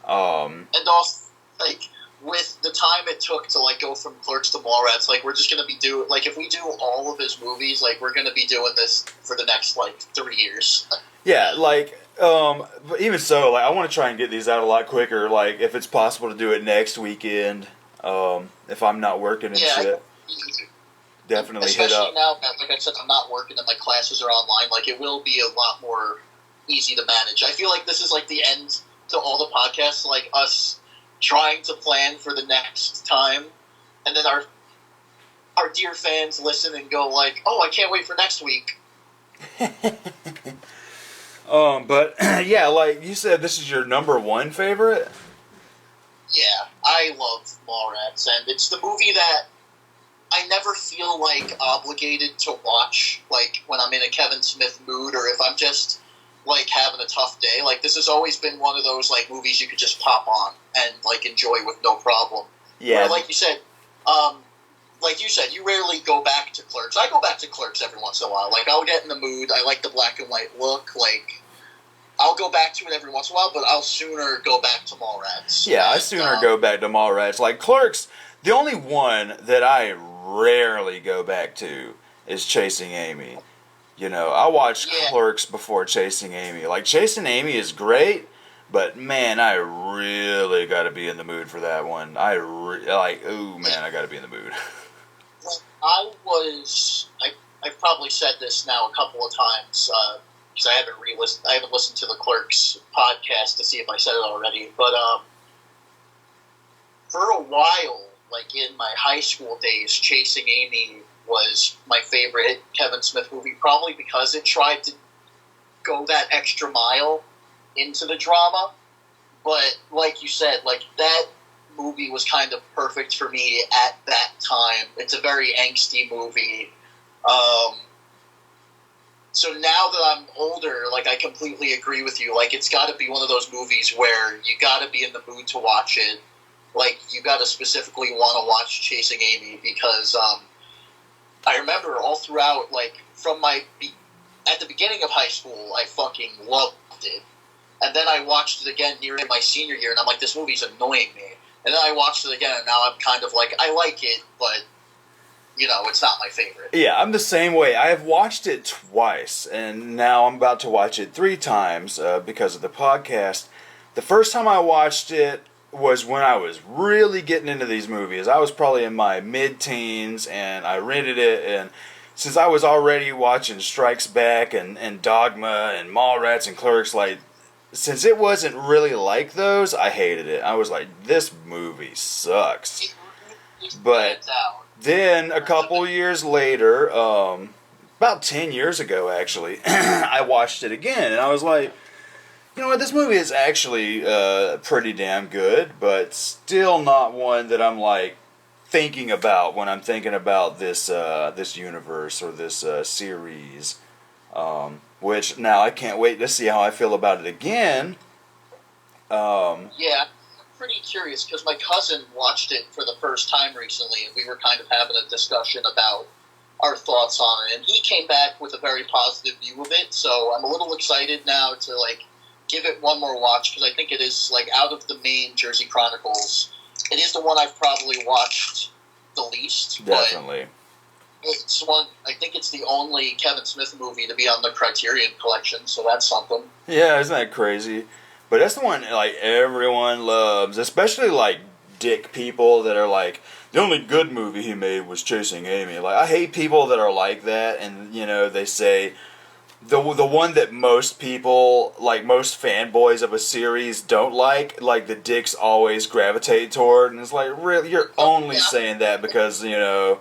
And also, like, with the time it took to, like, go from Clerks to Mallrats, like, we're just going to be doing... Like, if we do all of his movies, like, we're going to be doing this for the next, like, 3 years. Yeah, like, but even so, like, I want to try and get these out a lot quicker, like, if it's possible to do it next weekend, if I'm not working and shit. Definitely hit up. Especially now that, like I said, I'm not working and my classes are online, like, it will be a lot more easy to manage. I feel like this is, like, the end to all the podcasts, like, us trying to plan for the next time, and then our dear fans listen and go like, oh, I can't wait for next week. But yeah, like you said, this is your number one favorite? Yeah, I love Mallrats, and it's the movie that I never feel like obligated to watch, like when I'm in a Kevin Smith mood, or if I'm just like having a tough day. Like, this has always been one of those like movies you could just pop on and like enjoy with no problem. Yeah. Where, like you said, you rarely go back to Clerks. I go back to Clerks every once in a while. Like, I'll get in the mood. I like the black and white look. Like, I'll go back to it every once in a while, but I'll sooner go back to Mallrats. Yeah, I sooner go back to Mallrats. Like, Clerks, the only one that I rarely go back to is Chasing Amy. You know, I watched Clerks before Chasing Amy. Like, Chasing Amy is great, but man, I really got to be in the mood for that one. I got to be in the mood. I've probably said this now a couple of times, because I haven't listened to the Clerks podcast to see if I said it already, but for a while, like in my high school days, Chasing Amy was my favorite Kevin Smith movie, probably because it tried to go that extra mile into the drama. But like you said, like that movie was kind of perfect for me at that time. It's a very angsty movie. So now that I'm older, like I completely agree with you. Like, it's got to be one of those movies where you got to be in the mood to watch it. Like, you got to specifically want to watch Chasing Amy because I remember all throughout, like, at the beginning of high school, I fucking loved it. And then I watched it again near my senior year, and I'm like, this movie's annoying me. And then I watched it again, and now I'm kind of like, I like it, but, you know, it's not my favorite. Yeah, I'm the same way. I have watched it twice, and now I'm about to watch it 3 times because of the podcast. The first time I watched it was when I was really getting into these movies. I was probably in my mid-teens, and I rented it, and since I was already watching Strikes Back and Dogma and Mallrats and Clerks, like, since it wasn't really like those, I hated it. I was like, this movie sucks. But then a couple years later, about 10 years ago actually, I watched it again, and I was like, You know what? This movie is actually pretty damn good, but still not one that I'm like thinking about when I'm thinking about this universe or this series. Which now I can't wait to see how I feel about it again. Yeah, I'm pretty curious because my cousin watched it for the first time recently, and we were kind of having a discussion about our thoughts on it. And he came back with a very positive view of it, so I'm a little excited now to like give it one more watch because I think it is like out of the main Jersey Chronicles, it is the one I've probably watched the least. Definitely. But it's one. I think it's the only Kevin Smith movie to be on the Criterion Collection, so that's something. Yeah, isn't that crazy? But that's the one like everyone loves, especially like dick people that are like the only good movie he made was Chasing Amy. Like I hate people that are like that, and you know they say the one that most people like most fanboys of a series don't like the dicks always gravitate toward, and it's like really you're only saying that because you know.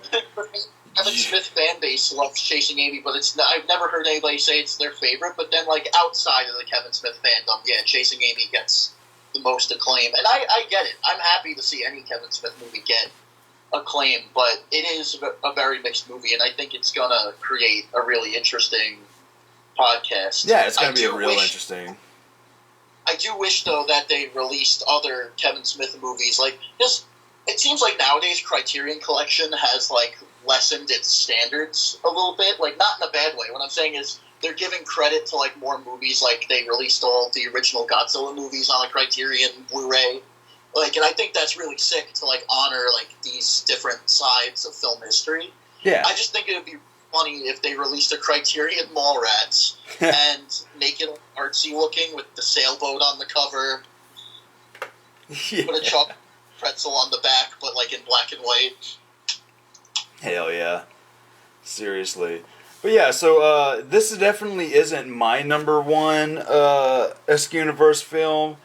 Kevin Smith fan base loves Chasing Amy, but it's not, I've never heard anybody say it's their favorite. But then, like outside of the Kevin Smith fandom, yeah, Chasing Amy gets the most acclaim, and I get it. I'm happy to see any Kevin Smith movie get acclaim, but it is a very mixed movie, and I think it's gonna create a really interesting podcast. Yeah, it's gonna be real interesting. I do wish though that they released other Kevin Smith movies, like because it seems like nowadays Criterion Collection has like lessened its standards a little bit, like not in a bad way. What I'm saying is they're giving credit to like more movies, like they released all the original Godzilla movies on a Criterion Blu-ray, like, and I think that's really sick to like honor like these different sides of film history. Yeah, I just think it would be funny if they released a Criterion Mallrats and make it artsy looking with the sailboat on the cover, put a chocolate pretzel on the back, but like in black and white. Hell yeah. Seriously. But yeah, so this definitely isn't my number one Askewniverse film,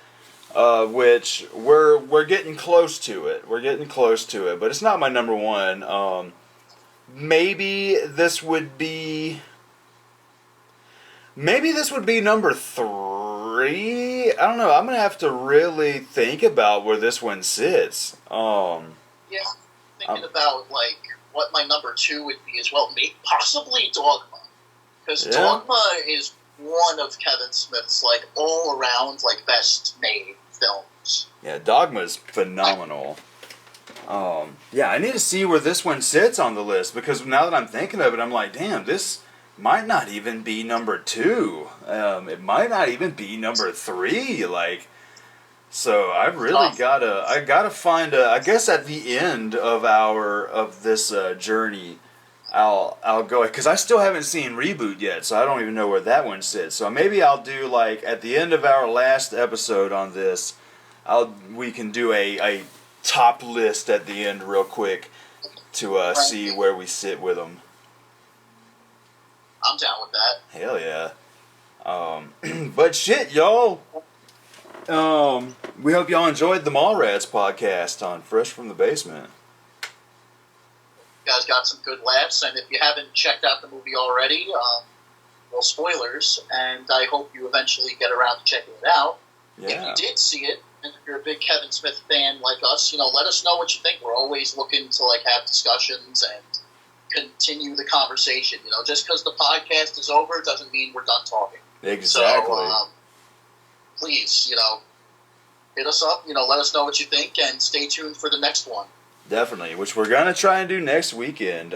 which we're getting close to it. We're getting close to it, but it's not my number one. Maybe this would be number 3. I don't know. I'm gonna have to really think about where this one sits. Yeah, thinking about like what my number 2 would be as well. Maybe possibly Dogma, because Dogma is one of Kevin Smith's like all around like best made films. Yeah, Dogma's phenomenal. Yeah, I need to see where this one sits on the list because now that I'm thinking of it, I'm like, damn, this might not even be number 2. It might not even be number 3. Like, so I really gotta find I guess at the end of this journey, I'll go because I still haven't seen Reboot yet, so I don't even know where that one sits. So maybe I'll do like at the end of our last episode on this, we can do a top list at the end real quick to see where we sit with them. I'm down with that. Hell yeah. But shit, y'all. We hope y'all enjoyed the Mallrats podcast on Fresh from the Basement. You guys got some good laughs, and if you haven't checked out the movie already, well, spoilers, and I hope you eventually get around to checking it out. Yeah. If you did see it, and if you're a big Kevin Smith fan like us, let us know what you think. We're always looking to like have discussions and continue the conversation. Just because the podcast is over doesn't mean we're done talking. Exactly. So, please, hit us up. Let us know what you think, and stay tuned for the next one. Definitely, which we're gonna try and do next weekend.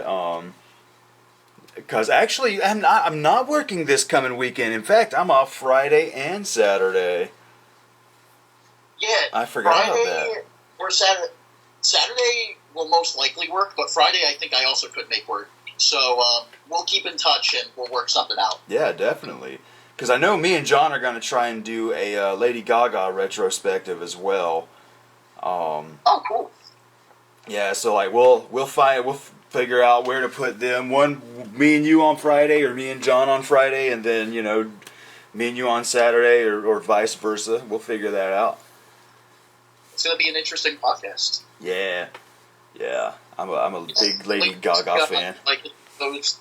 Because actually, I'm not working this coming weekend. In fact, I'm off Friday and Saturday. Yeah, I forgot Friday about that. Or Saturday. Saturday will most likely work, but Friday I think I also could make work. So we'll keep in touch and we'll work something out. Yeah, definitely. Because I know me and John are going to try and do a Lady Gaga retrospective as well. Oh, cool. Yeah, so like we'll figure out where to put them. One, me and you on Friday, or me and John on Friday, and then me and you on Saturday, or vice versa. We'll figure that out. It's going to be an interesting podcast. Yeah. I'm a big Lady Gaga fan. Like those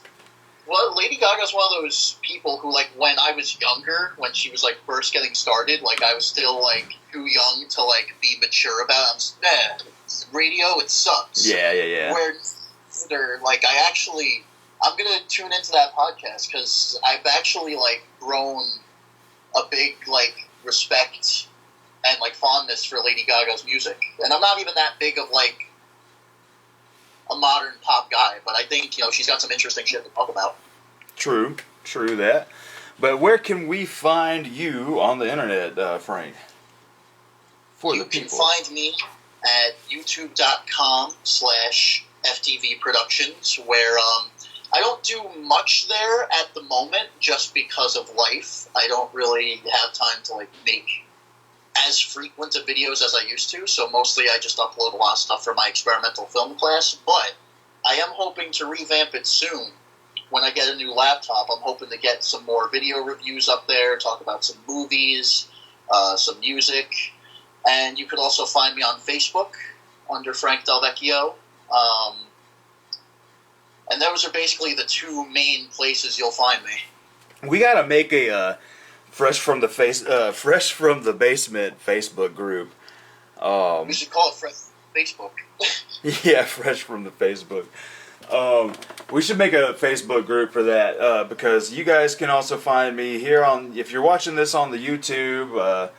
Well, Lady Gaga's one of those people who, like, when I was younger, when she was, like, first getting started, like, I was still, like, too young to, like, be mature about it. I'm just, radio, it sucks. Yeah. Where, like, I'm gonna tune into that podcast, because I've actually, like, grown a big, like, respect and, like, fondness for Lady Gaga's music. And I'm not even that big of, like, a modern pop guy, but I think, you know, she's got some interesting shit to talk about. True that. But where can we find you on the internet, Frank? You can find me at youtube.com/FTV Productions, where I don't do much there at the moment just because of life. I don't really have time to, like, make as frequent of videos as I used to, so mostly I just upload a lot of stuff for my experimental film class, but I am hoping to revamp it soon. When I get a new laptop, I'm hoping to get some more video reviews up there, talk about some movies, some music, and you could also find me on Facebook under Frank Del Vecchio. And those are basically the two main places you'll find me. We gotta make a Fresh from the Basement Facebook group. We should call it Facebook. Yeah, Fresh from the Facebook. We should make a Facebook group for that, because you guys can also find me here on, if you're watching this on the YouTube,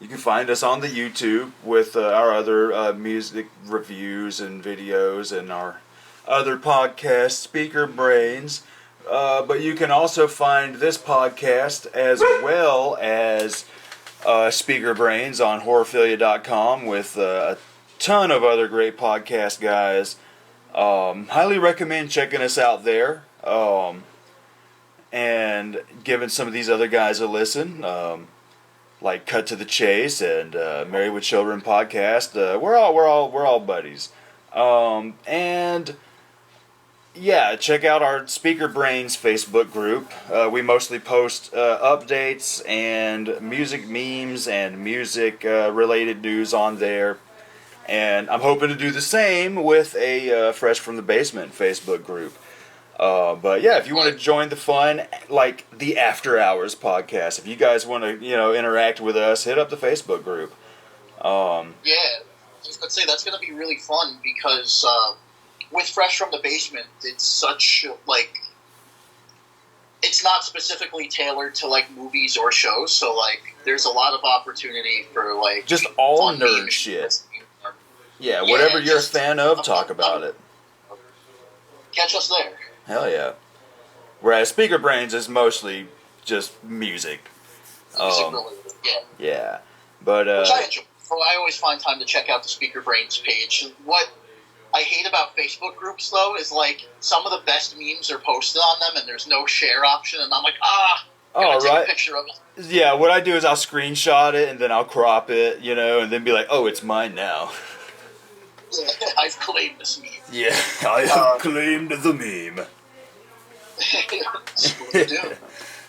you can find us on the YouTube with our other music reviews and videos and our other podcast, Speaker Brains. But you can also find this podcast as well as Speaker Brains on horrorphilia.com with a ton of other great podcast guys. Highly recommend checking us out there and giving some of these other guys a listen, like Cut to the Chase and Married with Children podcast. We're all buddies, and yeah, check out our Speaker Brains Facebook group. We mostly post updates and music memes and music related news on there. And I'm hoping to do the same with a Fresh from the Basement Facebook group. But yeah, if you want to join the fun, like the After Hours podcast, if you guys want to, interact with us, hit up the Facebook group. Yeah, I was going to say that's going to be really fun because with Fresh from the Basement, it's such like it's not specifically tailored to like movies or shows, so like there's a lot of opportunity for like just all nerd shit. Yeah, whatever you're a fan of, talk about it. Catch us there. Hell yeah. Whereas Speaker Brains is mostly just music. Related, yeah. But, which I enjoy. I always find time to check out the Speaker Brains page. What I hate about Facebook groups, though, is like some of the best memes are posted on them and there's no share option, and I'm like, take a picture of it. Yeah, what I do is I'll screenshot it and then I'll crop it, and then be like, oh, it's mine now. Yeah, I've claimed this meme. Yeah, I have claimed the meme.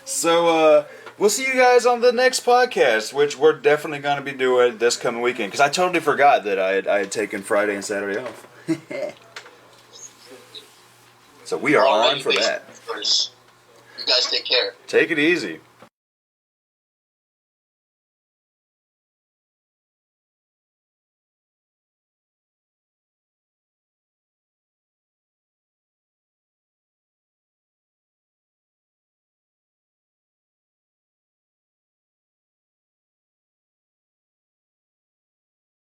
So, we'll see you guys on the next podcast, which we're definitely going to be doing this coming weekend. Because I totally forgot that I had taken Friday and Saturday off. So we are on for that. You guys take care. Take it easy.